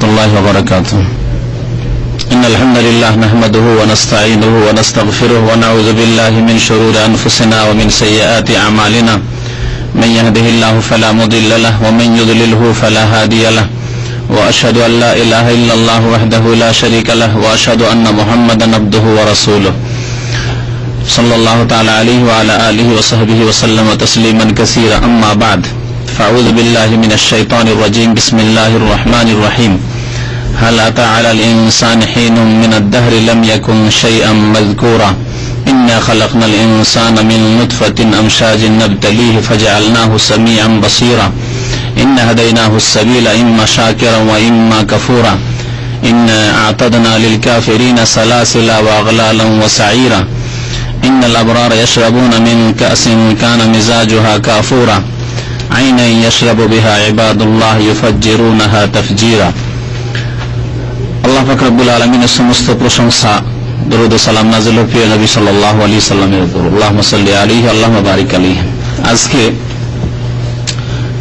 الله وبركاته. إن الحمد لله نحمده ونستعينه ونستغفره ونعوذ بالله من شرور أنفسنا ومن سيئات أعمالنا. من يهده الله فلا مضل له ومن يضلله فلا هادي له وأشهد أن لا إله إلا الله وحده لا شريك له وأشهد أن محمدا عبده ورسوله صلى الله تعالى عليه وعلى آله وصحبه وسلم تسليما كثيرا. أما بعد فأعوذ بالله من الشيطان الرجيم. بسم الله الرحمن الرحيم. هل أتى على الإنسان حين من الدهر لم يكن شيئا مذكورا إنا خلقنا الإنسان من نطفة أمشاج نبتليه فجعلناه سميعا بصيرا إنا هديناه السبيل إما شاكرا وإما كفورا إنا أعتدنا للكافرين سلاسل وأغلالا وسعيرا إن الأبرار يشربون من كأس كان مزاجها كافورا عينا يشرب بها عباد الله يفجرونها تفجيرا. আল্লাহ পাক রব্বুল আলামিনের সমস্ত প্রশংসা, দরুদ ও সালাম নাযিল হোক প্রিয় নবী সাল্লাল্লাহু আলাইহি সাল্লামের উপর। আল্লাহুম্মা সাল্লি আলাইহি আল্লাহুম্মা বারিক আলাইহি। আজকে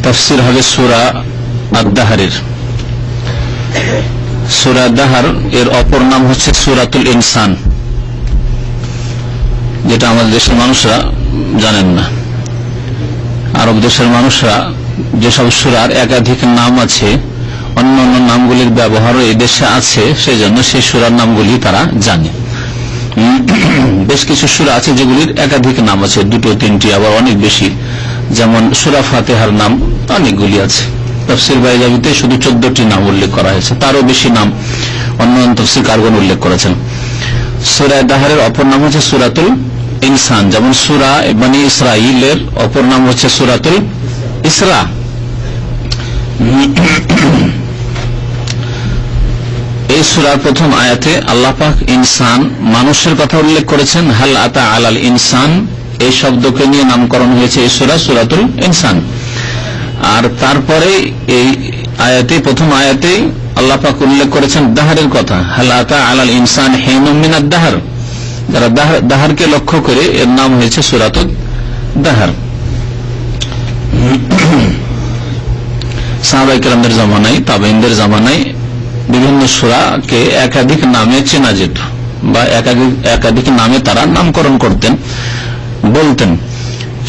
তাফসীর হবে সূরা আদ-দাহরের। সূরা আদ-দাহর এর অপর নাম হচ্ছে সূরাতুল ইনসান, যেটা আমাদের দেশের মানুষরা জানেন না। আরব দেশের মানুষরা যেসব সূরার একাধিক নাম আছে, অন্য অন্য নামগুলির ব্যবহারও এই দেশে আছে, সেই জন্য সেই সূরার নামগুলি তারা জানে। বেশ কিছু সূরা আছে যেগুলির একাধিক নাম আছে, দুটো তিনটি আবার অনেক বেশি। যেমন সূরা ফাতিহার নাম অনেকগুলি আছে। তাফসীর বাইজাবিতে শুধু 14টি নাম উল্লেখ করা হয়েছে, তারও বেশি নাম অন্য তাফসীরকারগণ উল্লেখ করেছেন। সূরা দাহরের অপর নাম হচ্ছে সূরাতুল ইনসান। যেমন সূরা বনী ইসরাঈলের অপর নাম হচ্ছে সূরাতুল ইসরা। এই সূরার প্রথম আয়াতে আল্লাহ পাক ইনসান, মানুষের কথা উল্লেখ করেছেন। হাল আতা আলাল ইনসান এই শব্দকে নিয়ে নামকরণ হয়েছে এই সূরা, সূরাতুল ইনসান। আর তারপরে এই আয়াতে, প্রথম আয়াতে আল্লাহ পাক উল্লেখ করেছেন দাহরের কথা। হাল আতা আলাল ইনসান হিনুম মিনাদ দাহর, যারা দাহরকে লক্ষ্য করে এর নাম হয়েছে সূরাতুদ দাহর। সাহাবায়ে কেরামদের জামানায়, তাবেঈনদের জামানায় বিভিন্ন সূরাকে একাধিক নামে চেনা যেত বা একাধিক নামে তারা নামকরণ করতেন, বলতেন।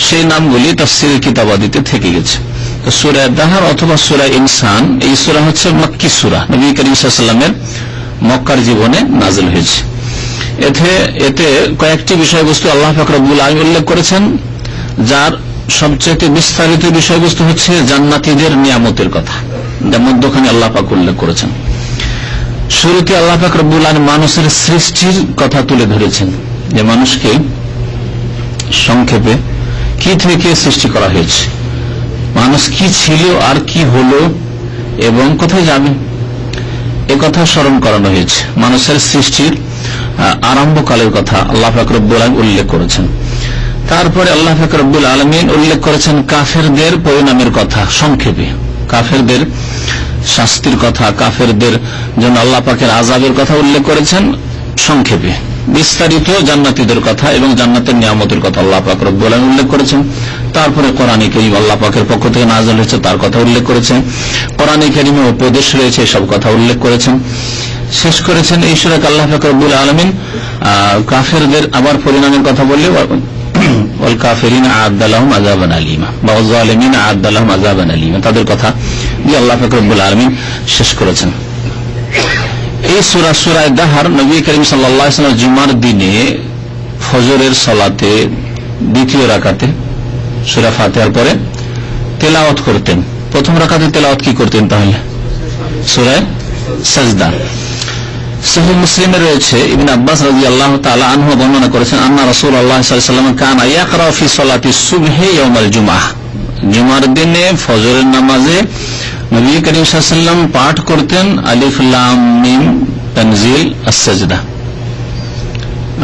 সেই নামগুলি তাফসীরের কিতাবাদিতে থেকে গেছে। তো সূরা দাহর অথবা সূরা ইনসান, এই সূরা হচ্ছে মক্কি সূরা, নবী করিম সাল্লাল্লাহু আলাইহি ওয়াসাল্লামের মক্কার জীবনে নাযিল হয়েছে। এতে কয়েকটি বিষয়বস্তু আল্লাহ পাক রব্বুল আলামিন উল্লেখ করেছেন, যার সবচেয়ে বিস্তারিত বিষয়বস্তু হচ্ছে জান্নাতীদের নিয়ামতের কথা, যা মধ্যখানে আল্লাহ পাক উল্লেখ করেছেন। শুরুতে আল্লাহ পাক রব্বুল আলামিন মানুষের সৃষ্টির কথা তুলে ধরেছেন, যে মানুষকে সংক্ষেপে কি থেকে সৃষ্টি করা হয়েছে, মানুষ কি ছিল আর কি হলো এবং কোথায় যাবে, এ কথা স্মরণ করানো হয়েছে। মানুষের সৃষ্টির আরম্ভকালের কথা আল্লাহ পাক রব্বুল আলামিন উল্লেখ করেছেন। তারপরে আল্লাহ পাক রব্বুল আলামিন উল্লেখ করেছেন কাফেরদের পরিণামের কথা সংক্ষেপে, কাফেরদের শাস্তির কথা, কাফেরদের জন্য আল্লাহ পাকের আযাবের কথা উল্লেখ করেছেন সংক্ষেপে। বিস্তারিত জান্নাতীদের কথা এবং জান্নাতের নিয়ামতের কথা আল্লাহ পাক রব্বুল আলামিন উল্লেখ করেছেন। তারপরে কোরআনে কারীম আল্লাহ পাকের পক্ষ থেকে নাযিল হয়েছে তার কথা উল্লেখ করেছেন। কোরআনে কারীমে উপদেশ রয়েছে, সব কথা উল্লেখ করেছেন। শেষ করেছেন এই সূরাকে আল্লাহ পাক রব্বুল আলামিন কাফেরদের আবার পরিণামের কথা বললে ওয়াল কাফিরিনা আ'আদ্দা লাহুম আযাবান আলীমা বা যালিমিনা আ'আদ্দা লাহুম আযাবান আলীমা, তাদের কথা দিয়ে আল্লাহ পাক রব্বুল আলামিন শেষ করেছেন। এই সূরা, সূরা দাহর, নবী করিম সাল্লাল্লাহু আলাইহি ওয়াসাল্লাম জুমার দিনে ফজরের সালাতে দ্বিতীয় রাকাতে সূরা ফাতিহার পরে তেলাওয়াত করতেন। প্রথম রাকাতে তেলাওয়াত কি করতেন তাহলে? সূরা সাজদা। সহিহ মুসলিমে রয়েছে, ইবনে আব্বাস রাদিয়াল্লাহু তাআলা আনহু বর্ণনা করেছেন, আন্না রাসূলুল্লাহ সাল্লাল্লাহু আলাইহি ওয়াসাল্লাম কানা ইয়াকরা ফি সালাতি সুবহি ইয়াউমাল জুমআহ, জুমার দিনে ফজরের নামাজে নবী করিম সাল্লাল্লাহু আলাইহি ওয়াসাল্লাম পাঠ করতেন আলিফ লাম মিম তানজিল আস-সাজদা।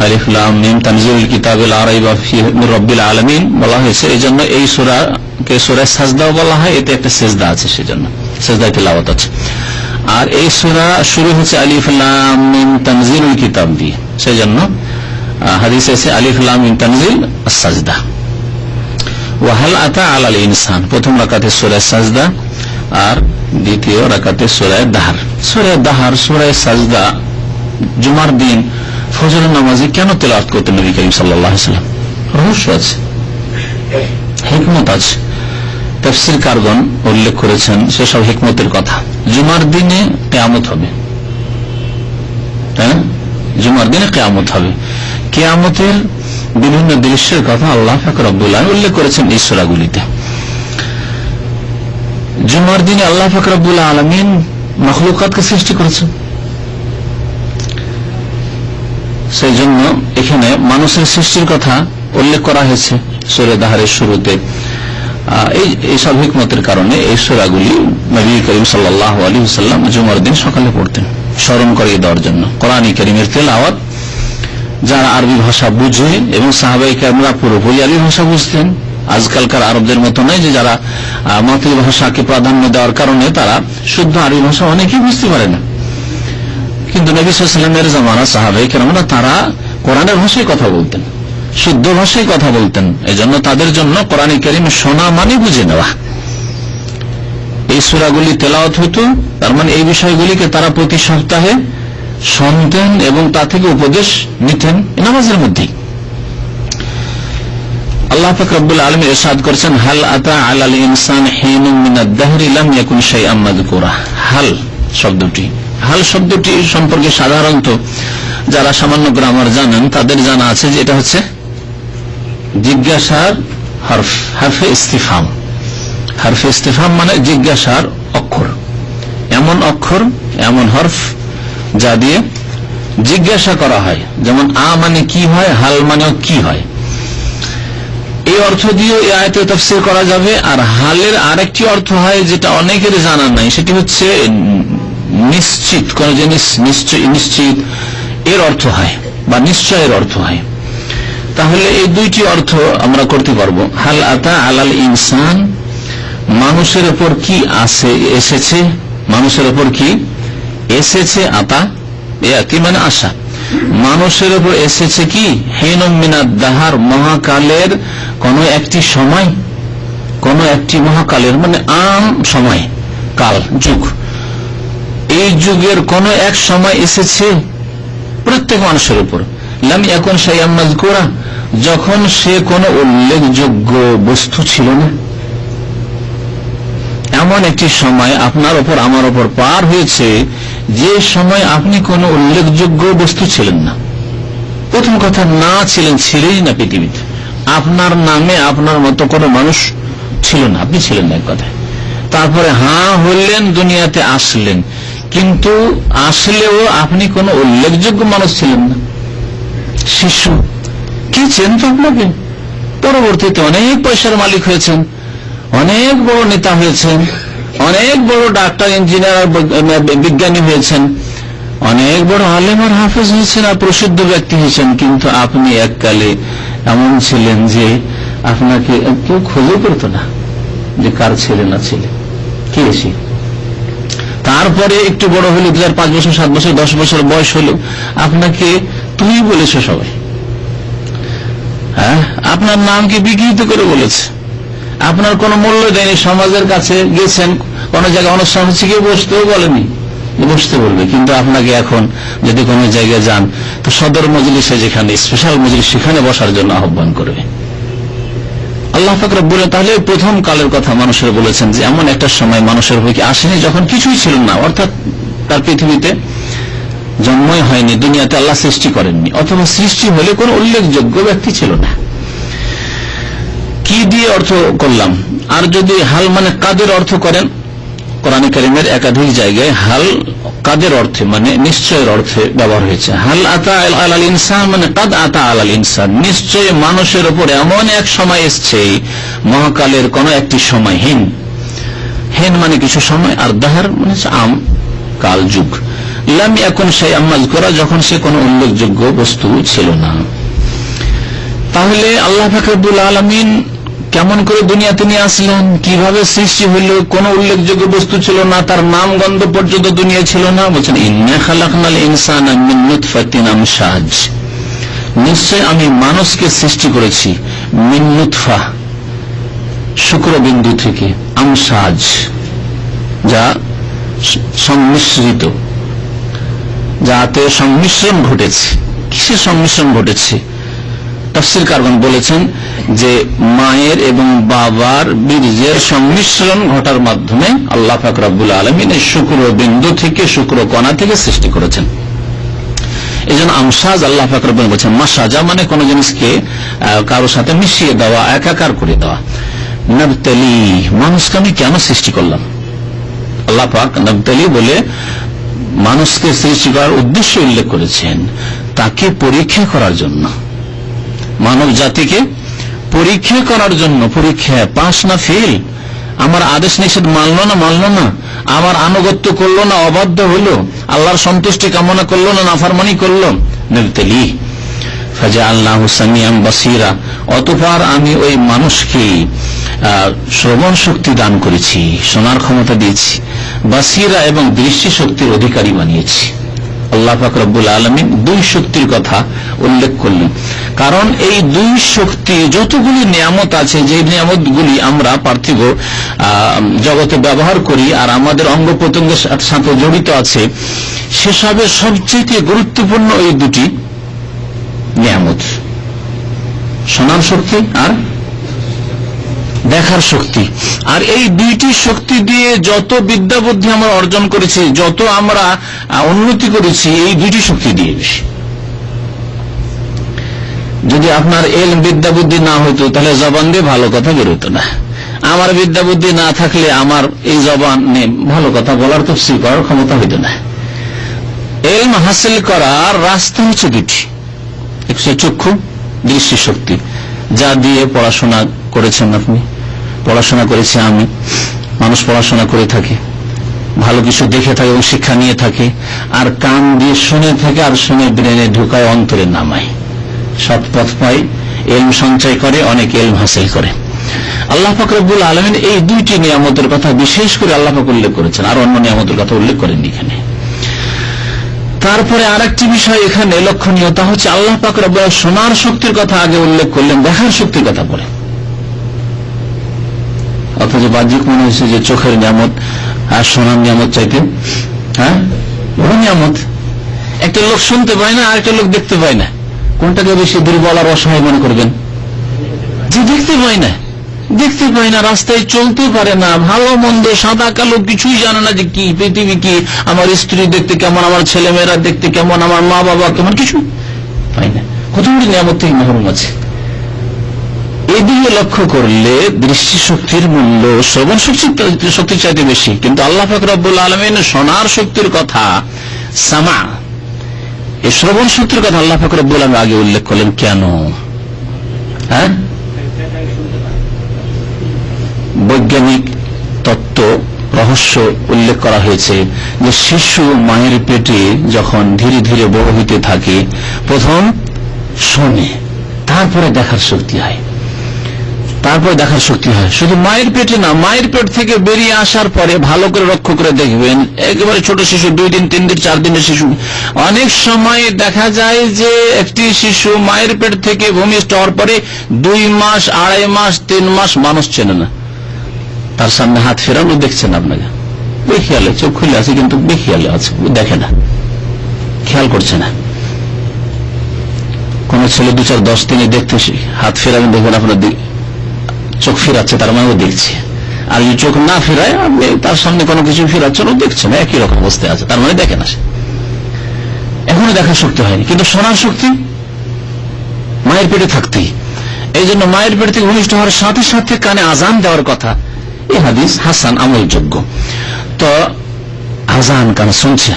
আলিফ লাম মিম তানজিলুল কিতাবিল লা রাইবা ফীহি মির রাব্বিল আলামিন বলা হয়েছে, এইজন্য এই সূরাকে সূরা সাজদাও বলা হয়। এতে একটা সিজদা আছে, সেজন্য সিজদায় তিলাওয়াত আছে। আর এই সূরা শুরু হচ্ছে আলিফ লাম মিম তানজিলুল কিতাব দিয়ে, সেজন্য হাদিসে আছে আলিফ লাম মিম তানজিল আস-সাজদা। ওয়া হাল আতা আলাল ইনসান, প্রথম রাকাতে সূরা সাজদা, আর দ্বিতীয় রাকাতে সূরা দাহার, সূরা সাজদা জুমার দিন ফজরের নামাজে কেন তেলাওয়াত করতেন নবী করিম সাল্লাল্লাহু আলাইহি ওয়াসাল্লাম? রহস্য আছে, হিকমত আছে। তাফসীরকারগণ উল্লেখ করেছেন সেসব হিকমতের কথা। জুমার দিনে কিয়ামত হবে, হ্যাঁ, জুমার দিনে কিয়ামত হবে। কিয়ামতের বিভিন্ন দৃশ্যের কথা আল্লাহ পাক রব্বুল আলামিন উল্লেখ করেছেন এই সূরাগুলিতে। জুমার দিনে আল্লাহ পাক রব্বুল আলামিন মাখলুকাতকে সৃষ্টি করেছেন, সেই জন্য এখানে মানুষের সৃষ্টির কথা উল্লেখ করা হয়েছে সূরা দাহারের শুরুতে। এই সব হিকমতের কারণে এই সূরাগুলি নবী করিম সাল্লাল্লাহু আলাইহি ওয়াসাল্লাম জুমার দিন সকালে পড়তেন, স্মরণ করিয়ে দেওয়ার জন্য। কোরআন কারীমের তেলাওয়াত যারা আরবি ভাষা বুঝে, এবং সাহাবায়ে কেরামরা পুরোপুরি আরবি ভাষা বুঝতেন, আজকালকার আরবদের মতো নয় যে যারা মাতৃভাষাকে প্রাধান্য দেওয়ার কারণে তারা শুদ্ধ আরবি ভাষা অনেকেই বুঝতে পারে না। কিন্তু নবী সাল্লাল্লাহু আলাইহি ওয়াসাল্লামের জামানা সাহাবায়ে কেরামরা তারা কোরআনের ভাষায় কথা বলতেন, শুদ্ধ ভাষায় কথা বলতেন। এজন্য তাদের জন্য কোরআন কারীম শোনা মানে বুঝে নেওয়া। এই সূরাগুলি তেলাওয়াত হতো, তার মানে এই বিষয়গুলিকে তারা প্রতি সপ্তাহে শুনতেন এবং তা থেকে উপদেশ নিতেন নামাজের মধ্যেই। আল্লাহ পাক রব্বুল আলামিন ইরশাদ করেছেন, হাল আতা আলাল ইনসান হিনুম মিনাদ দাহরি লাম ইয়াকুন শাইআম মাযকুরা। হাল শব্দটি সম্পর্কে সাধারণত যারা সামান্য গ্রামার জানেন তাদের জানা আছে যে এটা হচ্ছে জিজ্ঞাসার হরফ, হরফে ইস্তিফহাম। হরফে ইস্তিফহাম মানে জিজ্ঞাসার অক্ষর, এমন অক্ষর, এমন হরফ যা দিয়ে জিজ্ঞাসা করা হয়। যেমন আ মানে কি হয়, হাল মানেও কি হয়। এই অর্থ দিয়ে এই আয়াতে তাফসীর করা যাবে। আর হালের আরেকটি অর্থ হয় যেটা অনেকের জানা নাই, সেটি হচ্ছে নিশ্চিত, কোন জিনিস নিশ্চিত এর অর্থ হয় বা নিশ্চয়ের অর্থ হয়। তাহলে এই দুইটি অর্থ আমরা করতে পারবো। হাল আতা আলাল ইনসান, মানুষের উপর কি এসেছে, মানুষের উপর কি এসেছে। আতা কি মানে আসা, মানুষের উপর এসেছে কি হিনুম মিনাদ দাহার, মহাকালের কোন একটি সময়, কোন একটি মহাকালের মানে আম সময়, কাল, যুগ। এই যুগের কোন এক সময় এসেছে প্রত্যেক মানুষের উপর। লাম ইয়াকুন শাইআম মাযকুরা, যখন সে কোনো উল্লেখযোগ্য বস্তু ছিল না। এমন একটি সময় আপনার উপর আমার উপর পার হয়েছে যে সময় আপনি কোনো উল্লেখযোগ্য বস্তু ছিলেন না। প্রথম কথা, না ছিলেনই না পৃথিবীতে। আপনার নামে আপনার মতো কোনো মানুষ ছিল না, আপনি ছিলেন না এক কথায়। তারপরে হলেন, দুনিয়াতে আসলেন, কিন্তু আসলেও আপনি কোনো উল্লেখযোগ্য মানুষ ছিলেন না। শিশু কি চেনত আপনাকে? পরবর্তীতে অনেক পয়সার মালিক হয়েছেন, অনেক বড় নেতা হয়েছেন, অনেক বড় ডাক্তার, ইঞ্জিনিয়ার, বিজ্ঞানী হয়েছেন, অনেক বড় আলেম আর হাফেজ হয়েছেন আর প্রসিদ্ধ ব্যক্তি হয়েছেন। কিন্তু আপনি এককালে এমন ছিলেন যে আপনাকে কেউ খোঁজও করতো না যে কার ছেলে না ছেলে কি এসে। তারপরে একটু বড় হলে 5 বছর, 7 বছর, 10 বছর বয়স হলো, আপনাকে তুই বলেছে সবাই। হ্যাঁ, আপনার নামকে বিকৃত করে বলেছে, আপনার কোনো মূল্য দেয়নি। সমাজের কাছে গেছেন, কোন জায়গায় অনুষ্ঠান হচ্ছে, কেউ বসতেও বলেনি, বসতে বলবে। কিন্তু আপনাকে এখন যদি কোনো জায়গায় যান তো সদর মজলিসে, যেখানে স্পেশাল মজলিস, সেখানে বসার জন্য আহ্বান করবে। আল্লাহ পাক রব্বুল আলামিন তাহলে প্রথম কালের কথা মানুষের বলেছেন যে এমন একটা সময় মানুষের হয়ে আসেনি যখন কিছুই ছিল না, অর্থাৎ তার পৃথিবীতে জন্মই হয়নি, দুনিয়াতে আল্লাহ সৃষ্টি করেননি, অথবা সৃষ্টি হলে কোন উল্লেখযোগ্য ব্যক্তি ছিল না। কি দিয়ে অর্থ করলাম? আর যদি হাল মানে কাদের অর্থ করেন, কোরআন কারীমের একাধিক জায়গায় হাল কাদের অর্থে মানে নিশ্চয়ের অর্থে ব্যবহার হয়েছে। হাল আতা আলাল ইনসান মানে কাদ আতা আলাল ইনসান, নিশ্চয় মানুষের উপর এমন এক সময় এসছে, মহাকালের কোন একটি সময়। হিন মানে কিছু সময়, আর দাহার মানে আম, কাল, যুগ। লাম ইয়াকুন শাইআম মাযকুরা, যখন সে কোনো উল্লেখযোগ্য বস্তু ছিল না। তাহলে আল্লাহ পাক রব্বুল আলামিন কেমন করে দুনিয়াতে নিয়ে আসলেন, কিভাবে সৃষ্টি হইল, কোন উল্লেখযোগ্য বস্তু ছিল না, তার নাম গন্ধ পর্যন্ত দুনিয়া ছিল না। বলছেন ইন্না খালাকনাল ইনসানা মিন নুতফাতিন আমশাজ, নিশ্চয় আমি মানুষকে সৃষ্টি করেছি মিন নুতফা, শুক্রবিন্দু থেকে, আমশাজ যা সংমিশ্রিত, যাতে সংমিশ্রণ ঘটেছে। কিসের সংমিশ্রণ ঘটেছে? তাফসীরকারগণ বলেছেন যে মায়ের এবং বাবার বীর্যের সংমিশ্রণ ঘটার মাধ্যমে আল্লাহ পাক রব্বুল আলামিন এই শুক্র বিন্দু থেকে, শুক্র কণা থেকে সৃষ্টি করেছেন। এই জন্য আমসাজ আল্লাহ পাক রব্বুল বলছেন, মাসাজা মানে কোন জিনিসকে কারোর সাথে মিশিয়ে দেওয়া, একাকার করে দেওয়া। নবতলি, মানুষকে আমি কেন সৃষ্টি করলাম? আল্লাহ পাক নবতলি বলে মানুষকে সৃষ্টি করার উদ্দেশ্য উল্লেখ করেছেন, তাকে পরীক্ষা করার জন্য, মানব জাতিকে পরীক্ষা করার জন্য। পরীক্ষা পাস না ফেল, আমার আদেশ নিষেধ মানলো না, আমার আনুগত্য করলো না, অবাধ্য হলো, আল্লাহর সন্তুষ্টি কামনা করলো না, নাফরমানি করলো। নবতলি ফাজআলনাহু সামিআন বাসীরা, অতঃপর আমি ওই মানুষকে শ্রবণ শক্তি দান করেছি, শোনার ক্ষমতা দিয়েছি, বাসীরা এবং দৃষ্টি শক্তির অধিকারী বানিয়েছি। আল্লাহ পাক রব্বুল আলামিন দুই শক্তির কথা উল্লেখ করলেন, কারণ এই দুই শক্তি, যতগুলি নিয়ামত আছে, যে নিয়ামতগুলি আমরা পার্থিব জগতে ব্যবহার করি আর আমাদের অঙ্গ প্রত্যঙ্গের সাথে জড়িত আছে, সেসবের সবচেয়ে গুরুত্বপূর্ণ এই দুটি নিয়ামত, শোনার শক্তি আর দেখার শক্তি। আর এই দুইটি শক্তি দিয়ে যত বিদ্যা বুদ্ধি আমরা অর্জন করেছি, যত আমরা উন্নতি করেছি, এই দুইটি শক্তি দিয়ে বেশি। যদি আপনার এলম বিদ্যা বুদ্ধি না হইতো, তাহলে জবান দিয়ে ভালো কথা বেরোতো না। আমার বিদ্যা বুদ্ধি না থাকলে আমার এই জবানে ভালো কথা বলার, তাফসীর করার ক্ষমতা হইতো না। এলম হাসিল করার রাস্তা হচ্ছে দুটি, একটা চক্ষু, দৃষ্টি শক্তি, যা দিয়ে পড়াশোনা করেছেন আপনি, পড়াশোনা করেছি আমি, মানুষ পড়াশোনা করে থাকে, ভালো কিছু দেখে থাকে এবং শিক্ষা নিয়ে থাকে, আর কান দিয়ে শুনে থাকে, আর শুনে ব্রেনে ঢুকায়, অন্তরে নামায়, সৎ পথ পায়, এলম সঞ্চয় করে, অনেক এলম হাসিল করে। আল্লাহ পাক রব্বুল আলামিন এই দুইটি নিয়ামতের কথা বিশেষ করে আল্লাহ পাক উল্লেখ করেছেন, আর অন্য নিয়ামতের কথা উল্লেখ করেননি এখানে। তারপরে আরেকটি বিষয় এখানে লক্ষণীয়, তা হচ্ছে আল্লাহ পাক রব্বুল আলামিন শোনার শক্তির কথা আগে উল্লেখ করলেন, দেখার শক্তির কথা পরে। অথচ বাহ্যিক মনে হয়েছে যে চোখের নিয়ামত আর শোনার নিয়ামত চাইতে নিয়ামত। একটা লোক শুনতে পায় না, আর একটা লোক দেখতে পায় না, কোনটাকে বেশি দুর্বল আর অসহায় মনে করবেন? যে দেখতে পায় না, রাস্তায় চলতে পারে না, ভালো মন্দ সাদা কালো কিছুই জানে না, যে কি পৃথিবী কি, আমার স্ত্রী দেখতে কেমন, আমার ছেলে মেয়েরা দেখতে কেমন, আমার মা বাবা কেমন, কিছু পায় না। কতগুলি নিয়ামত থেকে মাহরুম আছে। এদিকে লক্ষ্য করলে দৃষ্টি শক্তির মূল্য শ্রবণ শক্তির চাইতে বেশি, কিন্তু আল্লাহ পাক রব্বুল আলামিন শোনার শক্তির কথা, সামা, এই শ্রবণ শক্তির কথা আল্লাহ পাক রব্বুল আলামিন আগে উল্লেখ করলেন। কেন? বৈজ্ঞানিক তত্ত্ব, রহস্য উল্লেখ করা হয়েছে যে শিশু মায়ের পেটে যখন ধীরে ধীরে বড় হইতে থাকে, প্রথম শোনে, তারপরে দেখার শক্তি হয়, শুধু মায়ের পেটে না, মায়ের পেট থেকে বেরিয়ে আসার পরে ভালো করে লক্ষ্য করে দেখবেন, একেবারে ছোট শিশু, 2 দিন 3 দিন 4 দিনের শিশু, অনেক সময় দেখা যায় যে একটি শিশু মায়ের পেট থেকে ভূমিষ্ঠ হওয়ার পরে 2 মাস, 2.5 মাস, 3 মাস মানুষ চেনে না, তার সামনে হাত ফেরানো দেখছেন আপনাকে, বেখেয়ালে, চোখ খুলে আছে কিন্তু বেখেয়ালে আছে, দেখে না, খেয়াল করছে না। কোন ছেলে 2, 4, 10 দিনে দেখতে হাত ফেরানো দেখবেন আপনার চোখ ফেরাচ্ছে, তার মানে ও দেখছে। আর যদি চোখ না ফেরায়, আপনি তার সামনে কোনো কিছু ফেরাচ্ছেন, ও দেখছে না, একই রকম অবস্থায় আছে, তার মানে দেখে না, সে এখনো দেখার শক্তি হয়নি। কিন্তু শোনার শক্তি মায়ের পেটে থাকতেই, এই জন্য মায়ের পেট থেকে ভূমিষ্ঠ হওয়ার সাথে সাথে কানে আজান দেওয়ার কথা। এই হাদিস হাসান, আমলযোগ্য। তো আজান কানে শুনছে,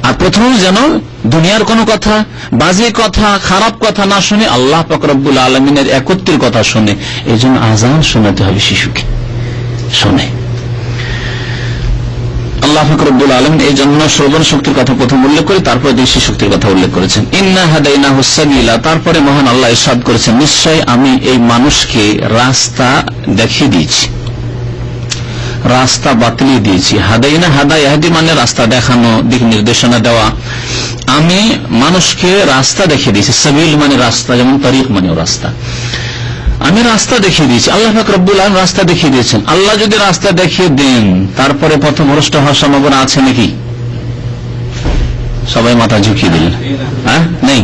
আর প্রথম যেন দুনিয়ার কোন কথা, বাজে কথা, খারাপ কথা না শুনে আল্লাহ পাক রব্বুল আলামিনের একত্বের কথা শুনে। এই জন্য আজান শোনাতে হবে শিশুকে, শোনে। আল্লাহ পাক রব্বুল আলামিন এই জন্য শ্রবণ শক্তির কথা প্রথম উল্লেখ করে তারপরে দৃষ্টি শক্তির কথা উল্লেখ করেছেন। ইন্না হাদাইনাহু সাবিলা, তারপরে মহান আল্লাহ ইরশাদ করেছেন, নিশ্চয় আমি এই মানুষকে রাস্তা দেখিয়ে দিয়েছি, রাস্তা বাতলিয়ে দিয়েছি। হাদাইনা, হাদায়াহদি মানে রাস্তা দেখানো, দিক নির্দেশনা দেওয়া। আমি মানুষকে রাস্তা দেখিয়ে দিয়েছি। সাবিল মানে রাস্তা, যেমন তারিক মানে রাস্তা। আমি রাস্তা দেখিয়ে দিয়েছি, আল্লাহ পাক রব্বুল আলামিন রাস্তা দেখিয়ে দিয়েছেন। আল্লাহ যদি রাস্তা দেখিয়ে দেন তারপরে পথভ্রষ্ট হওয়ার সম্ভাবনা আছে নাকি? সবাই মাথা ঝুঁকিয়ে দিলেন, হ্যাঁ, নেই।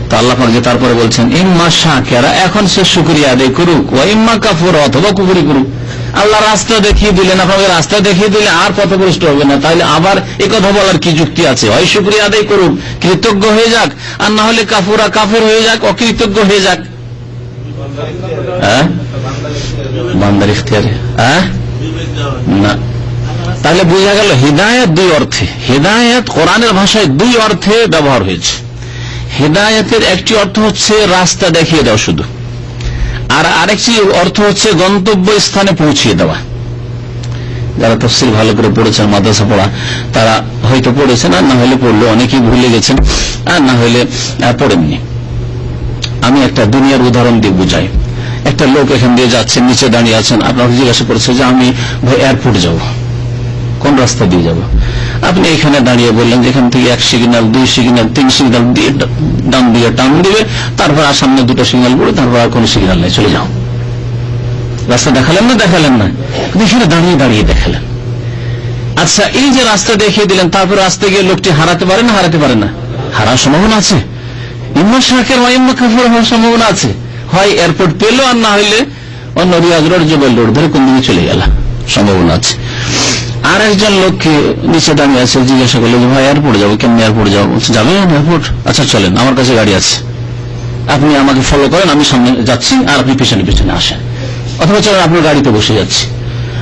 তো আল্লাহ পাক যে তারপরে বলছেন ইম্মা শাকিরা, এখন সে শুকরিয়া আদায় করুক, ওয়া ইম্মা কাফুরা, অথবা কুফরি করুক। আল্লাহ রাস্তা দেখিয়ে দিলেন, আপনাকে রাস্তা দেখিয়ে দিলে আর পথভ্রষ্ট হবে না, তাহলে আবার এই কথা বলার কি যুক্তি আছে? হয় শুকরিয়া আদায় করুক, কৃতজ্ঞ হয়ে যাক, আর না হলে কাফুরা, কাফের হয়ে যাক, অকৃতজ্ঞ হয়ে যাক। বান্দার ইখতিয়ারে, না। তাহলে বোঝা গেল হিদায়াত দুই অর্থে, হিদায়াত কোরআনের ভাষায় দুই অর্থে ব্যবহার হয়েছে। হিদায়াতের একটি অর্থ হচ্ছে রাস্তা দেখিয়ে দেওয়া শুধু, আর আরেকটি অর্থ হচ্ছে গন্তব্য স্থানে পৌঁছিয়ে দেওয়া। যারা তাফসীর ভালো করে পড়েছেন, মাদ্রাসা পড়া, তারা হয়তো পড়েছেন, আর না হলে পড়লে অনেকেই ভুলে গেছেন, আর না হলে পড়েননি। আমি একটা দুনিয়ার উদাহরণ দিয়ে বুঝাই। একটা লোক এখান দিয়ে যাচ্ছেন, নিচে দাঁড়িয়ে আছেন, আপনাকে জিজ্ঞাসা করছে যে আমি এয়ারপোর্ট যাব, কোন রাস্তা দিয়ে যাব? আপনি এখানে দাঁড়িয়ে বললেন যে এখান থেকে 1 সিগন্যাল, 2 সিগন্যাল, 3 সিগন্যাল দিয়ে ডান দিকে টান দিবে, তারপর আর সামনে 2টা সিগন্যাল পড়ে, তারপর আর কোন সিগন্যাল নেই, চলে যাও। রাস্তা দেখালেন না? দেখালেন না, এখানে দাঁড়িয়ে দাঁড়িয়ে দেখালেন। আচ্ছা, এই যে রাস্তা দেখিয়ে দিলেন, তারপর রাস্তা গিয়ে লোকটি হারাতে পারে না? হারাতে পারে না? হারার সম্ভাবনা আছে। ইম্মা শাকির ওয়া ইম্মা কাফুর হওয়ার সম্ভাবনা আছে। হয় এয়ারপোর্ট পেল, আর না হইলে অন্য রিয়াজ রোড, জবেল রোড ধরে কোন দিকে চলে গেল, সম্ভাবনা আছে। আর একজন লোককে নিচে দাঁড়িয়ে আছে, জিজ্ঞাসা করলো যে ভাই এয়ারপোর্ট যাবো, কেমন এয়ারপোর্ট যাবো? যাবেন এয়ারপোর্ট? আচ্ছা চলেন, আমার কাছে গাড়ি আছে, আপনি আমাকে ফলো করেন, আমি সামনে যাচ্ছি আর আপনি পেছনে পেছনে আসেন। অথবা চলেন আপনার গাড়িতে বসে যাচ্ছি,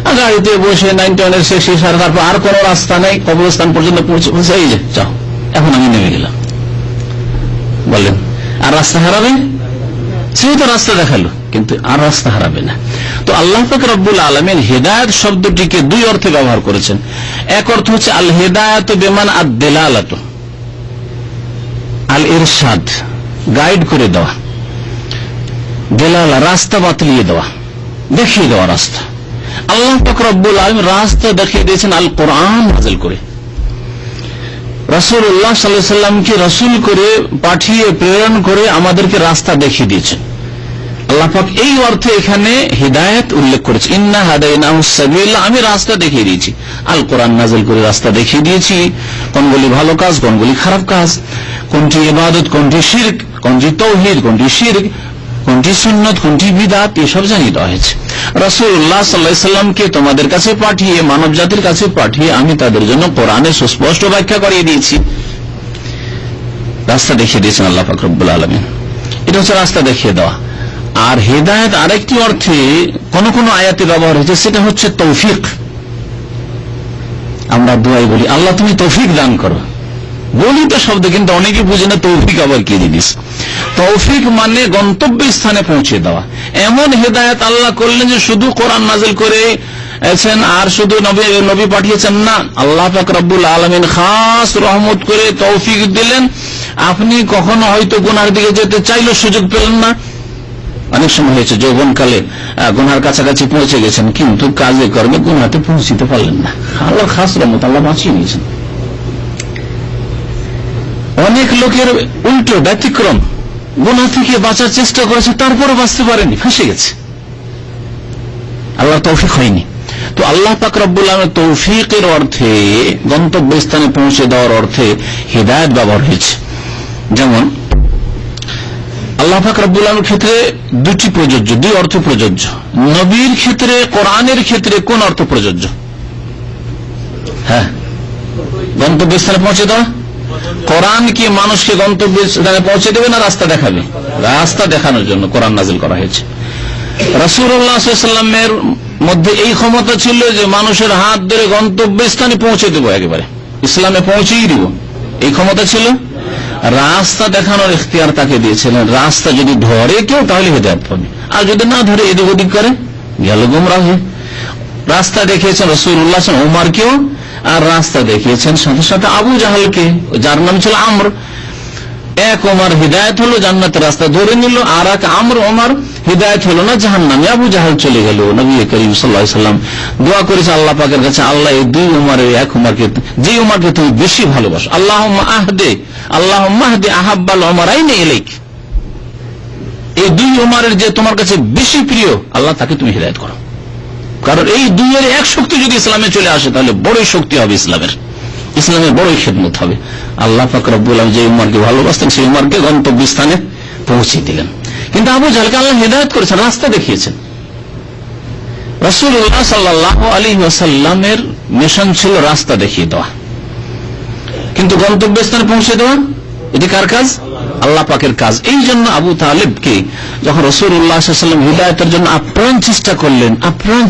আর গাড়িতে বসে 91 শেষ, তারপর আর কোন রাস্তা নেই, কবরস্থান পর্যন্ত পৌঁছে, এই যে যাও, এখন আমি নেমে গেলাম। বললেন আর রাস্তা হারাবে? সেই তো রাস্তা দেখালো, কিন্তু আর রাস্তা হারাবে না। তো আল্লাহ পাক রব্বুল আলামিন হিদায়াত শব্দটিকে দুই অর্থে ব্যবহার করেছেন। এক অর্থ হচ্ছে আল হিদায়াত বিমান আদ-দিলালাত, আল ইরশাদ, গাইড করে দেওয়া, দিলালা রাস্তা বাতলিয়ে দেওয়া, দেখিয়ে দেওয়া রাস্তা। আল্লাহ পাক রব্বুল আলামিন রাস্তা দেখিয়ে দিয়েছেন আল কোরআন নাযিল করে, রাসূলুল্লাহ সাল্লাল্লাহু আলাইহি সাল্লামকে রাসূল করে পাঠিয়ে প্রেরণ করে আমাদেরকে রাস্তা দেখিয়ে দিয়েছেন। আল্লাহ পাক এই অর্থে এখানে হিদায়াত উল্লেখ করেছে, ইন্না হাদাইনাহুস সাবিল, আমি রাস্তা দেখিয়ে দিয়েছি। আল কোরআন নাযিল করে রাস্তা দেখিয়ে দিয়েছি, কোনগুলি ভালো কাজ, কোনগুলি খারাপ কাজ, কোনটি ইবাদত, কোনটি শিরক, কোনটি তাওহীদ, কোনটি শিরক, কোনটি সুন্নাত, কোনটি বিদআত, এসব জানিয়ে দেওয়া হয়েছে। রাসূলুল্লাহ সাল্লাল্লাহু আলাইহি সাল্লামকে তোমাদের কাছে পাঠিয়ে, মানব জাতির কাছে পাঠিয়ে আমি তাদের জন্য কোরআনে সুস্পষ্ট ব্যাখ্যা করিয়ে দিয়েছি, রাস্তা দেখিয়ে দিয়েছেন আল্লাহ পাক রব্বুল আলামিন। এটা হচ্ছে রাস্তা দেখিয়ে দেওয়া। আর হিদায়াত আরেকটি অর্থে কোন কোন আয়াতে ব্যবহার হয়েছে, সেটা হচ্ছে তৌফিক। আমরা দোয়াই বলি আল্লাহ তুমি তৌফিক দান করো, বলি তো শব্দ, কিন্তু অনেকে বুঝে না তৌফিক আবার কি জিনিস। তৌফিক মানে গন্তব্য স্থানে পৌঁছে দেওয়া। এমন হিদায়াত আল্লাহ করলেন যে শুধু কোরআন নাযিল করেছেন আর শুধু নবী পাঠিয়েছেন না, আল্লাহ পাক রব্বুল আলামিন খাস রহমত করে তৌফিক দিলেন। আপনি কখনো হয়তো গুনার দিকে যেতে চাইলেও সুযোগ পেলেন না। অনেক সময় হয়েছে যৌবনকালে গুনার কাছাকাছি পৌঁছে গেছেন, কিন্তু কাজে কর্মে গুনাতে পৌঁছিতে পারলেন না। আল্লাহ খাস রহমত, আল্লাহ বাঁচিয়ে নিয়েছেন। অনেক লোকের উল্টো ব্যতিক্রম, গুনাহ থেকে বাঁচার চেষ্টা করেছে, তারপরে বাঁচতে পারেনি, ফেঁসে গেছে, আল্লাহর তৌফিক হয়নি। তো আল্লাহ পাক রব্বুল আলামিন তৌফিকের অর্থে, গন্তব্য স্থানে পৌঁছে দেওয়ার অর্থে হিদায়াত ব্যবহার হয়েছে। যেমন আল্লাহ পাক রব্বুল আলামিনের ক্ষেত্রে দুটি প্রযোজ্য, দুই অর্থ প্রযোজ্য। নবীর ক্ষেত্রে, কোরআনের ক্ষেত্রে কোন অর্থ প্রযোজ্য? হ্যাঁ, গন্তব্য স্থানে পৌঁছে দেওয়া। কোরআন কি মানুষকে গন্তব্য স্থানে পৌঁছে দেবে না রাস্তা দেখাবে? রাস্তা দেখানোর জন্য কোরআন নাযিল করা হয়েছে। রাসূলুল্লাহ সাল্লাল্লাহু আলাইহি ওয়াসাল্লামের মধ্যে এই ক্ষমতা ছিল যে মানুষের হাত ধরে গন্তব্য স্থানে পৌঁছে দেবো, একেবারে ইসলামে পৌঁছেই দিব, এই ক্ষমতা ছিল। রাস্তা দেখানোর ইখতিয়ার তাকে দিয়েছিলেন। রাস্তা যদি ধরে কেউ তাহলে হিদায়াত পাবে, আর যদি না ধরে এদিক ওদিক করে গেল গুমরাহ। রাস্তা দেখিয়েছেন রাসূলুল্লাহ সাল্লাল্লাহু আলাইহি ওয়াসাল্লাম ওমরকেও, আর রাস্তা দেখিয়েছেন সাথে সাথে আবু জাহেলকে, যার নাম ছিল আমর। এক ওমর হিদায়াত হলো, জান্নাতের রাস্তা ধরে নিল, আর এক আমর ওমর হিদায়াত হলো না, জাহান্নামে, আবু জাহেল চলে গেল। নবী করিম সাল্লাল্লাহু আলাইহি ওয়াসাল্লাম দোয়া করেছে আল্লাহ পাকের কাছে, আল্লাহ এই দুই ওমরের এক ওমরকে, যে ওমরকে তুমি বেশি ভালোবাসো, আল্লাহুম্মা আহদি আহাব্বাল ওমরাইনি ইলাইক, এই দুই উমারের যে তোমার কাছে বেশি প্রিয়, আল্লাহ তাকে তুমি হিদায়াত করো। কারণ এই দুইয়ের এক শক্তি যদি ইসলামে চলে আসে তাহলে বড়ই শক্তি হবে ইসলামের বড়ই খেদমত হবে। আল্লাহ পাক রব্বুল আলামিন যে উমারকে ভালোবাসতেন সেই উমারকে গন্তব্যস্থানে পৌঁছে দিলেন। কিন্তু আবু জাহলকে আল্লাহ হিদায়াত করেছেন, রাস্তা দেখিয়েছেন। রাসূলুল্লাহ সাল্লাল্লাহু আলাইহি ওয়াসাল্লামের মিশন ছিল রাস্তা দেখিয়ে দেওয়া, কিন্তু গন্তব্যস্থানে পৌঁছে দেওয়া এটি কার কাজ? আল্লাহ পাকের কাজ। এই জন্য আবু তালেবকে যখন রাসূলুল্লাহ সাল্লাল্লাহু আলাইহি ওয়াসাল্লাম হিদায়াতের জন্য আপ্রাণ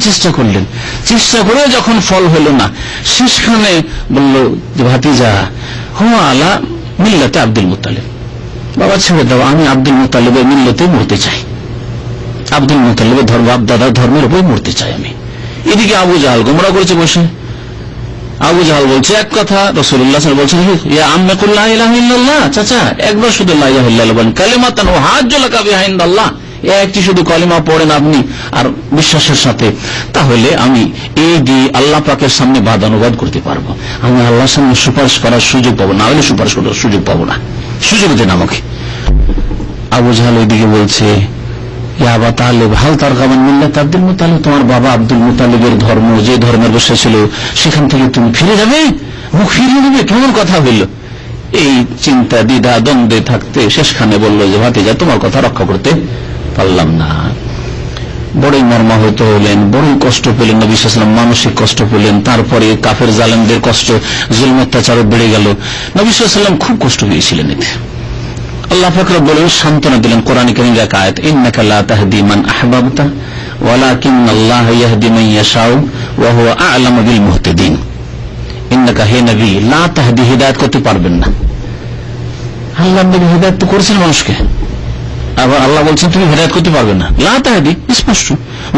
চেষ্টা করলেন, চেষ্টা করে যখন ফল হলো না, শেষখানে বলল যে ভাতিজা হুয়া আলা মিল্লাতে আব্দুল মুত্তালিব, বাবা ছেড়ে দাও, আমি আব্দুল মুত্তালিবের মিল্লাতে মরতে চাই, আব্দুল মুত্তালিবের ধর্ম, বাপ দাদার ধর্মের উপর মরতে চাই আমি। এদিকে আবু জাহল গোমরা করেছে বসে। আবু জাহল বলছে এক কথা, রাসূলুল্লাহ সাল্লাল্লাহু আলাইহি ওয়াসাল্লাম বলছেন ইয়া আম্মি কুল লা ইলাহা ইল্লাল্লাহ, চাচা একবার শুধু লা ইলাহা ইল্লাল্লাহ বলেন, কালিমাতান উহাজ্জু লাকা বিহা ইনদাল্লাহ, একটি শুধু কালিমা পড়েন আপনি আর বিশ্বাসের সাথে, তাহলে আমি এই দিয়ে আল্লাহ পাকের সামনে বাদানুবাদ করতে পারবো, আমি আল্লাহর সামনে সুপারিশ করার সুযোগ পাবো, না হলে সুপারিশ করার সুযোগ পাবো না, সুযোগ দেন আমাকে। আবু জাহল ওইদিকে বলছে ইয়া আবা তালেব হাল তারগাবান মিল্লাত আব্দুল মুত্তালিব, তোমার বাবা আব্দুল মুত্তালিবের ধর্ম, যে ধর্মের বসে ছিল সেখান থেকে তুমি ফিরে যাবে, মুখ ফিরিয়ে নেবে, কেমন কথা হইল? এই চিন্তা দ্বিধা দ্বন্দ্বে থাকতে শেষখানে বললো যে ভাতিজা তোমার কথা রক্ষা করতে পারলাম না। বড়ই মর্মাহত হলেন, বড়ই কষ্ট পেলেন নবী সাল্লাল্লাহু আলাইহি ওয়াসাল্লাম, মানসিক কষ্ট পেলেন। তারপরে কাফের জালেমদের কষ্ট, জুলম অত্যাচারও বেড়ে গেল। নবী সাল্লাল্লাহু আলাইহি ওয়াসাল্লাম খুব কষ্ট পেয়েছিলেন এতে। আল্লাহ পাক রব্বুল আলামিন সান্ত্বনা দিলেন কোরআনে কারীমের এক আয়াত, ইন্নাকা লা তাহদি মান আহবাবতা ওয়ালাকিন্নাল্লাহা ইয়াহদি মান ইয়াশাউ ওয়া হুয়া আ'লামু বিল মুহতাদিন। ইন্নাকা হে নবী লা তাহদি, হিদায়াত করতে পারবেন না। আল্লাহ নবী হিদায়াত তো করেছেন মানুষকে, আবার আল্লাহ বলছেন তুমি হিদায়াত করতে পারবে না। লা তাহদি স্পষ্ট,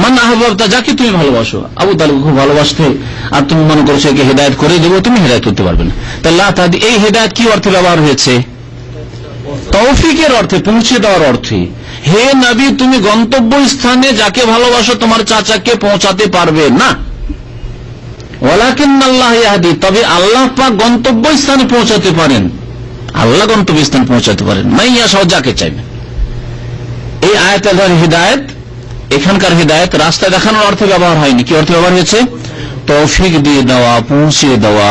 মান আহবাবতা, যাকে তুমি ভালোবাসো। আবু তালেব খুব ভালোবাসতে, আর তুমি মনে করছো একে হিদায়াত করে দেবো, তুমি হিদায়াত করতে পারবে না। তা লা তাহদি এই হিদায়াত কি অর্থে ব্যবহার হয়েছে? তৌফিকের অর্থে, পৌঁছে দেওয়ার অর্থে। হে নবী তুমি গন্তব্য স্থানে যাকে ভালোবাসো তোমার চাচাকে পৌঁছাতে পারবে না। ওয়ালাকিন্নাল্লাহ ইয়াহদি, তবে আল্লাহ পাক গন্তব্য স্থানে পৌঁছাতে পারেন, আল্লাহ গন্তব্য স্থানে পৌঁছাতে পারেন মান ইয়াশাউ, যাকে চাইবেন। এই আয়াতের হিদায়াত, এখানকার হিদায়াত রাস্তা দেখানোর অর্থে ব্যবহার হয়নি, কি অর্থে ব্যবহার হয়েছে? তৌফিক দিয়ে দেওয়া, পৌঁছে দেওয়া,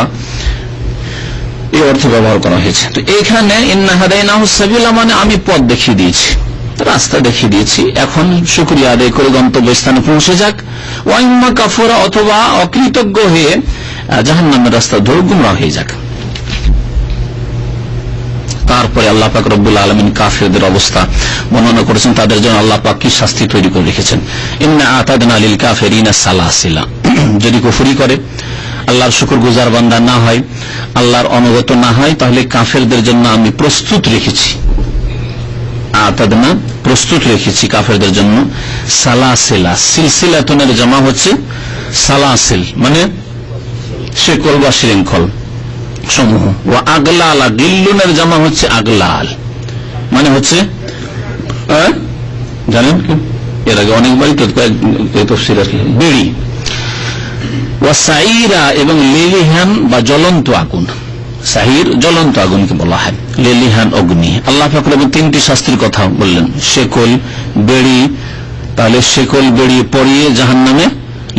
এই অর্থে ব্যবহার করা হয়েছে। তো এখানে ইন্না হাদাইনাহু সাবিলা মানে আমি পথ দেখিয়ে দিয়েছি, রাস্তা দেখিয়ে দিয়েছি, এখন শুকরিয়া আদায় করে গন্তব্যস্থানে পৌঁছে যাক। ওয়া ইম্মা কাফুরা, অথবা অকৃতজ্ঞ হয়ে জাহান্নামের রাস্তা ধরে গুমরাহ হয়ে যাক। তারপরে আল্লাহ পাক রব্বুল আলামিন কাফেরদের অবস্থা বর্ণনা করেছেন, তাদের জন্য আল্লাহ পাক কি শাস্তি তৈরি করে রেখেছেন। ইন্না আতাদনা লিল কাফিরিনা সালাসিলা, যদি কুফরি করে, আল্লাহর শুকরগুজার বান্দা না হয়, আল্লাহর অনুগত না হয়, তাহলে কাফেরদের জন্য আমি প্রস্তুত রেখেছি, আতাদনা প্রস্তুত রেখেছি কাফেরদের জন্য সালাসিলা। সিলসিলাতুনের জামা হচ্ছে সালাসিল, মানে শেকল বা শৃঙ্খল সমূহ। ও আগলাল, গিল্লুনের জামা হচ্ছে আগলাল, মানে হচ্ছে জানেন এর আগে অনেকবারই বেড়ি। ও সাইরা, এবং লেলিহান বা জ্বলন্ত আগুন। সাহির জ্বলন্ত আগুনকে বলা হয়, লেলিহান অগ্নি। আল্লাহ পাক তিনটি শাস্তির কথা বললেন, শেকল, বেড়ি, তাহলে শেকল বেড়ি পরিয়ে জাহান্নামে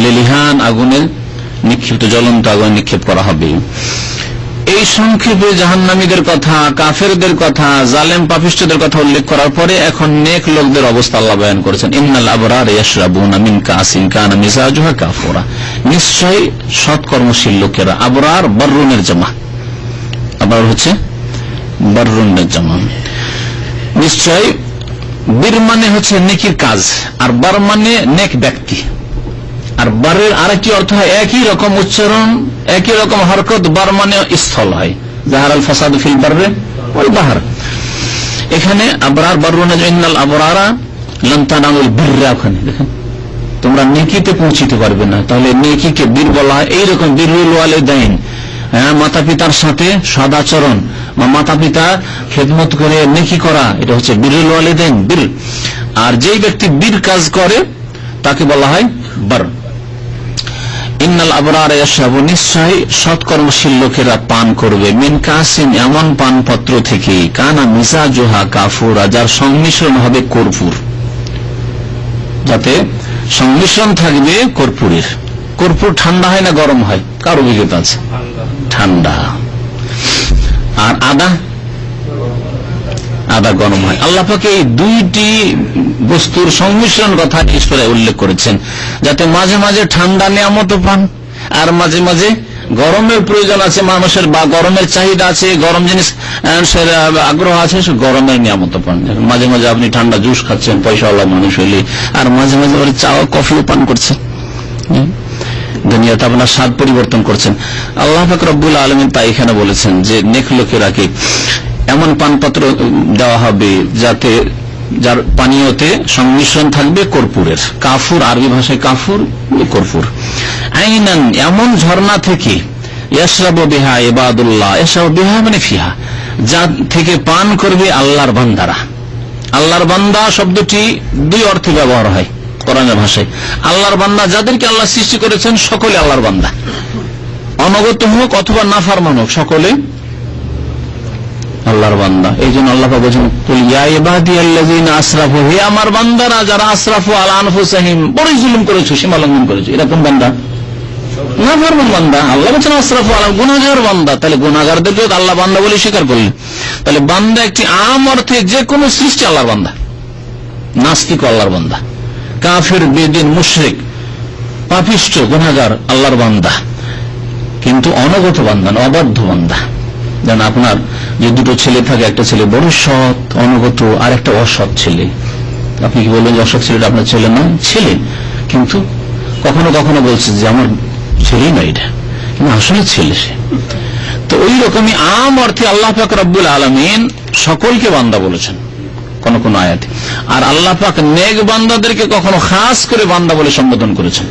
লেলিহান আগুনের নিক্ষিপ্ত, জ্বলন্ত আগুন নিক্ষেপ করা হবে। এই সংক্ষেপে জাহান্নামীদের কথা, কাফেরদের কথা, জালেম পাপিষ্ঠদের কথা উল্লেখ করার পরে এখন নেক লোকদের অবস্থা আল্লাহ বয়ান করেছেন। ইন্নাল আবরার ইয়াশরাবুনা মিন কাসিন কানা মিজাজুহা কাফুরা, নিশ্চয়ই সৎকর্মশীল লোকেরা, আবরার বররুনের জামা, আবরার হচ্ছে বররুনের জামা। নিশ্চয় বীর মানে হচ্ছে নেকির কাজ, আর বার মানে নেক ব্যক্তি। আর বারের আরেকটি অর্থ হয় একই রকম উচ্চারণ, একই রকম হরকত, বার মানে স্থল হয়, জাহারাল ফাসাদু ফিল বাররি ওয়াল বাহর। এখানে আবরার বররুনা, ইন্নাল আবরারা লান তানালুল বিররা, ওখানে দেখেন তোমরা নেকিতে পৌঁছিতে পারবে না, তাহলে নেকিকে বীর বলা হয়। এইরকম বিররুল ওয়ালিদাইন, মাতা পিতার সাথে সদাচরণ বা মাতা পিতা খেদমত করে নেকি করা, এটা হচ্ছে বিররুল ওয়ালিদাইন, বীর। আর যেই ব্যক্তি বীর কাজ করে তাকে বলা হয় বর। ইন্নাল আবরার ইয়াশরাবু, নিশ্চয় সৎকর্মশীল লোকেরা পান করবে, মিন কাসিন, এমন পানপত্র থেকে, কানা মিজাজুহা কাফুরা, যার সংমিশ্রণ হবে কর্পূর, যাতে সংমিশ্রণ থাকবে কর্পূরের। কর্পূর ঠান্ডা হয় না গরম হয়? কার অভিজ্ঞতা আছে? ঠান্ডা। আর আদা গরম হয়। আল্লাহ পাক এই দুইটি বস্তুর সংমিশ্রণ কথা ঈশ্বরে উল্লেখ করেছেন, যাতে মাঝে মাঝে ঠান্ডা নিয়ামত পান, আর মাঝে মাঝে গরমের প্রয়োজন আছে মানুষের, বা গরমের চাহিদা আছে, গরম জিনিস আগ্রহ আছে, গরমের নিয়ামত পান। মাঝে মাঝে আপনি ঠান্ডা জুস খাচ্ছেন পয়সাওয়ালা মানুষ হইলে, আর মাঝে মাঝে চা কফিও পান করছেন, দুনিয়াতে আপনার স্বাদ পরিবর্তন করছেন। আল্লাহ পাক রব্বুল আলামিন তাই এখানে বলেছেন যে নেক লোকেরাকে এমন পানপাত্র দেওয়া হবে যাতে যার পানীয়তে সংমিশ্রণ থাকবে কর্পূরের। কাফুর, আরবি ভাষায় কাফুর, কর্পূর। আইনান, এমন ঝর্ণা থেকে, ইয়াশরাবু বিহা ইবাদুল্লাহ, ইয়াশরাবু বিহা মানে ফিহা, যা থেকে পান করবে আল্লাহর বান্দারা। আল্লাহর বান্দা শব্দটি দুই অর্থে ব্যবহার হয় কোরআনের ভাষায়। আল্লাহর বান্দা, যাদেরকে আল্লাহ সৃষ্টি করেছেন সকলে আল্লাহর বান্দা, অনগত হোক অথবা নাফরমান হোক, সকলে আল্লাহর বান্দা। এই জন্য আল্লাহ বলেছেন, কুল ইয়া ইবাদিয়াল্লাযিনা আসরাফু, হে আমার বান্দারা যারা আসরাফু আলা আনফুসিহিম, বড় জুলুম করেছো, সীমা লঙ্ঘন করেছো, এরকম বান্দা নাফরমান বান্দা। আল্লাহ বলেছেন আসরাফু আলা, গুনাহগার বান্দা। তাহলে গুনাহগারদেরকে আল্লাহ বান্দা বলে স্বীকার করলেন। তাহলে বান্দা একটি আম অর্থে যে কোনো সৃষ্টি আল্লাহর বান্দা। নাস্তিক আল্লাহর বান্দা, কাফের, বেদিন, মুশরিক, পাপিষ্ঠ, গুনাহগার আল্লাহর বান্দা, কিন্তু অনগত বান্দা, অবাধ্য বান্দা। যেন আপনার যে দুটো ছেলে থাকে, একটা ছেলে বড় সৎ অনগত, আর একটা অসৎ ছেলে। আপনি কি বলবেন যে অসৎ ছেলেটা আপনার ছেলে নয়? ছেলে, কিন্তু কখনো কখনো বলছে যে আমার ছেলেই না এটা, কিন্তু আসলে ছেলে সে। তো ওই রকমই আম অর্থে আল্লাহ পাক রব্বুল আলামিন সকলকে বান্দা বলেছেন কোন কোন আয়াতে, আর আল্লাহ পাক নেক বান্দাদেরকে কখনো খাস করে বান্দা বলে সম্বোধন করেছেন।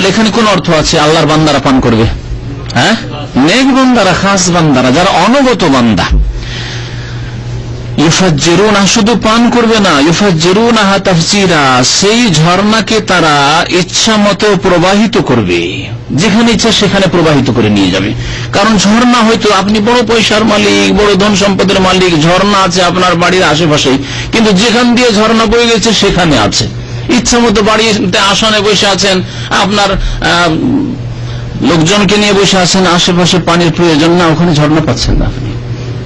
এখানে কোন অর্থ আছে আল্লাহর বান্দারা পান করবে? হ্যাঁ, নেক বান্দারা, খাস বান্দারা, যারা অনগত বান্দা। ইউফাজ্জিরুনা, শুধু পান করবে না, ইউফাজ্জিরুনাহা তাফজিরা, সেই ঝর্ণাকে তারা ইচ্ছা মতো প্রবাহিত করবে, যেখানে ইচ্ছা সেখানে প্রবাহিত করে নিয়ে যাবে। কারণ ঝর্ণা, হয়তো আপনি বড় পয়সার মালিক, বড় ধন সম্পদের মালিক, ঝর্ণা আছে আপনার বাড়ির আশেপাশে, কিন্তু যেখান দিয়ে ঝর্ণা বয়ে গেছে সেখানে আছে। ইচ্ছা মতো বাড়িতে আসনে বসে আছেন, আপনার লোকজনকে নিয়ে বসে আছেন, আশেপাশে পানির প্রয়োজন না, ওখানে ঝর্ণা পাচ্ছেন না আপনি।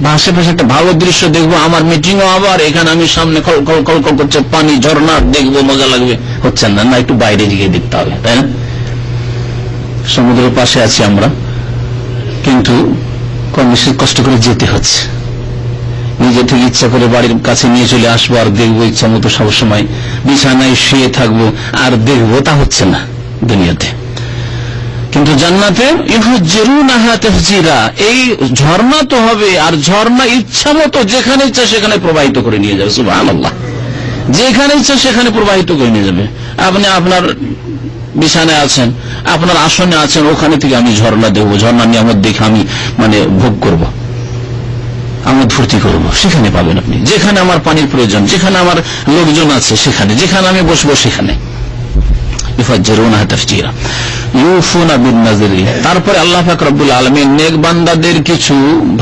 বা আশেপাশে একটা ভালো দৃশ্য দেখবো, আমার মিটিংও আবার এখানে, আমি সামনে কল কল কল কল করছে পানি, ঝর্ণা দেখবো, মজা লাগবে, হচ্ছেন না। না, একটু বাইরে গিয়ে দেখতে হবে, তাই না? সমুদ্রের পাশে আছি আমরা, কিন্তু কম বেশি কষ্ট করে যেতে হচ্ছে। নিজে থেকে ইচ্ছা করে বাড়ির কাছে নিয়ে চলে আসবো আর দেখবো, ইচ্ছা মতো সবসময় বিছানায় শুয়ে থাকবো আর দেখবো, তা হচ্ছে না দুনিয়াতে। কিন্তু জান্নাতে ইউফাজ্জিরুনাহা তাফজিরা, এই ঝর্ণা তো হবে, আর ঝর্ণা ইচ্ছা মতো যেখানে ইচ্ছা সেখানে প্রবাহিত করে নিয়ে যাবে। সুবহানাল্লাহ, যেখানে ইচ্ছা সেখানে প্রবাহিত করে নিয়ে যাবে। আপনি আপনার বিছানায় আছেন, আপনার আসনে আছেন, ওখানে থেকে আমি ঝর্ণা দেখবো, ঝর্ণা নিয়ামত দেখে আমি ভোগ করবো, আমি ফুর্তি করবো, সেখানে পাবেন আপনি। যেখানে আমার পানির প্রয়োজন, যেখানে আমার লোকজন আছে সেখানে, যেখানে আমি বসবো সেখানে। তারপরে আল্লাহ পাক রব্বুল আলামিন নেক বান্দাদের কিছু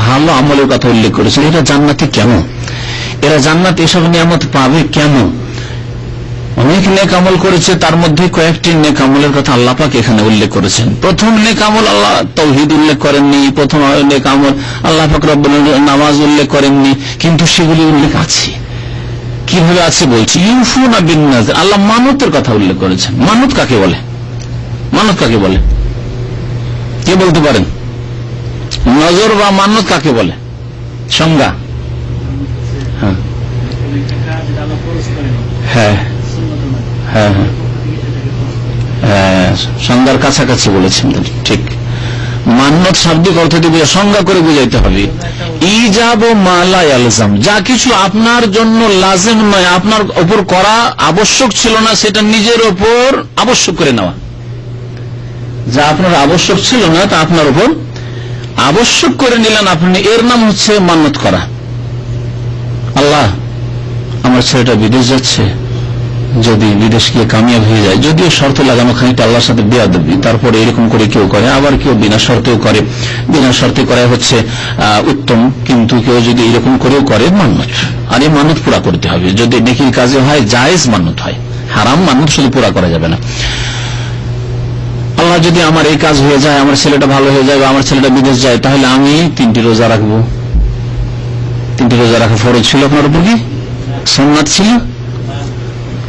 ভালো আমলের কথা উল্লেখ করেছেন। এরা জান্নাতে কেন, এরা জান্নাতে এসব নিয়ামত পাবে কেন? অনেক নেক আমল করেছে, তার মধ্যে কয়েকটি নেক আমলের কথা আল্লাহ পাক এখানে উল্লেখ করেছেন। প্রথম নেক আমল আল্লাহ তাওহীদ উল্লেখ করেননি, প্রথম নেক আমল আল্লাহ পাক রব্বুল আলামিন নামাজ উল্লেখ করেননি, কিন্তু সেগুলি উল্লেখ আছে। কিভাবে আছে বলছি, ইউফুনা বিন নাযর, আল্লাহ মানতের কথা উল্লেখ করেছেন। মানত কাকে বলে? মানত কাকে বলে? কে বলতে পারেন? নজর বা মানত কাকে বলে? সংজ্ঞা? হ্যাঁ হ্যাঁ হ্যাঁ হ্যাঁ, সংজ্ঞার কাছাকাছি বলেছেন, ঠিক। মান্নত শাব্দিক অর্থ দিয়ে সংজ্ঞা করে বুঝাইতে হবে। ইজাব মা লা ইয়ালজাম, যা কিছু আপনার জন্য লাজিম নয়, আপনার উপর করা আবশ্যক ছিল না, সেটা নিজের উপর আবশ্যক করে নেওয়া। যা আপনার আবশ্যক ছিল না তা আপনার উপর আবশ্যক করে নিলেন আপনি, এর নাম হচ্ছে মান্নত করা। আল্লাহ, আমার ছেলেটা বিদেশ যাচ্ছে, যদি বিদেশ গিয়ে কামিয়াব হয়ে যায়, যদিও শর্ত লাগানো খানিকটা আল্লাহর সাথে বেয়াদবি, তারপরে এরকম করে কেউ করে, আবার কেউ বিনা শর্তেও করে। বিনা শর্তে করা হচ্ছে উত্তম, কিন্তু কেউ যদি এরকম করেও করে মান্নত, আর এই মান্নত পুরা করতে হবে। যদি নেকির কাজে হয় জায়েজ মান্নত হয়, হারাম মান্নত শুধু পুরা করা যাবে না। আল্লাহ যদি আমার এই কাজ হয়ে যায়, আমার ছেলেটা ভালো হয়ে যায়, বা আমার ছেলেটা বিদেশ যায়, তাহলে আমি 3টি রোজা রাখবো। 3টি রোজা রাখা ফরজ ছিল আপনার উপর, কি সুন্নাত ছিল?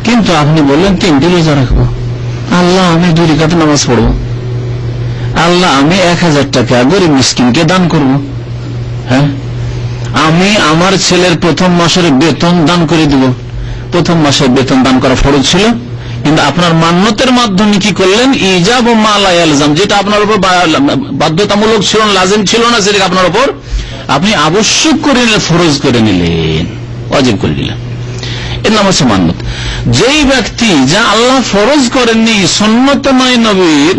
কিন্তু আপনি বললেন 3টি রোজা রাখবো। আল্লাহ আমি 2 রাকাত নামাজ পড়বো। আল্লাহ আমি 1000 টাকা গরিব মিসকিনকে দান করব। হ্যাঁ, আমি আমার ছেলের প্রথম মাসের বেতন দান করে দিব। প্রথম মাসের বেতন দান করা ফরজ ছিল, কিন্তু আপনার মান্যতের মাধ্যমে কি করলেন? ইজাব ও মা লা ইয়ালজাম, যেটা আপনার উপর বাধ্যতামূলক ছিল না, লাজিম ছিল না, সেটা আপনার উপর আপনি আবশ্যক করে নিলেন, ফরজ করে নিলেন, ওয়াজিব করে নিলেন। এর নাম হচ্ছে মান্যত। যেই ব্যক্তি যা আল্লাহ ফরজ করেননি, সুন্নত নয় নবীর,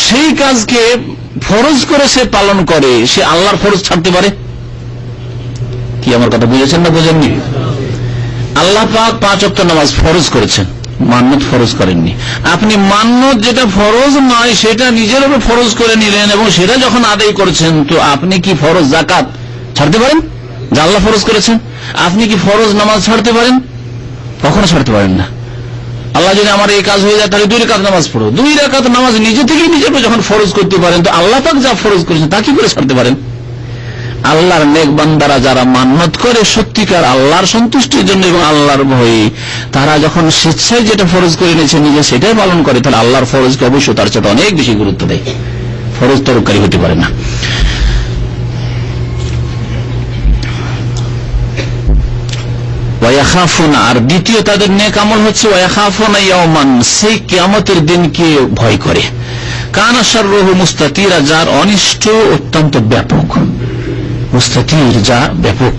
সেই কাজকে ফরজ করে সে পালন করে, সে আল্লাহর ফরজ ছাড়তে পারে? কি আমার কথা বুঝেছেন না বোঝেননি? আল্লাহ পাক 5 ওয়াক্ত নামাজ ফরজ করেছেন, মান্যত ফরজ করেননি। আপনি মান্যত যেটা ফরজ নয় সেটা নিজের উপর ফরজ করে নিলেন, এবং সেটা যখন আদায় করছেন, তো আপনি কি ফরজ যাকাত ছাড়তে পারেন যা আল্লাহ ফরজ করেছেন? আপনি কি ফরজ নামাজ ছাড়তে পারেন? কখনো ছাড়তে পারেন না। আল্লাহ যদি আমার এই কাজ হয়ে যায়, তাহলে 2 রাকাত নামাজ পড়ো। 2 রাকাত নামাজ নিজে থেকেই নিজের উপর যখন ফরজ করতে পারেন, তো আল্লাহ পাক যা ফরজ করেছেন তা কি করে ছাড়তে পারেন? আল্লাহর নেক বান্দারা যারা মান্যত করে সত্যিকার আল্লাহর সন্তুষ্টির জন্য এবং আল্লাহর ভয়ে, তারা যখন স্বেচ্ছায় যেটা ফরজ করে নিয়েছে নিজে সেটাই পালন করে, তাহলে আল্লাহর ফরজকে অবশ্যই তার সাথে অনেক বেশি গুরুত্ব দেয়, ফরজ তরকারি হতে পারে না। ওয়ায়াখাফুনা, আর দ্বিতীয় তাদের নেক আমল হচ্ছে ওয়ায়াখাফুনা ইয়াওমান, সেই কিয়ামতের দিনকে ভয় করে। কানা শাররুহু মুস্তাতিরা, যার অনিষ্ট অত্যন্ত ব্যাপক। মুস্তাতির, যা ব্যাপক।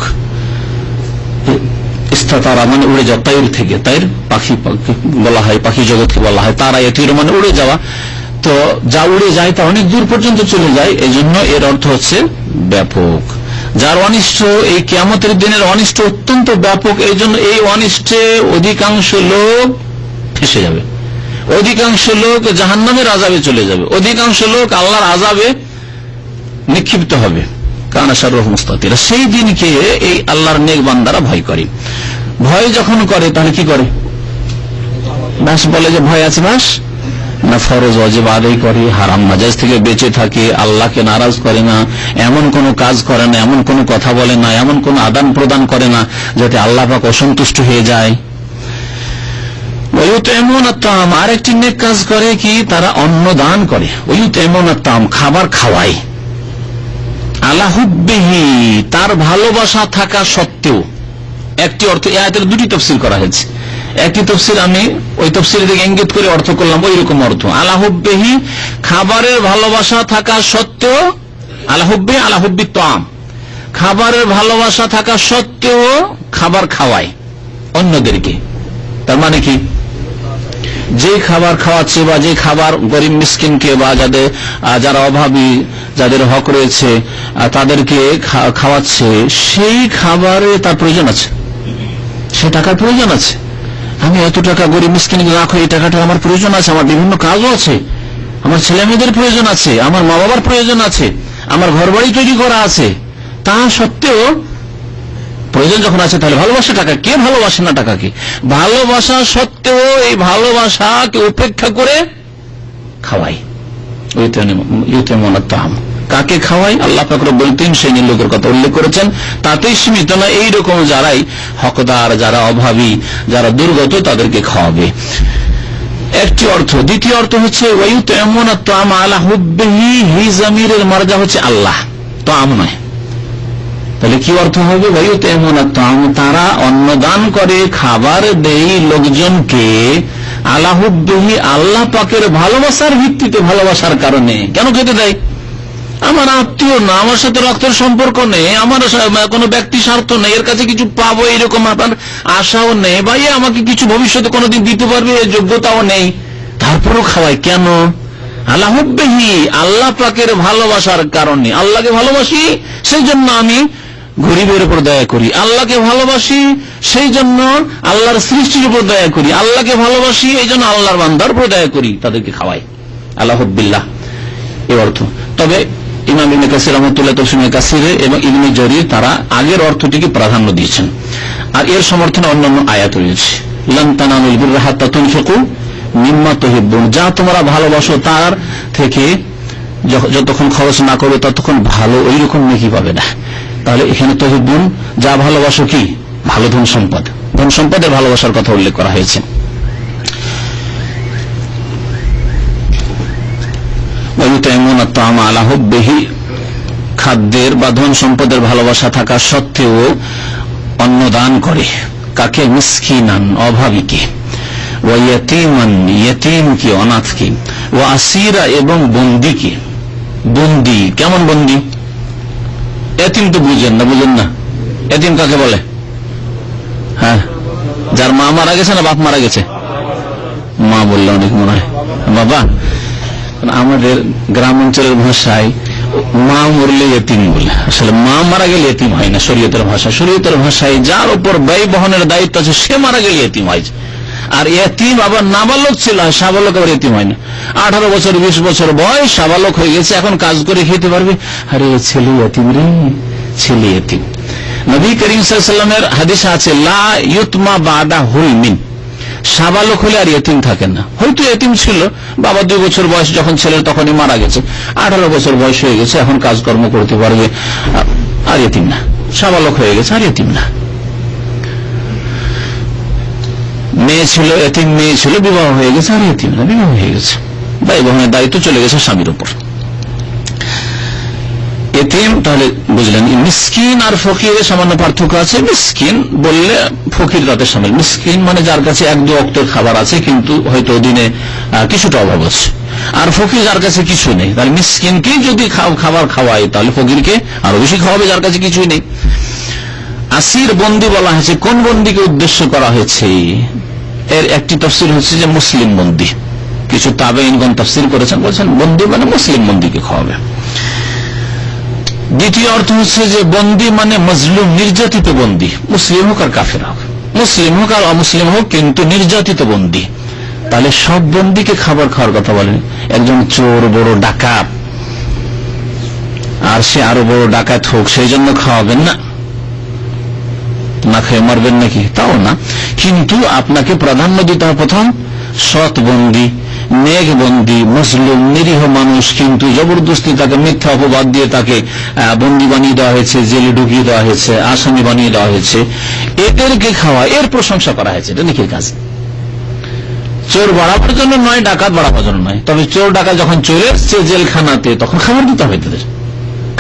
ইস্তাতারা মানে উড়ে যাওয়া, তাইর থেকে, তাইর পাখি বলা হয়, পাখি জগৎকে বলা হয় তারা। এতির মানে উড়ে যাওয়া, তো যা উড়ে যায় তা অনেক দূর পর্যন্ত চলে যায়, এই জন্য এর অর্থ হচ্ছে ব্যাপক। যার অনিষ্ট, এই কিয়ামতের দিনের অনিষ্ট অত্যন্ত ব্যাপক, এই জন্য এই অনিষ্টে অধিকাংশ লোক ফেঁসে যাবে, অধিকাংশ লোক জাহান্নামের আযাবে চলে যাবে, অধিকাংশ লোক আল্লাহর আযাবে নিক্ষিপ্ত হবে। কানা শাররুহু মুস্তাতিরা, সেই দিনকে এই আল্লাহর নেক বান্দারা ভয় করে। ভয় যখন করে তাহলে কি করে? বাস বলে যে ভয় আছে, বাস না, ফরজ ওয়াজিব আদায় করে, হারাম নাজায়েজ থেকে বেঁচে থাকে, আল্লাহকে নারাজ করে না, এমন কোন কাজ করে না, এমন কোন কথা বলে না, এমন কোন আদান প্রদান করে না যাতে আল্লাহ পাক অসন্তুষ্ট হয়ে যায়। আরেকটি নেক কাজ করে কি? তারা অন্ন দান করে। খাবার খাওয়ায়। আলা হুব্বিহি, তার ভালোবাসা থাকা সত্ত্বেও। একটি অর্থ, এই আয়াতের 2টি তাফসীর করা হয়েছে। একটি তাফসীর আমি ওই তাফসীর থেকে ইঙ্গিত করে অর্থ করলাম, ওই রকম অর্থ। আলা হুব্বিহি, খাবারের ভালোবাসা থাকা সত্ত্বেও, আলা হুব্বি, আলা হুব্বি তাম, খাবারের ভালোবাসা থাকা সত্ত্বেও খাবার খাওয়ায় অন্যদেরকে। তার মানে কি? যে খাবার খাওয়াচ্ছে, বা যে খাবার গরিব মিসকিনকে বা যারা অভাবী, যাদের হক রয়েছে তাদেরকে খাওয়াচ্ছে, সেই খাবারে তার প্রয়োজন আছে, সে টাকার প্রয়োজন আছে। আমি এত টাকা গরিব মিসকিনকে রাখো, এই টাকাটা আমার প্রয়োজন আছে, আমার বিভিন্ন কাজও আছে, আমার ছেলে মেয়েদের প্রয়োজন আছে, আমার মা বাবার প্রয়োজন আছে, আমার ঘর বাড়ি তৈরি করা আছে। তা সত্ত্বেও প্রয়োজন যখন আছে, তাহলে ভালোবাসা টাকা, কে ভালোবাসে না টাকাকে? ভালোবাসা সত্ত্বেও এই ভালোবাসাকে উপেক্ষা করে খাওয়াই। কাকে খাওয়াই? আল্লাহ পাক রব্বুল 3 শ্রেণীর লোকের কথা উল্লেখ করেছেন, তাতেই সীমিত না, এইরকম যারাই হকদার, যারা অভাবী, যারা দুর্গত, তাদেরকে খাওয়াবে। একটি অর্থ। দ্বিতীয় অর্থ হচ্ছে ওয়ায়ুতঈমুনা আত-তা'আমা আলা হুব্বিহি, হি জামিরের মারজা হচ্ছে আল্লাহ, তা'আম নয়। তাহলে কি অর্থ হবে? ওয়ায়ুতঈমুনা আত-তা'আম, তারা অন্নদান করে, খাবার দেয় লোকজনকে, আলা হুব্বিহি, আল্লাহ পাকের ভালোবাসার ভিত্তিতে, ভালোবাসার কারণে। কেন খেতে দেয়? আমার আত্মীয় না, আমার সাথে রক্তের সম্পর্ক নেই, আমার কোনো ব্যক্তি স্বার্থ নেই, এর কাছে কিছু পাবো এরকম আপনার আশাও নেই, বা আমাকে কিছু ভবিষ্যতে কোনোদিন দিতে পারবে এই যোগ্যতাও নেই, তারপরও খাওয়াই। কেন? আলা হুব্বিহি, আল্লাহ পাকের ভালোবাসার কারণে। আল্লাহকে ভালোবাসি, সেই জন্য আমি গরিবের উপর দয়া করি, আল্লাহকে ভালোবাসি সেই জন্য আল্লাহর সৃষ্টির উপর দয়া করি, আল্লাহকে ভালোবাসি এই জন্য আল্লাহর বান্দার উপর দয়া করি, তাদেরকে খাওয়াই, আল্লাহ হুব্বিল্লাহ এই অর্থ। তবে ইমাম ইবনে কাসির রাহমাতুল্লাহ তাফসীরে কাসিরে এবং ইবনে জরির তারা আগের অর্থটিকে প্রাধান্য দিয়েছেন। আর এর সমর্থনে অন্যান্য আয়াত রয়েছে, লান তানালুল বিররা হাত্তা তুনফিকু মিম্মা তুহিব্বুন, যা তোমরা ভালোবাসো তার থেকে যতক্ষণ খরচ না করবে ততক্ষণ ভালো ওই রকম নেকি পাবে না। তাহলে এখানে তুহিব্বুন যা ভালোবাসো কি ভালো ধন সম্পদ, ধন সম্পদের ভালোবাসার কথা উল্লেখ করা হয়েছে। খাদ্যের বা ধন সম্পদের ভালোবাসা থাকা সত্ত্বেও অন্ন দান করে কাকে? মিসকিনান অভাবীকে, ও ইয়াতীমান ইয়াতীমকে অনাথকে, ও আসিরা এবং বন্দীকে। বন্দী কেমন বন্দী? এতিম তো বুঝেন না? এতিম কাকে বলে? হ্যাঁ, যার মা মারা গেছে না বাপ মারা গেছে? মা বললে অনেক মনে হয় বাবা। আমাদের গ্রাম অঞ্চলের ভাষায় মা মরলে এতিম বলে, আসলে মা মারা গেলে এতিম হয় না। শরীয়তের ভাষা, শরীয়তের ভাষায় যার উপর ব্যয় বহনের দায়িত্ব আছে সে মারা গেলে এতিম হয়। আর এতিম আবার নাবালক ছিল, সাবালক আবার এতিম হয় না। 18 বছর 20 বছর বয়স, সাবালক হয়ে গেছে, এখন কাজ করে খেতে পারবে। আরে ছেলে এতিম রে, ছেলে এতিম। নবী করিম সাল্লাল্লাহু আলাইহি ওয়াসাল্লামের হাদিসে আছে লা ইউতমা বাদা হুলমিন, সাবালক হলে আর এতিম থাকে না। হয়তো এতিম ছিল, বাবা 2 বছর বয়স যখন ছেলের তখনই মারা গেছে, 18 বছর বয়স হয়ে গেছে, এখন কাজকর্ম করতে পারবে, আর এতিম না। সাবালক হয়ে গেছে আর এতিম না। মেয়ে ছিল, এতিম মেয়ে ছিল, বিবাহ হয়ে গেছে আর এতিম না, বিবাহ হয়ে গেছে, ভাই বোনের দায়িত্ব চলে গেছে স্বামীর উপর। এতিম তাহলে বুঝলেন। মিসকিন আর ফকিরের সামান্য পার্থক্য আছে। মিসকিন বললে ফকির তাতে সামিল। মিসকিন মানে যার কাছে 1-2 ওয়াক্তের খাবার আছে কিন্তু হয়তো দিনে কিছুটা অভাব আছে। আর ফকির যার কাছে কিছু নেই, তাহলে মিসকিনকে যদি খাবার খাওয়ায় তাহলে ফকিরকে আরো বেশি খাওয়াবে যার কাছে কিছুই নেই। আসির বন্দী বলা হয়েছে, কোন বন্দীকে উদ্দেশ্য করা হয়েছে? এর একটি তাফসীর হচ্ছে যে মুসলিম বন্দী। কিছু তাবেঈনগণ তাফসীর করেছেন, বলছেন বন্দী মানে মুসলিম বন্দীকে খাওয়াবে। দ্বিতীয় অর্থ হচ্ছে যে বন্দী মানে মজলুম, নির্যাতিত বন্দী, মুসলিম হোক আর কাফের হোক, মুসলিম হোক আর অমুসলিম হোক, কিন্তু নির্যাতিত বন্দী। তাহলে সব বন্দীকে খাবার খাওয়ার কথা বলেন। একজন চোর, বড় ডাকাত, আর সে আরো বড় ডাকাত হোক, সেই জন্য খাওয়াবেন না? না খেয়ে মারবেন নাকি? তাও না, কিন্তু আপনাকে প্রাধান্য দিতে হবে প্রথম সৎ বন্দী, নেক বন্দী, মুসলিম নিরীহ মানুষ, কিন্তু জবরদস্তি তাকে মিথ্যা অপবাদ দিয়ে তাকে বন্দী বানিয়ে দেওয়া হয়েছে, জেলে ঢুকিয়ে দেওয়া হয়েছে, আসামি বানিয়ে দেওয়া হয়েছে, এদেরকে খাওয়া, এর প্রশংসা করা হয়েছে। এটা নেকির কাজ। চোর বাড়াবার জন্য নয়, ডাকাত বাড়াবার জন্য নয়। তবে চোর ডাকাত যখন চলে এসছে জেলখানাতে তখন খাবার দিতে হবে তাদের,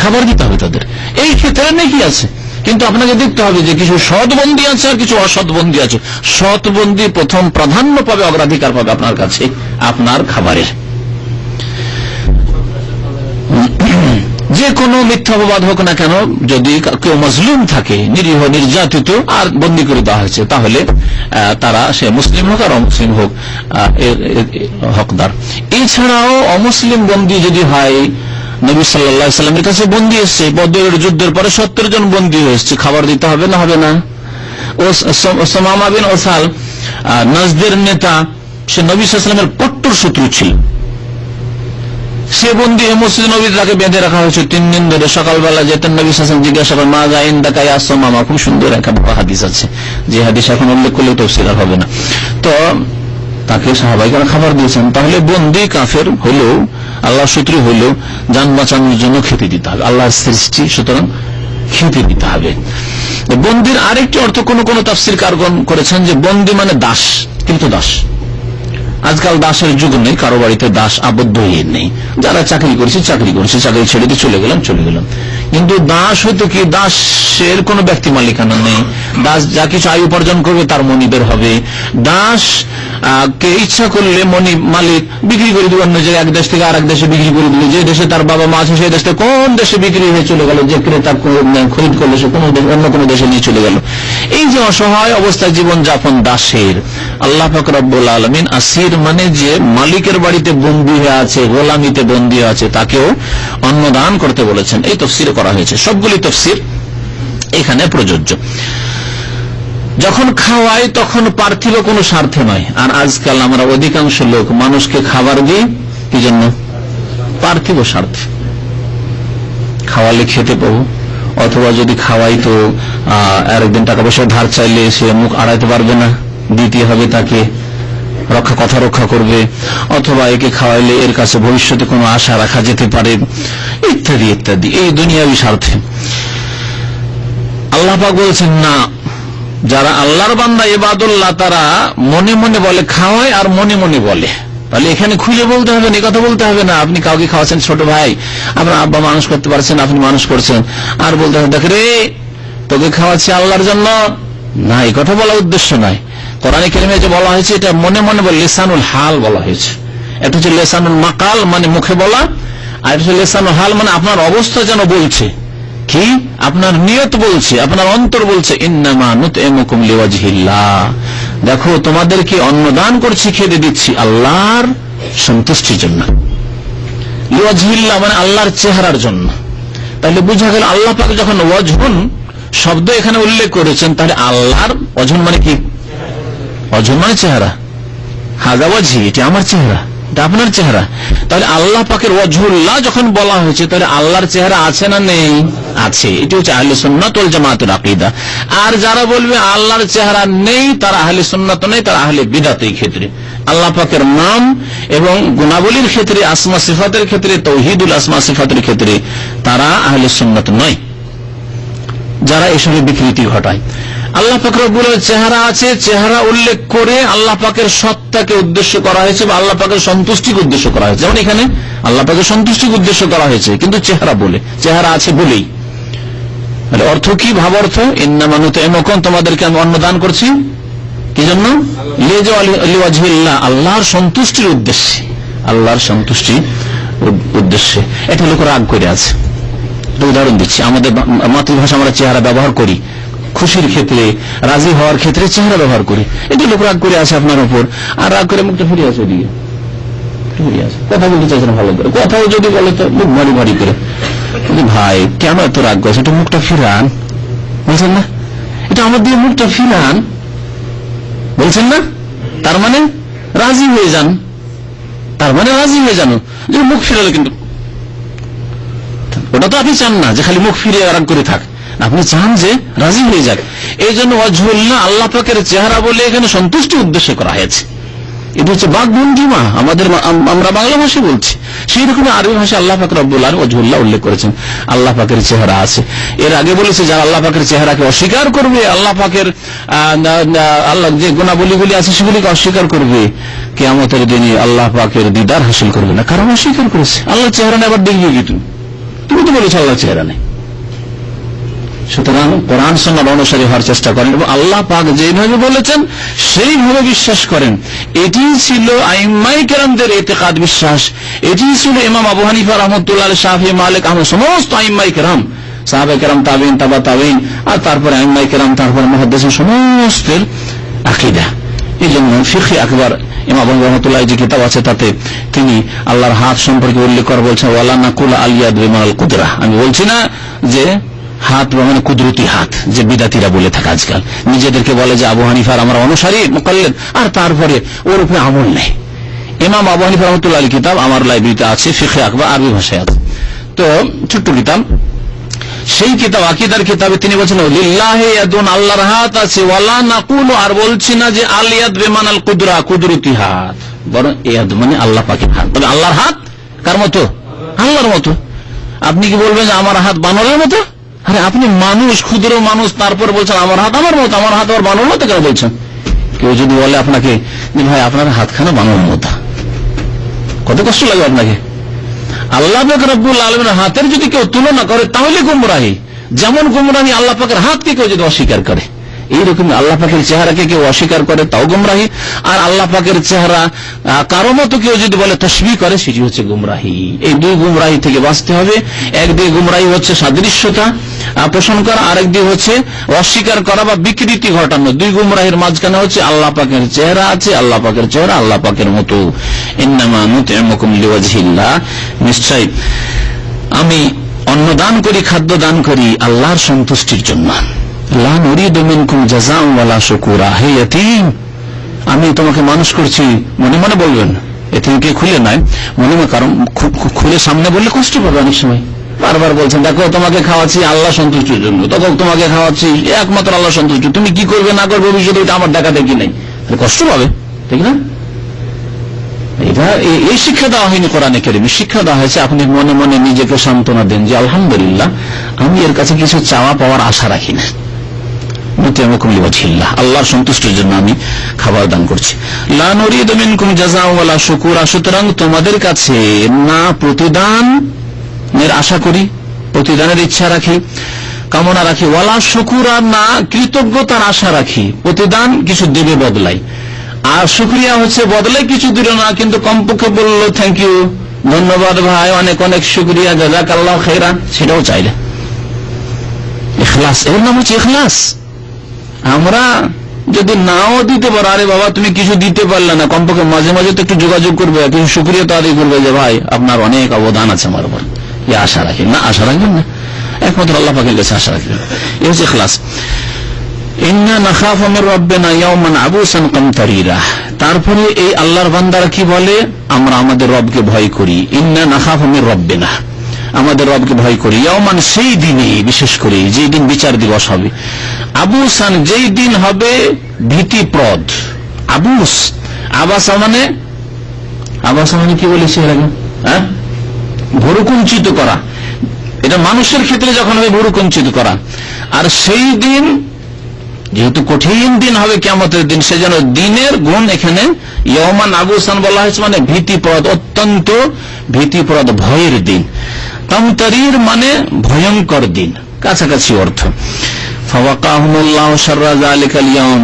খাবার দিতে হবে তাদের। এই ক্ষেত্রে নেকি আছে, কিন্তু আপনাকে দেখতে হবে যে কিছু সৎ বন্দী আছে আর কিছু অসৎ বন্দী আছে। সৎ বন্দী প্রথম প্রাধান্য পাবে, অগ্রাধিকার পাবে আপনার কাছে, আপনার খাবারের। যে কোনো মিথ্যা অপবাদ হোক না কেন, যদি কেউ মজলুম থাকে, নিরীহ নির্যাতিত, আর বন্দী করে দেওয়া হয়েছে, তাহলে তারা সে মুসলিম হোক আর অমুসলিম হোক হকদার। এছাড়াও অমুসলিম বন্দী যদি হয়, নবী সাল্লাল্লাহু আলাইহি ওয়াসাল্লামের কাছে বন্দী এসছে, বদরের যুদ্ধের পরে 70 জন বন্দী হয়েছে, খাবার দিতে হবে না? হবে না? ও সুমামা বিন উসাল, নাজদের নেতা, সে নবী সাল্লাল্লাহু আলাইহি ওয়াসাল্লামের কট্টর শত্রু ছিল, সে বন্দী মসজিদ নবী, তাকে বেঁধে রাখা হয়েছে 3 দিন ধরে। সকালবেলা যেতেন নবী সাল্লাল্লাহু আলাইহি ওয়াসাল্লাম জিজ্ঞাসা করেন, মা যা ইনদাকা ইয়া সুমামা। খুব সুন্দর একটা হাদিস আছে, যে হাদিস এখন উল্লেখ করলে তাফসীর হবে না। তো তাকে সাহাবাইরা খাবার দিয়েছেন। তাহলে বন্দী কাফের হলেও, আল্লাহর শত্রু হলেও, জান বাঁচানোর জন্য খেতে দিতে হবে, আল্লাহর সৃষ্টি, সুতরাং খেতে দিতে হবে। বন্দীর আরেকটি অর্থ কোন কোন তাফসীরকারগণ করেছেন যে বন্দী মানে দাস, কিন্তু দাস। আজকাল দাসের যুগ নেই, কারো বাড়িতে দাস আবদ্ধ হয়ে নেই। যারা চাকরি করেছে চাকরি করেছে, চাকরি ছেড়ে দিয়ে চলে গেলাম। কিন্তু দাস হয়তো কি, দাসের কোন ব্যক্তি মালিকানা নেই। দাস যা কিছু আয় উপার্জন করবে তার মনিবের হবে। দাস কে ইচ্ছা করলে মালিক বিক্রি করে দিল অন্য জায়গায়, এক দেশ থেকে আর এক দেশে বিক্রি করে দিল। যে দেশে তার বাবা মা আছে সেই দেশে কোন দেশে বিক্রি হয়ে চলে গেল, যে ক্রেতা খরিদ করলে সে অন্য কোনো দেশে নিয়ে চলে গেল। এই যে অসহায় অবস্থায় জীবন যাপন দাসের, আল্লাহ পাক রব্বুল আলামিন আসির মানে যে মালিকের বাড়িতে বন্দী হয়ে আছে, গোলামিতে বন্দী হয়ে আছে, তাকেও অন্নদান করতে বলেছেন। এই তাফসীর করা হয়েছে। সবগুলি তাফসীর এখানে প্রযোজ্য। যখন খাওয়াই তখন পার্থিব কোনো স্বার্থে নয়। আর আজকাল আমরা অধিকাংশ লোক মানুষকে খাবার দিই কি জন্য? পার্থিব স্বার্থে। খাওয়ালে খেতে পাবো, অথবা যদি খাওয়াই তো আরেকদিন টাকা পয়সা ধার চাইলে সে মুখ আড়াইতে পারবে না, দিতে হবে তাকে, কথা রক্ষা করবে, অথবা একে খাওয়াইলে এর কাছে ভবিষ্যতে কোনো আশা রাখা যেতে পারে, ইত্যাদি ইত্যাদি, এই দুনিয়াবি স্বার্থে। আল্লাহ পাক বলছেন না, যারা আল্লাহর বান্দা ইবাদুল্লাহ তারা মনে মনে বলে খাওয়ায় আর মনে মনে বলে। তাহলে এখানে খুলে বলতে হবে না, কথা বলতে হবে না। আপনি কাউকে খাওয়াচ্ছেন, ছোট ভাই, আপনার আব্বা মানুষ করতে পারছেন, আপনি মানুষ করছেন, আর বলতে হবে দেখ রে তোকে খাওয়াচ্ছি আল্লাহর জন্য, না, এই কথা বলা উদ্দেশ্য নয়। কোরআনে কারিমে যে বলা হয়েছে এটা মনে মনে বলে, লিসানুল হাল বলা হয়েছে। এটা হচ্ছে লিসানুল মাকাল, মানে মুখে বলা, আর এটা হচ্ছে লিসানুল হাল, মানে আপনার অবস্থা যেন বলছে, কি আপনার নিয়ত বলছে, আপনার অন্তর বলছে ইন্নামা নুতইমুকুম লিওয়াজহিল্লাহ, দেখো তোমাদেরকে অন্নদান করছি, খেতে দিচ্ছি আল্লাহর সন্তুষ্টির জন্য। লিওয়াজহিল্লাহ মানে আল্লাহর চেহারার জন্য। তাহলে বুঝা গেল আল্লাহ পাক যখন ওয়াজহুন শব্দ এখানে উল্লেখ করেছেন, তাহলে আল্লাহর ওয়াজহুন মানে কি? ওয়াজহুন মানে চেহারা। হাযা ওয়াজহি, এটা আমার চেহারা, এটা আপনার চেহারা। তাহলে আল্লাহ পাকের ওয়াজহুল্লাহ যখন বলা হয়েছে, তাহলে আল্লাহর চেহারা আছে না নেই? আছে। এটি হচ্ছে আহলে সুন্নাত ওয়াল জামাতের আকীদা। আর যারা বলবে আল্লাহর চেহারা নেই, তারা আহলে সুন্নাত নেই, তারা আহলে বিদআত। এই ক্ষেত্রে আল্লাহ পাকের নাম এবং গুণাবলীর ক্ষেত্রে, আসমা সিফাতের ক্ষেত্রে, তাওহীদুল আসমা সিফাতের ক্ষেত্রে তারা আহলে সুন্নাত নয়, যারা এসবে বিকৃতি ঘটায়। আল্লাহ পাক রব্বুল চেহারা আছে, চেহারা উল্লেখ করে আল্লাহ পাকের সত্তাকে উদ্দেশ্য করা হয়েছে বা আল্লাহ পাকের সন্তুষ্টিকে উদ্দেশ্য করা হয়েছে। যেমন এখানে আল্লাহ পাকের সন্তুষ্টিকে উদ্দেশ্য করা হয়েছে, কিন্তু চেহারা বলে, চেহারা আছে বলেই। অর্থ কি? ভাব অর্থ, ইন্নামা নুতইমুকুম, তোমাদেরকে আমি অন্নদান করছি কি জন্য? লিওয়াজহিল্লাহ, আল্লাহর সন্তুষ্টির উদ্দেশ্যে, আল্লাহর সন্তুষ্টির উদ্দেশ্যে। এটা লোক রাগ করে আছে। উদাহরণ দিচ্ছি, আমাদের মাতৃভাষা আমরা চেহারা ব্যবহার করি, খুশির ক্ষেত্রে, রাজি হওয়ার ক্ষেত্রে চেহারা ব্যবহার করি। এটা লোক রাগ করে আছে আপনার উপর, আর রাগ করে মুখটা ফিরে আছে ওদিকে, ফিরে আছে, কথা বলতে চাইছে না ভালো করে, কথাও যদি বলে তো মুখ ভারী ভারী করে। ভাই কেন এত রাগ করছে, এটা মুখটা ফিরান, বলছেন না? এটা আমার দিয়ে মুখটা ফিরান, বলছেন না? তার মানে রাজি হয়ে যান, তার মানে রাজি হয়ে জানো যে মুখ ফিরালে, কিন্তু ওটা তো আপনি চান না যে খালি মুখ ফিরে রাগ করে থাক, আপনি চান যে রাজি হয়ে যাক। এই জন্য ওয়াজহুল্লাহ আল্লাহ পাকের চেহারা বলে এখানে সন্তুষ্টি উদ্দেশ্য করা হয়েছে। এটা হচ্ছে বাকভঙ্গিমা, আমরা বাংলা ভাষায় বলছি, সেই রকম আরবি ভাষা আল্লাহ পাক রব্বুল আলামিন ওয়াজহুল্লাহ উল্লেখ করেছেন, আল্লাহ পাকের চেহারা আছে। এর আগে বলেছে যারা আল্লাহ পাকের চেহারাকে অস্বীকার করবে, আল্লাহ পাকের আল্লাহ যে গুণাবলীগুলি আছে সেগুলিকে অস্বীকার করবে, কিয়ামতের দিনে আল্লাহ পাকের দিদার হাসিল করবে না। কারণ অস্বীকার করেছে, আল্লাহ চেহারা নেই, আবার দেখবে কি তুমি তো বলেছো আল্লাহ চেহারা নেই। সুতরাং কোরআন সুন্নাহর অনুসারী হওয়ার চেষ্টা করেন এবং আল্লাহ পাক যেভাবে বলেছেন সেইভাবে বিশ্বাস করেন। এটি ছিল আইম্মায়ে কেরামদের ইতিকাদ, বিশ্বাস। এটি ছিল ইমাম আবু হানিফা রাহমাতুল্লাহ আলাইহি, শাফিঈ, মালিক, আহমদ, সমস্ত আইম্মায়ে কেরাম, সাহাবায়ে কেরাম, তাবেঈন, তাবা তাবেঈন, আর তারপরে আইম্মায়ে কেরাম, তারপরে মুহাদ্দিসিন, সমস্তের আকীদা। এই জন্য ফিকহে আকবর ইমাম আবু হানিফা রাহমাতুল্লাহ যে কিতাব আছে তাতে তিনি আল্লাহর হাত সম্পর্কে উল্লেখ করে বলছেন, ওয়ালা নাকুল আল ইয়াদ বিমাল কুদরা, আমি বলছি না যে হাত মানে কুদরতি হাত, যে বিদাতিরা বলে থাকে আজকাল, নিজেদেরকে বলে যে আবু হানিফার আমরা অনুসারী, মুকাল্লিদ, আর তারপরে ওর উপরে আমল নেই। ইমাম আবু হানিফা রাহমাতুল্লাহ আলাইহি কিতাব আমার লাইব্রেরিতে আছে, ফিকহে আকবর, আরবি ভাষায় আছে, তো ছোট্ট কিতাব। সেই কিতাব আকীদার কিতাবে তিনি বলেছেন লিল্লাহি ইয়াদুন, আল্লাহর হাত আছে, ওয়ালা নাকুলু, আর বলছি না যে আল ইয়াদ বিমানাল কুদরা, কুদরতি হাত, বরং ইয়াদ মানে আল্লাহ পাকের হাত। তবে আল্লাহর হাত কার মতো? আল্লাহর মতো। আপনি কি বলবেন যে আমার হাত বানরের মতো? আরে আপনি মানুষ, ক্ষুদ্র মানুষ, তারপর বলছেন আমার হাত আমার মতো, আমার হাত আবার বানরের মতো কেন বলছেন? কেউ যদি বলে আপনাকে ভাই আপনার হাতখানা বানরের মতো, কত কষ্ট লাগবে আপনাকে? আল্লাহ পাক রব্বুল আলামিনের হাতের যদি কেউ তুলনা করে তাহলে গুমরাহী। যেমন গুমরাহী আল্লাহ পাকের হাতকে কেউ যদি অস্বীকার করে, এইরকম আল্লাহ পাকের চেহারাকে কেউ অস্বীকার করে তাও গুমরাহী। আর আল্লাহ পাকের চেহারা কারো মতো কেউ যদি বলে তাশবিহ করে, সেটি হচ্ছে গুমরাহী। এই দুই গুমরাহী থেকে বাঁচতে হবে। একদিকে গুমরাহী হচ্ছে সাদৃশ্যতা পোষণ করা, আরেকদিকে হচ্ছে অস্বীকার করা বা বিকৃতি ঘটানো। দুই গুমরাহীর মাঝখানে হচ্ছে আল্লাহ পাকের চেহারা আছে, আল্লাহ পাকের চেহারা আল্লাহ পাকের মতো। ইন্নামা নুতইমুকুম লিওয়াজহিল্লাহ, নিশ্চয় আমি অন্নদান করি, খাদ্য দান করি আল্লাহর সন্তুষ্টির জন্য। লা নুরিদু মিনকুম জাযাআন ওয়ালা শুকুরা। হে ইতিম, আমি তোমাকে মানুষ করছি, মনে মনে বলবেন, এতিমকে খুলে নয়, মনে মনে, কারণ খুলে সামনে বললে কষ্ট পাবে অনেক সময়। বারবার বলছেন, দেখো তোমাকে খাওয়াচ্ছি আল্লাহ সন্তুষ্টির জন্য, তখন তোমাকে খাওয়াচ্ছি একমাত্র আল্লাহ সন্তুষ্টি, তুমি কি করবে না করবে ভবিষ্যতে ওইটা আমার দেখা দেখি নাই, কষ্ট পাবে, ঠিক না? এটা এই শিক্ষা দেওয়া হয়নি কোরআনে কারিমে। শিক্ষা দেওয়া হয়েছে আপনি মনে মনে নিজেকে সান্ত্বনা দেন যে আলহামদুলিল্লাহ, আমি এর কাছে কিছু চাওয়া পাওয়ার আশা রাখি না, আল্লাহর সন্তুষ্টির জন্য আমি খাবার দান করছি। লা নুরিদু মিনকুম জাযাআন ওয়ালা শুকুরা। সুতরাং তোমাদের কাছে না প্রতিদানের আশা করি, প্রতিদানের ইচ্ছা রাখি, কামনা রাখি, ওয়ালা শুকুরা, না কৃতজ্ঞতার আশা রাখি, প্রতিদান কিছু দেবে বদলাই, আর শুকরিয়া হচ্ছে বদলাই কিছু দিল না, কিন্তু কমপক্ষে বললো থ্যাংক ইউ, ধন্যবাদ ভাই, অনেক অনেক শুকরিয়া, জাযাকাল্লাহু খাইরান, সেটাও চাইলে। ইখলাস, এর নাম হচ্ছে ইখলাস। আমরা যদি নাও দিতে পারো, আরে বাবা তুমি কিছু দিতে পারলে না, কমপক্ষে মাঝে মাঝে তো একটু যোগাযোগ করবে, কিছু শুকরিয়া তো আদায় করবে যে ভাই আপনার অনেক অবদান আছে আমার উপর, এ আশা রাখি না। আশা রাখবেন না, একমাত্র আল্লাহ পাকের কাছে আশা রাখবেন, এ হচ্ছে ইখলাস। ইন্না নাখাফু মির রাব্বিনা ইয়াওমান আবুসান কামতারিরা। তারপরে এই আল্লাহর বান্দারা কি বলে, আমরা আমাদের রবকে ভয় করি। ইন্না নাখাফু মির রাব্বিনা, আমাদের রবকে ভয় করি, ইয়াওমান, সেই দিনে, বিশেষ করে যেই দিন বিচার দিবস হবে, আবুসান, যেই দিন হবে ভীতিপ্রদ। আবুস, আবাসা মানে, আবাসা মানে কি বলেছি এর আগে, ভুরুকুঞ্চিত করা, এটা মানুষের ক্ষেত্রে যখন হবে ভুরুকুঞ্চিত করা। আর সেই দিন যেহেতু কঠিন দিন হবে কিয়ামতের দিন, সেজন্য দিনের গুণ এখানে ইয়াওমান আবুসান বলা হয়েছে, মানে ভীতিপ্রদ, অত্যন্ত ভীতিপ্রদ, ভয়ের দিন। কামতারির মানে ভয়ঙ্কর দিন, কাছাকাছি অর্থ। ফাওয়াকাহুমুল্লাহু শাররা যালিকাল ইয়াওম,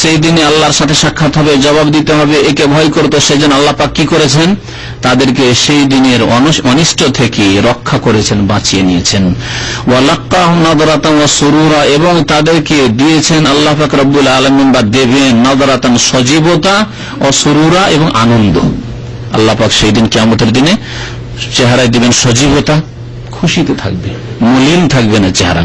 সেই দিনে আল্লাহর সাথে সাক্ষাৎ হবে, জবাব দিতে হবে, একে ভয় করতো, সেজন্য আল্লাহ পাক কি করেছেন, তাদেরকে সেই দিনের অনিষ্ট থেকে রক্ষা করেছেন, বাঁচিয়ে নিয়েছেন। ওয়ালাক্কাহুম নাদরাতান ওয়া সুরুরা, এবং তাদেরকে দিয়েছেন আল্লাহ পাক রব্বুল আলামিন, বা দেবেন, নাদরাতান সজীবতা, ও সুরুরা এবং আনন্দ। আল্লাহ পাক সেই দিন কিয়ামতের দিনে চেহারায় দিবেন সজীবতা, খুশিতে থাকবে, মলিন থাকবে না চেহারা,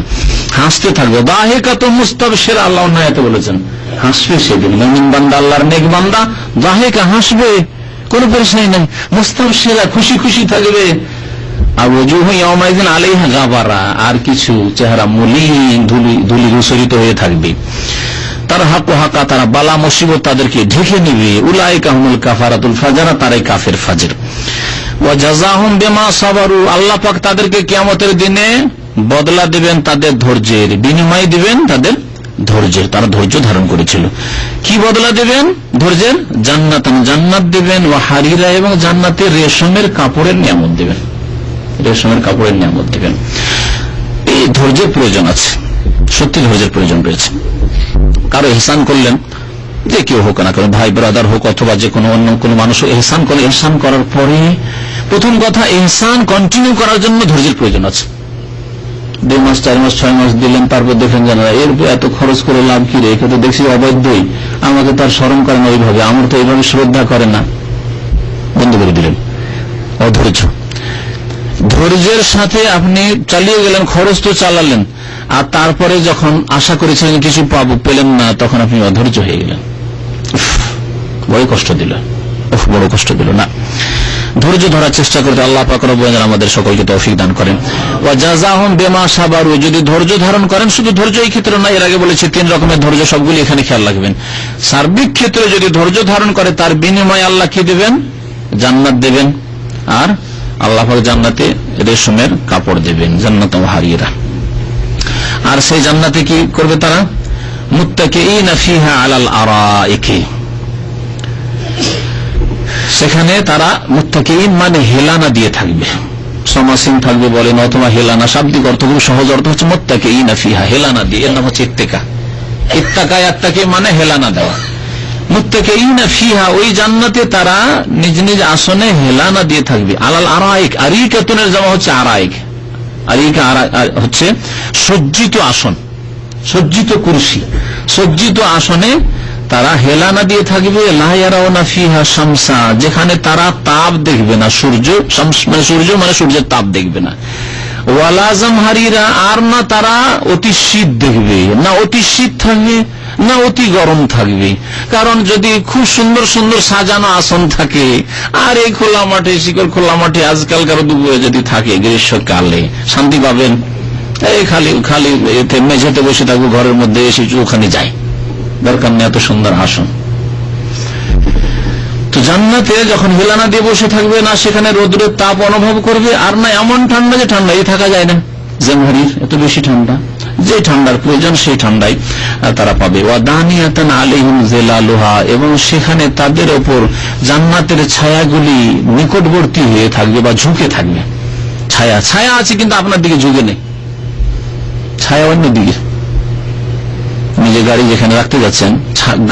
হাসতে থাকবে। দাহিকাতুম মুস্তাবশিরা, আল্লাহ আয়াতে বলেছেন হাসবে সেদিন মুমিন বান্দা, আল্লাহর নেক বান্দা, দাহিকা, হাসবে, কোনো পরেশানি নাই, মুস্তাবশিরা, খুশি খুশি থাকবে। আর ওয়াজুহু ইয়াওমাইযিন আলাইহা গাবারা, আর কিছু চেহারা মলিন, ধুলি ধূসরিত হয়ে থাকবে। তার হাকু হাকা, তারা বালা মুসিবত তাদেরকে ঢেকে নিবে। উলাইকা হুমুল কাফারাতুল ফাজরা, তারাই কাফের ফাজর। ওয়া জাযাহুম বিমা সাবারু, আল্লাহ পাক তাদেরকে কিয়ামতের দিনে বদলা দিবেন তাদের ধৈর্যের, বিনিময় দিবেন তাদের ধৈর্যের, তারা ধৈর্য ধারণ করেছিল। কি বদলা দিবেন ধৈর্যের? জান্নাতান, জান্নাত দিবেন, ওয়া হারিরা, এবং জান্নাতের রেশমের কাপড়ের নিয়ামত দিবেন, রেশমের কাপড়ের নিয়ামত দিবেন। এই ধৈর্যের প্রয়োজন আছে, সত্যি ধৈর্যের প্রয়োজন রয়েছে। কারো ইহসান করলেন, যে কেউ হোক না কেন, ভাই ব্রাদার হোক অথবা যে কোনো অন্য কোনো মানুষ ইহসান করে, ইহসান করার পরে প্রথম কথা, ইহসান কন্টিনিউ করার জন্য ধৈর্যের প্রয়োজন আছে। 2 মাস 4 মাস 6 মাস দিলেন, তারপর দেখেন জানা এর এত খরচ করে লাভ কি রে, একে তো দেখছি অবৈধই, আমাকে তার স্মরণ করে না ওইভাবে, আমার তো এইভাবে শ্রদ্ধা করে না, বন্ধ করে দিলেন। অধৈর্য। ধৈর্যের সাথে আপনি চালিয়ে গেলেন, খরচ তো চালালেন, আর তারপরে যখন আশা করেছিলেন কিছু পাবো, পেলেন না, তখন আপনি অধৈর্য হয়ে গেলেন, বড় কষ্ট দিল, বড় কষ্ট দিল না। ধৈর্য ধরার চেষ্টা করতে আল্লাহ পাক রব্বুল আলামিন আমাদের সকলকে তৌফিক দান করেন। ওয়া জাযাহুম বিমা সাবারু, যদি ধৈর্য ধারণ করেন, শুধু ধৈর্য এই ক্ষেত্রে না, এর আগে বলেছি 3 রকমের ধৈর্য, সবগুলি এখানে খেয়াল রাখবেন। সার্বিক ক্ষেত্রে যদি ধৈর্য ধারণ করে, তার বিনিময়ে আল্লাহ কি দেবেন? জান্নাত দেবেন, আর আল্লাহ পাক জান্নাতে রেশমের কাপড় দেবেন, জান্নাত ওয়া হারিরা। আর সেই জান্নাতে কি করবে তারা? মুত্তাকিইনা ফিহা আলাল আরাইকি, সেখানে তারা মুত্তাকিইন মানে হেলানা দিয়ে থাকবে, সমাসীন থাকবে বলেন, অথবা হেলানা, শাব্দিক অর্থ খুব সহজ অর্থ হচ্ছে মুত্তাকিইনা ফিহা, হেলানা দিয়ে, এর নাম হচ্ছে ইত্তেকা। ইত্তাকা, ইত্তাকি মানে হেলানা দেওয়া। মুত্তাকিইনা ফিহা, ওই জান্নাতে তারা নিজ নিজ আসনে হেলানা দিয়ে থাকবে। আলাল আরাইক, আরিকাতুনের জামা হচ্ছে আরাইক, আরিকা হচ্ছে সজ্জিত আসন, সজ্জিত কুরসি, সজ্জিত আসনে তারা হেলানা দিয়ে থাকবে। লা ইয়ারাউনা ফিহা শামসা, যেখানে তারা তাপ দেখবে না, সূর্য, মানে সূর্য মানে সূর্যের তাপ দেখবে না। ওয়ালা জামহারিরা, আর না তারা অতি শীত দেখবে, না অতি শীত থাকবে, না অতি গরম থাকবে। কারণ যদি খুব সুন্দর সুন্দর সাজানো আসন থাকে আর এই খোলা মাঠে, শিকড় খোলা মাঠে আজকালকার দুপুরে যদি থাকে গ্রীষ্মকালে, শান্তি পাবেন? এই খালি খালি মেঝেতে বসে থাকবো, ঘরের মধ্যে এসে ওখানে যাই, দরকার নেই এত সুন্দর আসন। তো জান্নাতে যখন হেলানা দিয়ে বসে থাকবে, না সেখানে রোদ্রের তাপ অনুভব করবে, আর না এমন ঠান্ডা যে ঠান্ডায় থাকা যায় না। জামহারির এত বেশি ঠান্ডা, যে ঠান্ডার প্রয়োজন সেই ঠান্ডায় তারা পাবে। ওয়াদানিয়াতান আলাইহিম জিলালুহা, এবং সেখানে তাদের ওপর জান্নাতের ছায়াগুলি নিকটবর্তী হয়ে থাকবে বা ঝুঁকে থাকবে। ছায়া ছায়া আছে কিন্তু আপনার দিকে ঝুঁকে নেই, ছায়া অন্য দিকে। নিজে গাড়ি যেখানে রাখতে যাচ্ছেন,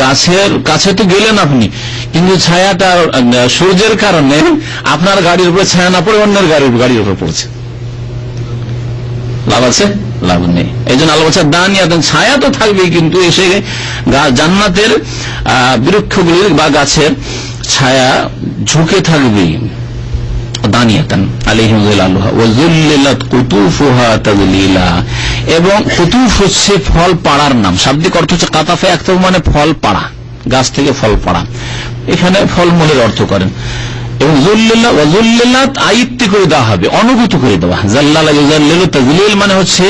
গাছের কাছে তো গেলেন আপনি, কিন্তু ছায়াটা সূর্যের কারণে আপনার গাড়ির উপরে ছায়া না পড়ে অন্যের গাড়ির উপর পড়ছে। লাভ আছে? লাভ নেই। এই জন্য আল্লাহ বলছে দানিয়াতান, ছায়া তো থাকবে, কিন্তু এসে জান্নাতের বৃক্ষগুলির বা গাছের ছায়া ঝুঁকে থাকবে। দানিয়াতান আলাইহিম জিলালুহা ওয়া যুল্লিলাত কুতুফুহা তাযলিলা, এবং কুতুফ হচ্ছে ফল পাড়ার নাম। শাব্দিক অর্থ হচ্ছে কাতাফে একতব মানে ফল পাড়া, গাছ থেকে ফল পাড়া, এখানে ফলমূলের অর্থ করেন। এবং যুল্লিলাত আয়ত্ত করে দেওয়া হবে, অনুগত করে দেওয়া। জাল্লালা ইউজাল্লিলু তাযলিল মানে হচ্ছে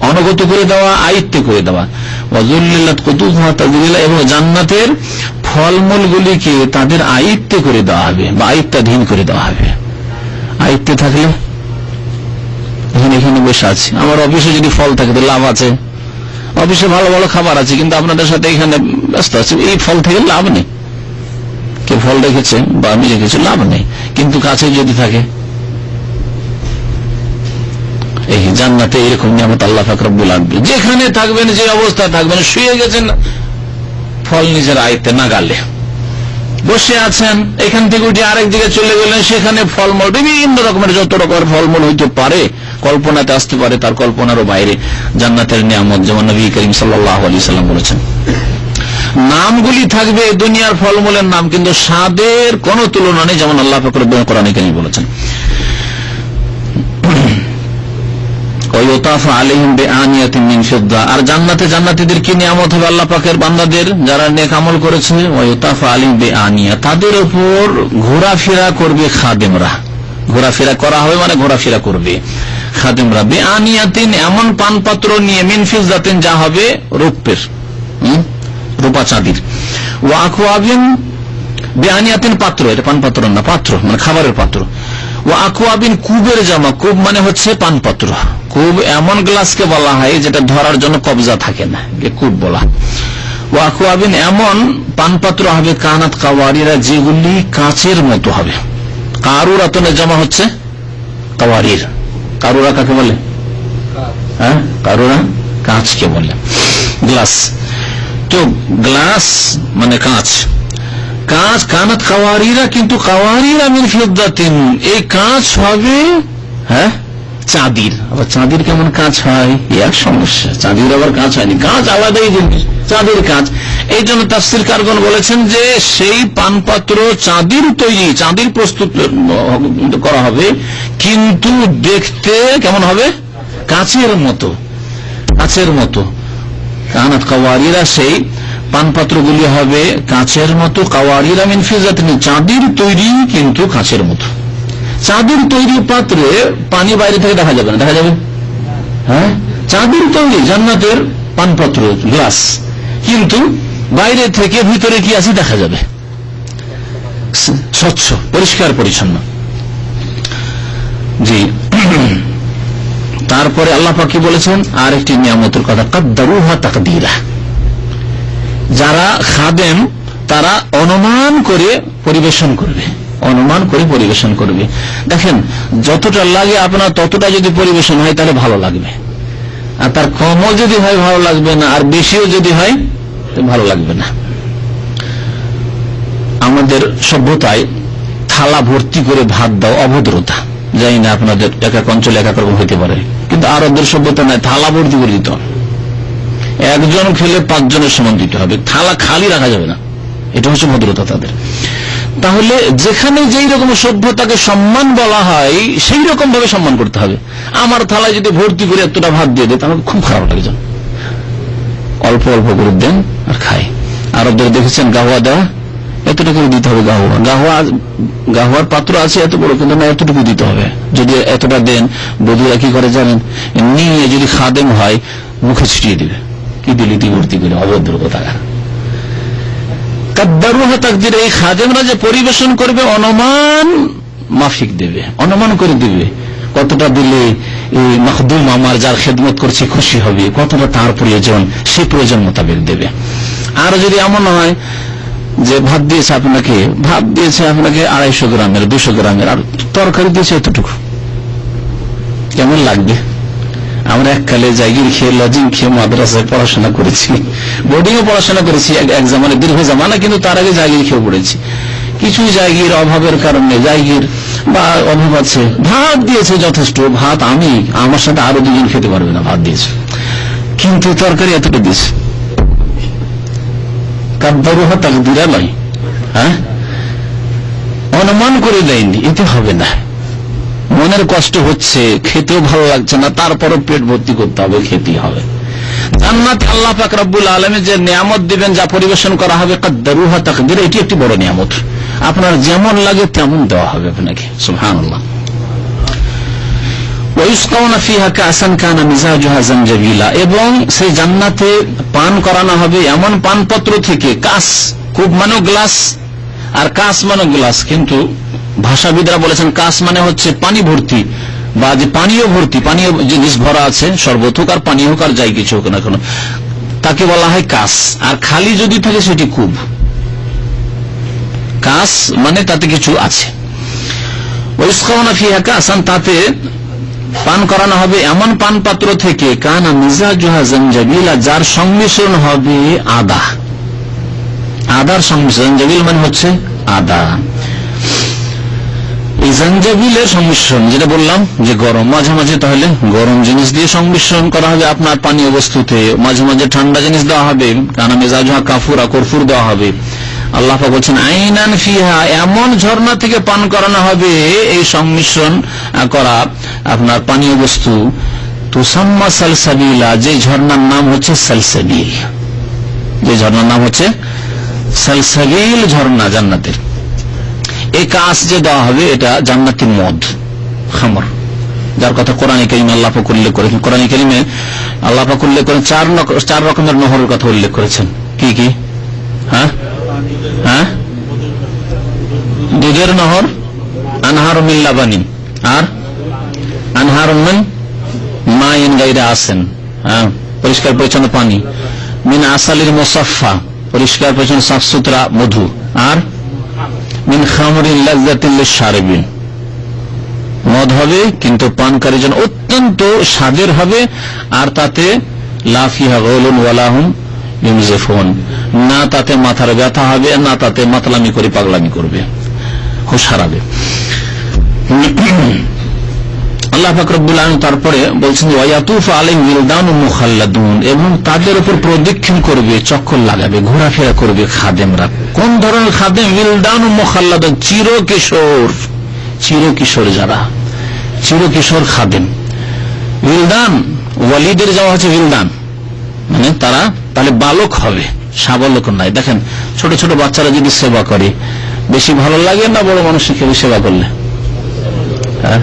অনুগত করে দেওয়া, আয়ত্ত করে দেওয়া। ওয়া যুল্লিলাত কুতুফুহা তাযলিলা, এবং জান্নাতের ফলমূলগুলিকে তাদের আয়ত্ত করে দেওয়া হবে বা আয়ত্তাধীন করে দেওয়া হবে। আয়ত্তে থাকলে এখানে বসে আছে, আমার অফিসে যদি ফল থাকে তো লাভ আছে, অফিসে ভালো ভালো খাবার আছে, কিন্তু আপনাদের সাথে এখানে ব্যস্ত আছে, এই ফল থেকে লাভ নেই। কে ফল রেখেছে বা আমি রেখেছি, লাভ নেই। কিন্তু কাছে যদি থাকে, এই জান্নাতে এরকম নিয়ামত আল্লাহ পাক রব্বুল আলামিন, যেখানে থাকবেন, যে অবস্থা থাকবেন, শুয়ে গেছেন, ফল নিজের আয়ত্তে নাগালে, বসে আছেন, এখান থেকে উঠে আরেক দিকে চলে গেলেন, সেখানে ফলমূল বিভিন্ন রকমের, যত রকমের ফলমূল হইতে পারে, কল্পনাতে আসতে পারে, তার কল্পনারও বাইরে জান্নাতের নিয়ামত, যেমন নবী করিম সাল্লাল্লাহু আলাইহি সাল্লাম বলেছেন। নামগুলি থাকবে দুনিয়ার ফলমূলের নাম, কিন্তু স্বাদের কোন তুলনা নেই, যেমন আল্লাহ পাক রব্বুল কোরআনে কারীমে বলেছেন। আর জান্নাতে জান্নাতীদের কি নিয়ামত হবে আল্লাহ পাকের বান্দাদের, যারা নেক আমল করেছে, তাদের উপর ঘোরাফেরা করবে খাদেমরা। ঘোরাফেরা করা হবে মানে ঘোরাফেরা করবে খাদেমরা। বেআনিয়াতিন, এমন পানপাত্র নিয়ে, মিন ফিজ্জাতিন, যা হবে রূপের, রূপা চাঁদির। ওয়া আকওয়াবিন, বেআনিয়াতিন পাত্র, এটা পানপাত্র না, পাত্র মানে খাবারের পাত্র। ও আকওয়াবিন, কুবের জামা, কুব মানে হচ্ছে পানপাত্র। কুব এমন গ্লাসকে বলা হয় যেটা ধরার জন্য কবজা থাকে না, কুব বলা। ও আকওয়াবিন, এমন পানপাত্র হবে, কানাত কাওয়ারিরা, যেগুলি কাচের মতো হবে। কারুরাতনের জামা হচ্ছে কাওয়ারির। কারুরা কাকে বলে? হ্যাঁ, কারুরা কাঁচকে বলে, গ্লাস। তো গ্লাস মানে কাঁচ, কাঁচ। কানাত কাওয়ারিরা, কিন্তু কাওয়ারিরা মিন ফিদ্দাতিন, এই কাঁচ হবে হ্যাঁ চাঁদির। আবার চাঁদির কেমন কাঁচ হয়, এক সমস্যা। চাঁদির আবার কাঁচ হয়নি, কাঁচ আলাদাই জিনিস, চাঁদির কাঁচ। এই জন্য তাফসীরকারগণ বলেছেন যে সেই পানপাত্র চাঁদির তৈরি, চাঁদির প্রস্তুত করা হবে, কিন্তু দেখতে কেমন হবে? কাঁচের মতো, কাঁচের মতো। কানাত কাওয়ারিরা, সেই পানপাত্রগুলি হবে কাঁচের মতো। কাওয়ারিরা মিন ফিজ্জাতিন, চাঁদির তৈরি কিন্তু কাঁচের মতো। চাঁদির তৈরি পাত্রে পানি বাইরে থেকে দেখা যাবে না, দেখা যাবে? হ্যাঁ, চাঁদির তৈরি জান্নাতের পানপাত্র, গ্লাস, কিন্তু বাইরে থেকে ভিতরে কি আছে দেখা যাবে, স্বচ্ছ, পরিষ্কার পরিচ্ছন্ন। জি। তারপরে আল্লাহ পাক কি বলেছেন আর একটি নিয়ামতের কথা, কাদ্দারুহা তাকদীরা। যারা খাদেম তারা অনুমান করে পরিবেশন করবে, অনুমান করে পরিবেশন করবে। দেখেন, যতটা লাগে আপনার ততটা যদি পরিবেশন হয় তাহলে ভালো লাগবে, আর তার কমও যদি হয় ভালো লাগবে না, আর বেশিও যদি হয় ভালো লাগবে না। আমাদের সভ্যতায় থালা ভর্তি করে ভাত দাও অভদ্রতা, জানি না আপনাদের এক এক অঞ্চলে এক এক রকম হইতে পারে, কিন্তু আরবদের সভ্যতা নয়, থালা ভর্তি করে দিতে হবে। একজন খেলে 5 জনের সমান দিতে হবে, থালা খালি রাখা যাবে না, এটা হচ্ছে ভদ্রতা তাদের। তাহলে যেখানে যেই রকম সভ্যতাকে সম্মান বলা হয় সেই রকম ভাবে সম্মান করতে হবে। আমার থালায় যদি ভর্তি করে এতটা ভাত দিয়ে দেয় তাহলে খুব খারাপ লাগে, যেন অল্প অল্প করে দেন আর খাই। আরবদের দেখেছেন গাহুয়া দেওয়া, এতটা করে দিতে হবে। গাহুয়ার পাত্র আছে এত বড়, কিন্তু না এতটুকু দিতে হবে। যদি এতটা দেন, বধুরা কি করে জানেন, নিয়ে যদি খাদেম হয় মুখে ছিটিয়ে দিবে, কি দিলি তুই ভর্তি করে, অভদ্র কোথাকার। কাদ্দারুহা তাকদির, এই খাদেমরা যে পরিবেশন করবে অনুমান মাফিক দেবে, অনুমান করে দিবে কতটা দিলে এই মখদুম আমার যার খেদমত করছে খুশি হবে, কতটা তার প্রয়োজন সেই প্রয়োজন মোতাবেক দেবে। আর যদি এমন হয় যে ভাত দিয়েছে আপনাকে 250 গ্রামের 200 গ্রামের, আর তরকারি দিয়েছে এতটুকু, কেমন লাগবে? আমরা এককালে জায়গির খেয়ে লজিং খেয়ে মাদ্রাসায় পড়াশোনা করেছি, বোর্ডিং এ পড়াশোনা করেছি এক জামানে, দীর্ঘ জামানা, কিন্তু তার আগে জায়গির খেয়ে পড়েছি। কিছু জায়গির অভাবের কারণে, জায়গির বা অভাব আছে, ভাত দিয়েছে যথেষ্ট ভাত, আমি আমার সাথে আরো 2 জন খেতে পারবে না, ভাত দিয়েছে, কিন্তু তরকারি এতটা দিয়েছে। কাদ্দারুহা তাকদিরা নয়, হ্যাঁ, অনুমান করে দেয়নি, এতে হবে না। মনের কষ্ট হচ্ছে, খেতেও ভালো লাগছে না, তারপরও পেট ভর্তি করতে হবে, খেতে হবে। জান্নাতে আল্লাহ পাক রব্বুল আলামিন যে নিয়ামত দিবেন, যা পরিবেশন করা হবে, কাদ্দারুহা তাকদিরা, এটি একটি বড় নিয়ামত। আপনার যেমন লাগে তেমন দেওয়া হবে আপনাকে, সুবহানাল্লাহ। ওয়ায়ুসকাউনা ফিহা কাসান কানা মিজাজুহা জানজাবিলা, এবং সেই জান্নাতে পান করানো হবে এমন পানপত্র থেকে, কাস খুব মানে গ্লাস, আর কাস মানে গ্লাস, কিন্তু ভাষাবিদরা বলেছেন কাস মানে হচ্ছে পানি ভর্তি, বা যে পানীয় ভর্তি, পানীয় জিনিস ভরা আছে, শরবত হোক আর পানীয় হোক আর যাই কিছু হোক না কেন, তাকে বলা হয় কাস। আর খালি যদি থাকে সেটি কুব। কাস মানে তাতে কিছু আছে। ওয়ায়ুসকাউনা ফিহা কাসান, তাতে পান করানো হবে এমন পান পাত্র থেকে, কানা মিজাজুহা জানজাবিলা, যার সংমিশ্রণ হবে আদা, আদার সংমিশ্রণ। জানজাবিল মানে হচ্ছে আদা। এই জানজাবিলের সংমিশ্রণ, যেটা বললাম যে গরম, মাঝে মাঝে তাহলে গরম জিনিস দিয়ে সংমিশ্রণ করা হবে আপনার পানীয় বস্তুতে, মাঝে মাঝে ঠান্ডা জিনিস দেওয়া হবে, কানা মিজাজুহা কাফুরা, কর্ফুর দেওয়া হবে। আল্লাহ পাক বলছেন আইনান ফিহা, এমন ঝর্ণা থেকে পান করানো হবে এই সংমিশ্রণ করা আপনার পানীয় বস্তু, তুসাম্মা সালসাবিলা, যে ঝর্ণার নাম হচ্ছে সালসাবিল, যে ঝর্ণার নাম হচ্ছে সালসাবিল ঝর্ণা জান্নাতের। এই কাজ যে দেওয়া হবে এটা জান্নাতি মদ, খামর, যার কথা কোরআনে কারীমে আল্লাহ পাক উল্লেখ করেছেন। কোরআনে কারীমে আল্লাহ পাক উল্লেখ করেন 4 রকমের নহরের কথা উল্লেখ করেছেন। কি কি? হ্যাঁ, দুধের নহর, আনহারুম মিন লাবানিন, আর আনহারুম মিন মাইন গায়রি আসিন, পরিষ্কার পরিচ্ছন্ন পানি, মিন আসালির মুসাফফা, পরিষ্কার পরিচ্ছন্ন সাফ সুতরা মধু, আর মিন খামরিন লাযযাতিন লিশ-শারিবিন, মদ হবে কিন্তু পানকারীর জন্য অত্যন্ত স্বাদের হবে, আর তাতে লা ফিহা গাউলুন ওয়ালা হুম ইউনজিফুন, না তাতে মাথার ব্যথা হবে, না তাতে মাতলামি করে পাগলামি করবে, হুঁশ হারাবে। আল্লাহ পাক রব্বুল আলামিন তারপরে বলছেন ওয়ায়াতুফু আলাইহিম ওয়ালদানুম মুখাল্লাদুন, এবং তাদের উপর প্রদক্ষিণ করবে, চক্কর লাগাবে, ঘোরাফেরা করবে খাদেমরা। কোন ধরনের খাদেম? ওয়ালদানুম মুখাল্লাদুন, চিরকিশোর যারা, চিরকিশোর খাদেম। ওয়ালদান, ওয়ালিদের যাওয়া হচ্ছে ওয়ালদান, মানে তারা তাহলে বালক হবে, সাবালক নয়। দেখেন ছোট ছোট বাচ্চারা যদি সেবা করে বেশি ভালো লাগে না বড় মানুষকে সেবা করলে? হ্যাঁ,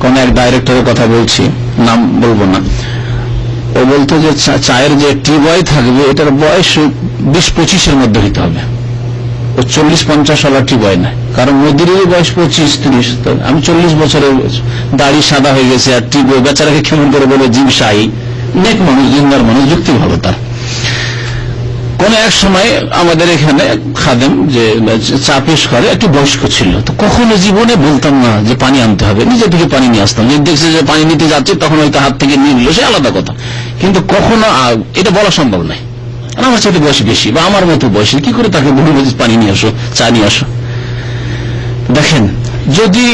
কোন এক ডাইরেক্টরের কথা বলছি, নাম বলবো না, ও বলতো যে চায়ের যে টি বয় থাকবে এটার বয়স 20-25 মধ্যে হইতে হবে, ও 40-50 সালের টি বয় না, কারণ মোদির বয়স 25-30, আমি 40 বছরের, দাড়ি সাদা হয়ে গেছে, আর টি বয় বেচারাকে কেমন করে বলে জীব শাহী, নেক মানুষ, জিন্দার মানুষ, যুক্তি ভালো তার। কোন এক সময় আমাদের এখানে খাদেম যে চা পেশ করে একটু বয়স্ক ছিল, তো কখনো জীবনে বলতাম না যে পানি আনতে হবে, নিজে থেকে পানি নিয়ে আসতাম, যদি দেখছে যে পানি নিতে যাচ্ছে তখন হয়তো হাত থেকে নিয়ে নিল, সে আলাদা কথা, কিন্তু কখনো এটা বলা সম্ভব নয়, আমার সাথে বয়স বেশি বা আমার মতো বয়সী, কি করে তাকে বলবো পানি নিয়ে আসো, চা নিয়ে আসো। দেখেন, যদি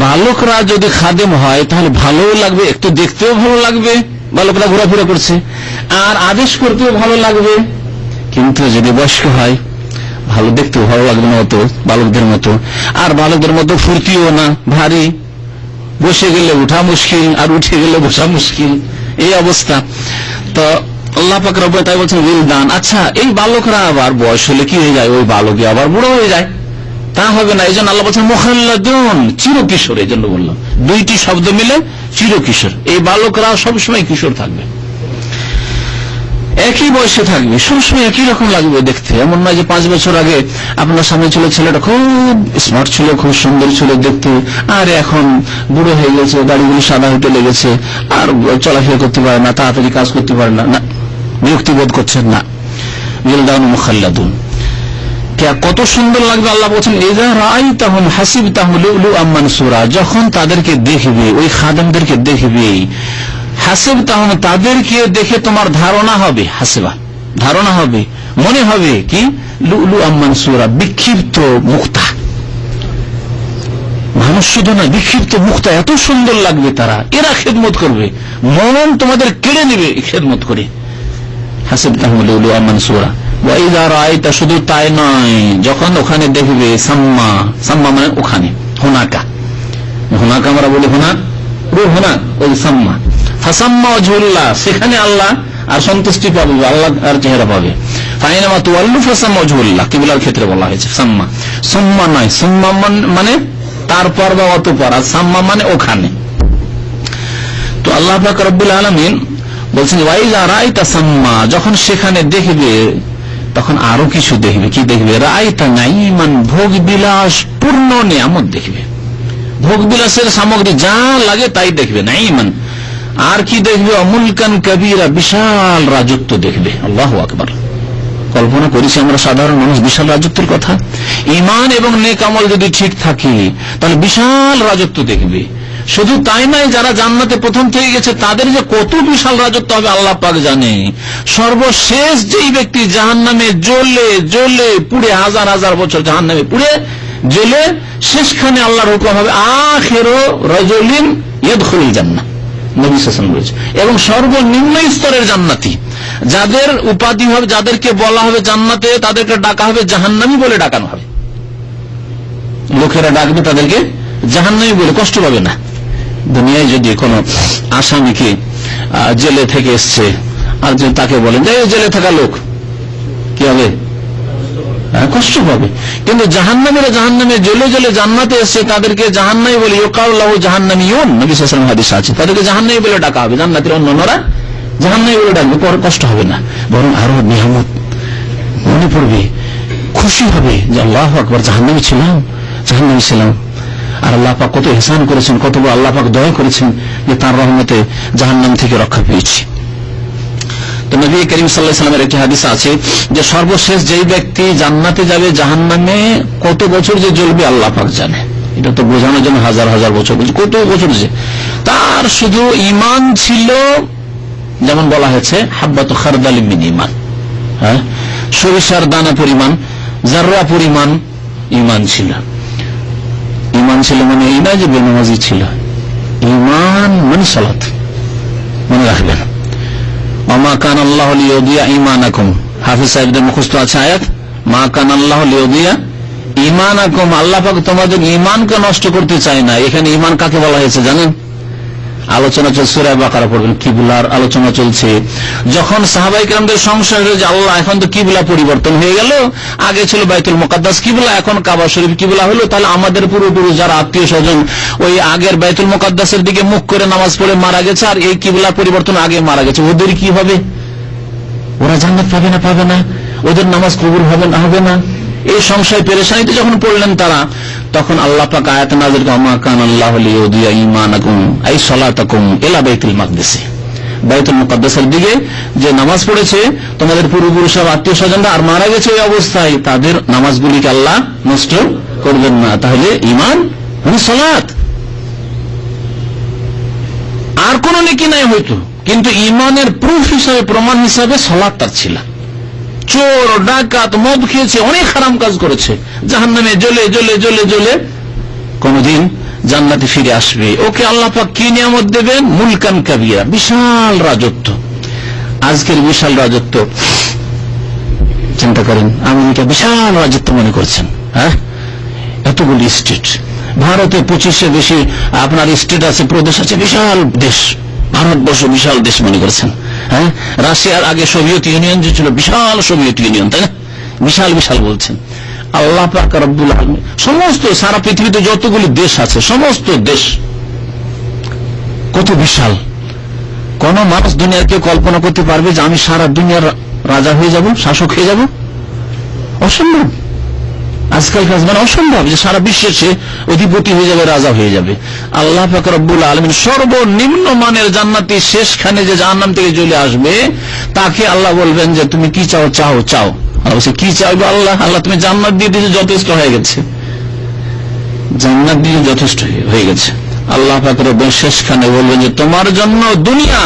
বালকরা যদি খাদেম হয় তাহলে ভালো লাগবে, একটু দেখতেও ভালো লাগবে, বালকরা ঘোরাফেরা করছে, আর আদেশ করতেও ভালো লাগবে। কিন্তু যদি বয়স্ক হয় ভালো, দেখতেও ভালো লাগবে না অত বালকদের মতো, আর বালকদের মতো ফুর্তিও না, ভারী, বসে গেলে উঠা মুশকিল আর উঠে গেলে বসা মুশকিল, এই অবস্থা। তো আল্লাহ পাক রব্বুল তাই বলছেন উইলদান। আচ্ছা, এই বালকরা আবার বয়স হলে কি হয়ে যায়? ওই বালকে আবার বুড়ো হয়ে যায়, তা হবে না। এই জন্য আল্লাহ বলছেন মুখাল্লাদুন, চিরকিশোর। এই জন্য বললাম দুইটি শব্দ মিলে চিরকিশোর। এই বালকরা সবসময় কিশোর থাকবে, একই বয়সে থাকবে, সবসময় একই রকম লাগবে দেখতে। এমন নয় যে 5 বছর আগে আপনার সামনে ছিল ছেলেটা খুব স্মার্ট ছিল, খুব সুন্দর ছিল দেখতে, আর এখন বুড়ো হয়ে গেছে, দাড়িগুলো সাদা হতে লেগেছে, আর চলাফেরা করতে পারে না, তাড়াতাড়ি কাজ করতে পারে না, বিরক্তি বোধ করছেন না। উইলদান মুখাল্লাদুন, কত সুন্দর লাগবে। আল্লাহ বলছেন ইযা রাআইতাহুম হাসিবতাহুম লুলুআম মানসুরা, যখন তাদেরকে দেখবে, ওই খাদেমদেরকে দেখবে, হাসিবতাহুম, তাদেরকে দেখে তোমার ধারণা হবে, হাসিবা ধারণা হবে, মনে হবে কি লুলুআম মানসুরা, বিক্ষিপ্ত মুক্তা। মানুষ শুধু না, বিক্ষিপ্ত মুক্তা, এত সুন্দর লাগবে তারা, এরা খেদমত করবে, মন তোমাদের কেড়ে নেবে খেদমত করে। হাসিবতাহুম লুলুআম মানসুরা। শুধু তাই নয়, যখন ওখানে দেখবে সাম্মা, সাম্মা মানে ওখানে, হোনাকা, হোনাকা আমরা বলি হোনা, ওই সাম্মা, ফাসাম্মা ওয়াজহুল্লাহ, সেখানে আল্লাহ আর সন্তুষ্টি পাবে, আল্লাহ আর চেহারা পাবে। ফাইনামা তুওয়াল্লু ফাসাম্মা ওয়াজহুল্লাহ, কিবলার ক্ষেত্রে বলা হয়েছে সাম্মা, সুম্মা নয়। সুম্মা মানে তারপর বা অতঃপর, আর সাম্মা মানে ওখানে। তো আল্লাহ পাক রব্বুল আলামিন বলছেন ওয়াইজা রাআইতা সাম্মা, যখন সেখানে দেখবে তখন আরো কিছু দেখবে। কি দেখবে? রাআইতা নাঈমান, ভোগ বিলাস পূর্ণ নিয়ামত দেখবে, ভোগ বিলাসের সামগ্রী যা লাগে তাই দেখবে, নাঈমান। আর কি দেখবে? মুলকান কাবীরা, বিশাল রাজত্ব দেখবে। আল্লাহু আকবার। কল্পনা করেছি আমরা সাধারণ মানুষ বিশাল রাজত্বের কথা। ঈমান এবং নেক আমল যদি ঠিক থাকে তাহলে বিশাল রাজত্ব দেখবে। শুধু তাই নয়, যারা জান্নাতে প্রথম থেকে গেছে তাদের যে কত বিশাল রাজত্ব হবে আল্লাহ পাক জানে। সর্বশেষ যেই ব্যক্তি জাহান্নামে জ্বলে জ্বলে পুড়ে, হাজার হাজার বছর জাহান্নামে পুড়ে জ্বলে, শেষখানে আল্লাহর হুকুম হবে আখিরু রাজুলিন ইয়াদখুলুল জান্নাহ, নবী সাল্লাল্লাহু আলাইহি ওয়াসাল্লাম বলেছেন। এবং সর্বনিম্ন স্তরের জান্নাতি, যাদের উপাধি হবে, যাদেরকে বলা হবে জান্নাতে, তাদেরকে ডাকা হবে জাহান্নামী বলে ডাকানো হবে। লোকেরা ডাকবে তাদেরকে জাহান্নামী বলে, কষ্ট পাবে না। দুনিয়ায় যদি কোনো আসামিকে জেলে থেকে এসছে আর যদি তাকে বলেন যে জেলে থাকা লোক, কি হবে? কষ্ট পাবে। কিন্তু জাহান্নামীরা জাহান্নামে জ্বলে জ্বলে জান্নাতে এসছে, তাদেরকে জাহান্নামী বলে, ইউকালু লাহু জাহান্নামিয়ুন, নবী সাল্লাল্লাহু আলাইহি ওয়াসাল্লাম হাদিসে আছে, তাদেরকে জাহান্নামী বলে ডাকা হবে। জান্নাতের অন্যরা জাহান্নামী বলে ডাকবে, পরে কষ্ট হবে না, বরং আরো নিয়ামত মনে পড়বে, খুশি হবে যে আল্লাহু আকবার, জাহান্নামী ছিলাম, জাহান্নামী ছিলাম। আর আল্লাহ পাক কত ইহসান করেছেন, কত বড় আল্লাহ পাক দয়া করেছেন যে তার রহমতে জাহান্নাম থেকে রক্ষা পেয়েছি। তো নবী করিম সাল্লাল্লাহু আলাইহি ওয়াসাল্লামের একটি হাদিস আছে যে সর্বশেষ যেই ব্যক্তি জান্নাতে যাবে, জাহান্নামে কত বছর যে জ্বলবে আল্লাহ পাক জানে। এটা তো বোঝানোর জন্য হাজার হাজার বছর, কত বছর যে তার শুধু ঈমান ছিল, যেমন বলা হয়েছে হাব্বাতু খারদালিন মিন ঈমান, হ্যাঁ, সরিষার দানা পরিমাণ, জাররা পরিমাণ ঈমান ছিল। ঈমান ছিল মানে এই না যে বেনামাজি ছিল, ঈমান মানে সালাত, মনে রাখবেন। ওমা কান আল্লাহু লিইউদিয়া ঈমানাকুম, হাফেজ সাহেবদের মুখস্থ আছে আয়াত, মা কান আল্লাহু লিইউদিয়া ঈমানাকুম, আল্লাহ পাক তোমাদের ঈমানকে নষ্ট করতে চায় না। এখানে ঈমান কাকে বলা হয়েছে জানেন? আলোচনা চলছে, সূরা বাকারা পড়বেন, কিবলার আলোচনা চলছে। যখন সাহাবায়ে কেরামদের সংশয় হলো যে আল্লাহ এখন তো কিবলা পরিবর্তন হয়ে গেল, আগে ছিল বাইতুল মুকাদ্দাস কিবলা, এখন কাবা শরীফ কিবলা হলো, তাহলে আমাদের পূর্বপুরুষ যারা আত্মীয় স্বজন ওই আগের বাইতুল মুকাদ্দাসের দিকে মুখ করে নামাজ পড়ে মারা গেছে, আর এই কিবলা পরিবর্তন আগে মারা গেছে, ওদের কি হবে? ওরা জান্নাত পাবে না, পাবে না? ওদের নামাজ কবুল হবে না, হবে না? এই সংশয় পেরেশানিতে যখন পড়লেন তারা, তখন আল্লাহ পাক আয়াত নাযিল করেন, মা কান আল্লাহু লিইউদিয়া ঈমানাকুম আই সালাতাকুম ইলা বাইতুল মাকদিস, বাইতুল মুকাদ্দাসের দিকে যে নামাজ পড়েছে তোমাদের পূর্বপুরুষ আত্মীয় স্বজনরা আর মারা গেছে ওই অবস্থায়, তাদের নামাজগুলিকে আল্লাহ নষ্ট করবেন না। তাহলে ঈমান মানে সালাত, আর কোন নেকি নাই হয়তো, কিন্তু ঈমানের প্রুফ হিসাবে, প্রমাণ হিসাবে সালাত তার ছিল। চোর, ডাকাত, মদ খেয়েছে, অনেক হারাম কাজ করেছে, জাহান্নামে জ্বলে জ্বলে জ্বলে জ্বলে কোনদিন জান্নাতে ফিরে আসবে। ওকে আল্লাহ পাক কি নিয়ামত দেবেন? মুলকান কাবীরা, বিশাল রাজত্ব। আজকের বিশাল রাজত্ব চিন্তা করেন, আমেরিকা বিশাল রাজত্ব মনে করছেন, হ্যাঁ, এতগুলি স্টেট। ভারতে 25-এর বেশি আপনার স্টেট আছে, প্রদেশ আছে, বিশাল দেশ। ভারতবর্ষ বিশাল দেশ মনে করছেন, হ্যাঁ। রাশিয়ার আগে সোভিয়েত ইউনিয়ন যে ছিল, বিশাল সোভিয়েত ইউনিয়ন, তাই না? বিশাল বিশাল বলছেন। আল্লাহ পাক রব্বুল আলামিন সমস্ত সারা পৃথিবীতে যতগুলি দেশ আছে, সমস্ত দেশ কত বিশাল। কোন মানুষ দুনিয়ার কেউ কল্পনা করতে পারবে যে আমি সারা দুনিয়ার রাজা হয়ে যাব, শাসক হয়ে যাব? অসম্ভব। আজকালকার মানে অসম্ভব যে সারা বিশ্বের সে অধিপতি হয়ে যাবে, রাজা হয়ে যাবে। আল্লাহ পাক রব্বুল আলামিন সর্বনিম্ন মানের জান্নাতি শেষখানে যে জাহান্নাম থেকে চলে আসবে, তাকে আল্লাহ বলবেন যে তুমি কি চাও, চাও চাও। কি চাইবে আল্লাহ? আল্লাহ তুমি জান্নাত দিয়ে দিয়েছো, যথেষ্ট হয়ে গেছে, জান্নাত দিয়ে যথেষ্ট হয়ে গেছে। আল্লাহ পাক রব্বুল শেষখানে বলবেন যে তোমার জন্য দুনিয়া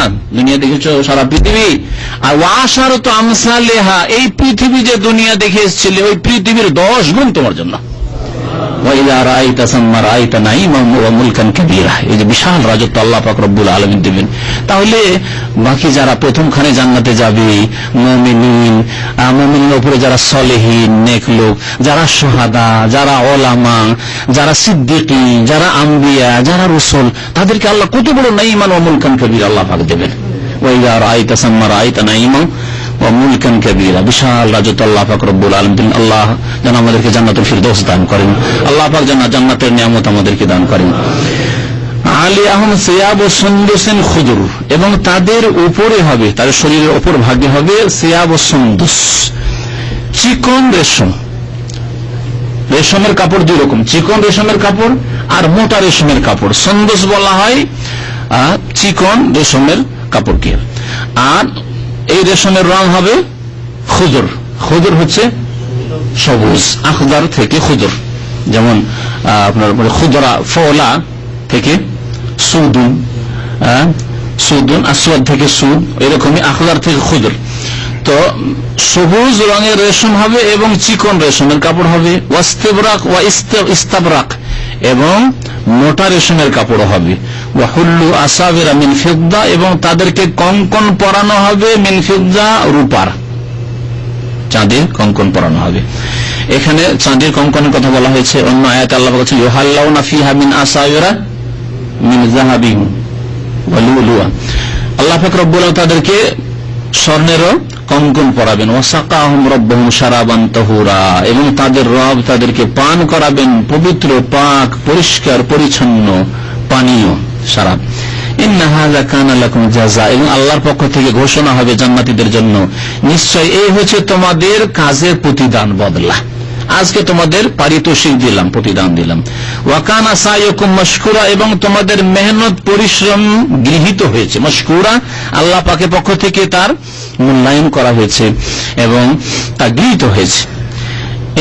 দেখেছো, সারা পৃথিবী, আর ওয়াশারত আমসালেহা, এই পৃথিবী যে দুনিয়া দেখে এসেছিলে, ওই পৃথিবীর 10 গুণ তোমার জন্য। এই যে বিশাল রাজত্ব আল্লাহ পাক রব্বুল আলামিন দিবেন। তাহলে বাকি যারা প্রথমখানে জান্নাতে যাবে, মুমিনের উপরে যারা সলেহিন নেক লোক, যারা সুহাদা, যারা ওলামা, যারা সিদ্দিকী, যারা আম্বিয়া, যারা রাসূল, তাদেরকে আল্লাহ কত বড় নাঈমান ওয়া মুলকান কবীর আল্লাহ পাক দেবেন। ওয়াইদা রাআইতা সাম্মা রাআইতা নাঈমান ওয়া মুলকান কবীরা, বিশাল রাজত্ব আল্লাহ পাক রব্বুল আলামিন। আল্লাহ যেন আমাদেরকে জান্নাতুল ফিরদৌস দান করেন। আল্লাহ পাক যেন জান্নাতের নিয়ামত আমাদেরকে দান করেন। আলিয়াহুম সিয়াবু সুন্দুসিন খুদুর, এবং তাদের উপরে হবে, তাদের শরীরের উপর ভাগে হবে সিয়াবু সুন্দুস, চিকন রেশম। রেশমের কাপড় দুই রকম, চিকন রেশমের কাপড় আর মোটা রেশমের কাপড়। সুন্দুস বলা হয় চিকন রেশমের কাপড়কে। আর এই রেশমের রং হবে খুদুর। খুদুর হচ্ছে সবুজ, আখদার থেকে খুদুর, যেমন আপনার খুদরা ফওলা থেকে সুদুন, সুদুন আসওয়াদ থেকে সুদ, এরকমই আখদার থেকে খুদুর। তো সবুজ রঙের রেশম হবে এবং চিকন রেশমের কাপড় হবে। ওয়াস্তিবরাক ওয়া ইস্তাবরাক, এবং মোটা রেশমের কাপড় হবে। ওয়াহুল্লু আসাবিরা মিন ফিদ্দা, এবং তাদেরকে কঙ্কন পরানো হবে মিন ফিদ্দা, রূপার, চাঁদের কঙ্কন পরানো হবে। এখানে চাঁদের কঙ্কনের কথা বলা হয়েছে। অন্য আয়াতে আল্লাহ বলেছেন ইউহাল্লাউনা ফিহা মিন আসাবিরা মিন যাহাবিন ওয়া লুলুয়া। আল্লাহ পাক রব্বুল আলামিন তাদেরকে স্বর্ণেরও কঙ্কন পরাবেন। ওয়াসাকাহুম রাব্বুহুম শারাবান তাহুরা, এবং তাদের রব তাদেরকে পান করাবেন পবিত্র, পাক, পরিষ্কার পরিচ্ছন্ন পানীয়, শারাব। ইন্না হাযা কানা লাকুম জাযা, এবং আল্লাহর পক্ষ থেকে ঘোষণা হবে জান্নাতীদের জন্য, নিশ্চয় এই হচ্ছে তোমাদের কাজের প্রতিদান, বদলা। আজকে তোমাদের পারিতোষিক দিলাম, প্রতিদান দিলাম। ওয়া কানা সাইয়ুকুম মাশকুরা, এবং তোমাদের মেহনত পরিশ্রম গৃহীত হয়েছে। মাশকুরা, আল্লাহ পাকের পক্ষ থেকে তার মূল্যায়ন করা হয়েছে এবং তা গৃহীত হয়েছে।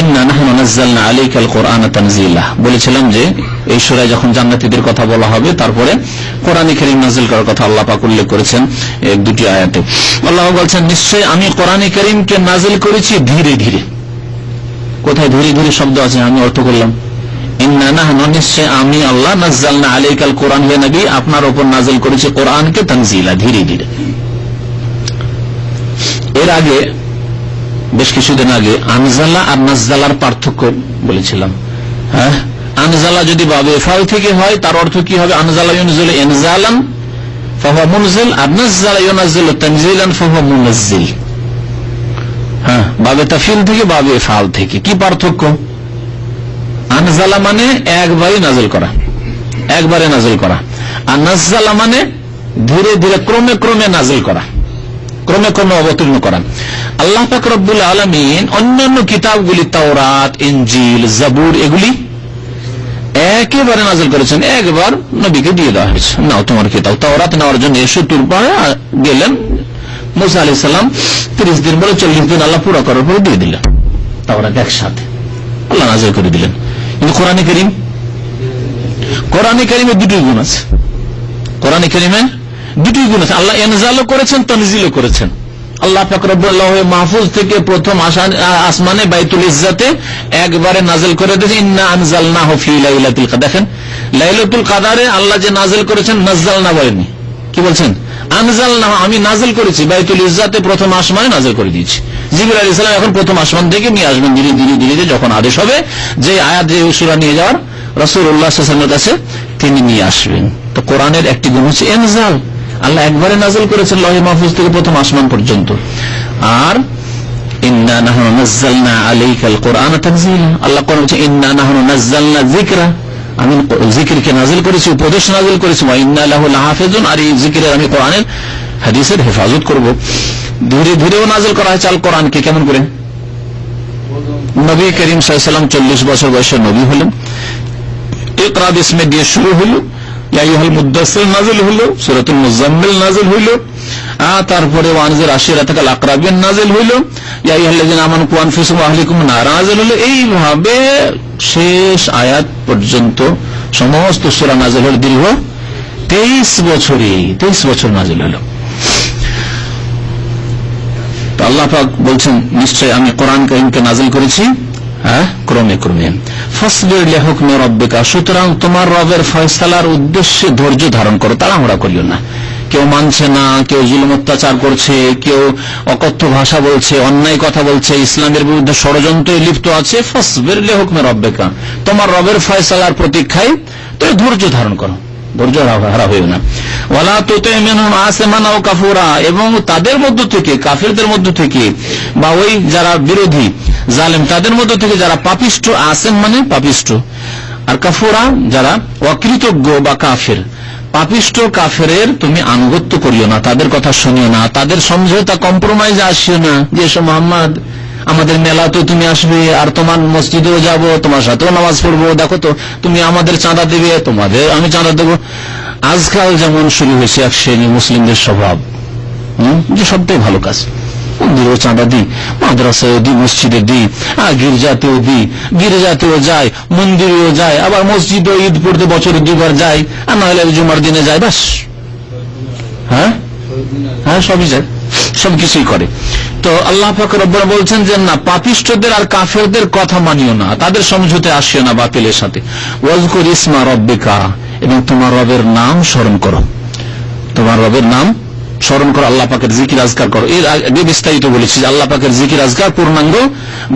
ইন্না নাহনু নাযালনা আলাইকাল কুরআনা তানজিলা, বলেছিলাম যে এই সূরায় যখন জান্নাতীদের কথা বলা হবে, তারপরে কোরআন কারীম নাযিল করার কথা আল্লাহ পাক উল্লেখ করেছেন এক দুটি আয়াতে। আল্লাহ বলছেন নিশ্চয় আমি কোরআন কারীমকে নাযিল করেছি ধীরে ধীরে। কোথায় ধীরে ধীরে শব্দ আছে? আমি অর্থ করলাম ইন্না নাহনু, নিশ্চয় আমি আল্লাহ, নাযালনা আলাইকাল কুরআন, হে নবী আপনার উপর নাযিল করেছি কোরআনকে তানজিলা, ধীরে ধীরে। এর আগে বেশ কিছুদিন আগে আনজালা আর নাজ্জালার পার্থক্য বলেছিলাম। হ্যাঁ, আনজালা যদি বাবে ফাল থেকে হয় তার অর্থ কি হবে? আনজালা ইউনজিলু ইনজালান ফাহুয়া মুনজিল, আর নাজ্জালা ইউনজিলু তানজিলান ফাহুয়া মুনাজ্জিল। হ্যাঁ, বাবে তাফিল থেকে, বাবে ফাল থেকে। কি পার্থক্য? আনজালা মানে একবারে নাজিল করা, একবারে নাজিল করা, আর নাজ্জালা মানে ধীরে ধীরে ক্রমে ক্রমে নাজিল করা, ক্রমে ক্রমে অবতীর্ণ করা। আল্লাহ পাক রব্বুল আলামিন অন্যান্য কিতাবগুলি, তাওরাত, ইনজিল, জাবুর, এগুলি একেবারে নাযিল করেছেন, একবার নবীকে দিয়ে দেওয়া হয়েছে। নাও তোমার কিতাব। তাওরাত নেওয়ার জন্য এসে তুর পাহাড়ে গেলেন মুসা আলাইহিস সালাম, 30 দিন বলে 40 দিন আল্লাহ পুরো করার পরে দিয়ে দিলেন তাওরাত একসাথে, আল্লাহ নাযিল করে দিলেন। কিন্তু কোরআনে কারীম, কোরআনে কারীমে দুটি গুণ আছে। কোরআনে কারীমে দুটি গুণ আছে। আল্লাহ ইনজালও করেছেন, তানজিলও করেছেন। আল্লাহ পাক রব্বুল লাওহে মাহফুজ থেকে প্রথম আসমানে বাইতুল ইজ্জাতে একবারে নাযিল করে দিয়েছেন ইন্না আনজালনাহু ফি লাইলাতুল কদর। দেখেন লাইলাতুল কদরে আল্লাহ যে নাযিল করেছেন, নাযালনা বলেননি, কি বলছেন? আনজালনা, আমি নাযিল করেছি, বাইতুল ইজ্জাতে প্রথম আসমানে নাযিল করে দিয়েছি। জিবরাইল আলাইহিস সালাম এখন প্রথম আসমান থেকে নিয়ে আসবেন ধীরে ধীরে ধীরে, যখন আদেশ হবে যে আয়াত যে সূরা নিয়ে যাওয়ার রাসূলুল্লাহ সাল্লাল্লাহু আলাইহি ওয়াসাল্লামের কাছে তিনি নিয়ে আসবেন। তো কোরআনের একটি গুণ হচ্ছে ইনজাল, আল্লাহ একবারে নাযিল করেছেন লৌহে মাহফুজ থেকে প্রথম আসমান পর্যন্ত। আর ইন্না নাহনু নাযালনা আলাইকাল কুরআনা তানজিলা, আল্লাহ কোরআন বলছে ইন্না নাহনু নাযালনা যিকরা, আমি জিকিরকে নাযিল করেছি, উপদেশ নাযিল করেছি, ওয়া ইন্না লাহু লাহাফিজুন, আর এই জিকিরের আমি কোরআনের হাদিসের হেফাজত করব। ধীরে ধীরেও নাযিল করা হয়েছে আল কোরআনকে। কেমন করে? নবী করিম সাল্লাল্লাহু আলাইহি ওয়াসাল্লাম 40 বছর বয়সে নবী হলেন, ইকরা বিসমি দিয়ে শুরু হলো, ইয়া আইয়ুহাল মুদ্দাসসির নাযিল হলো, সূরাতুল মুজাম্মিল নাযিল হলো, তারপরে ওয়ানজির আশিরাতাকাল আকরাবিন নাযিল হলো, ইয়া আইয়ুহাল্লাযিনা আমানু কু আনফুসাকুম ওয়া আহলিকুম নারা নাযিল হলো। এইভাবে শেষ আয়াত পর্যন্ত সমস্ত সূরা নাযিল হলো দীর্ঘ 23 বছর নাযিল হলো। তো আল্লাহ পাক বলছেন নিশ্চয় আমি কোরআন কারীমকে নাযিল করেছি ক্রমে ক্রমে। ফাসবির লিহুকমি রাব্বিকা, সুতরাং তোমার রবের ফয়সালার উদ্দেশ্যে ধৈর্য ধারণ করো, তাড়াহুড়া করিও না। কেউ মানছে না, কেউ জুলুম অত্যাচার করছে, কেউ অকথ্য ভাষা বলছে, অন্যায় কথা বলছে, ইসলামের বিরুদ্ধে ষড়যন্ত্রে লিপ্ত আছে। ফাসবির লিহুকমি রাব্বিকা, তোমার রবের ফয়সালার প্রতীক্ষায় তুমি ধৈর্য ধারণ করো, ধৈর্য হারা হইও না। ওয়ালা তুতি মিনহুম আসিমান আও কাফুরা, এবং তাদের মধ্য থেকে, কাফিরদের মধ্য থেকে বা ওই যারা বিরোধী জালেম তাদের মধ্য থেকে যারা পাপিষ্ঠ, আসেম মানে পাপিষ্ঠ, আর কাফুরা যারা অকৃতজ্ঞ বা কাফের, পাপিষ্ঠ কাফেরের তুমি আনুগত্য করিও না, তাদের কথা শুনিও না, তাদের সমঝোতা কম্প্রোমাইজ আসিও না। যে মোহাম্মদ আমাদের মেলাতেও তুমি আসবে, আর তোমার মসজিদেও যাব, তোমার সাথেও নামাজ পড়বো, দেখো তো তুমি আমাদের চাঁদা দেবে, তোমাদের আমি চাঁদা দেবো। আজকাল যেমন শুরু হয়েছে এক শ্রেণী মুসলিমদের স্বভাব, যে সবটাই ভালো কাজ, মন্দিরেও চাঁদা দিই, মাদ্রাসায় দিই, মসজিদে দিই, গির্জাতেও দিই, গির্জাতেও যায়, মন্দিরেও যায়, আবার মসজিদে ঈদ পড়তে বছরে 2 বার যায়, আর নাহলে জুমার দিনে যায়, বাস। হ্যাঁ, সবই যায়, সবকিছুই করে। তো আল্লাহ পাক রব্বুল বলছেন যে না, পাপিষ্ঠদের আর কাফেরদের কথা মানিও না, তাদের সমঝোতে আসিও না বাতিলের সাথে। ওয়াজকুর ইসমা রব্বিকা, এবং তোমার রবের নাম স্মরণ করো, তোমার রবের নাম স্মরণ করো, আল্লাহ পাকের জিকির আজকার করো। এর আগে বিস্তারিত বলেছি যে আল্লাহ পাকের জিকির আজকার পূর্ণাঙ্গ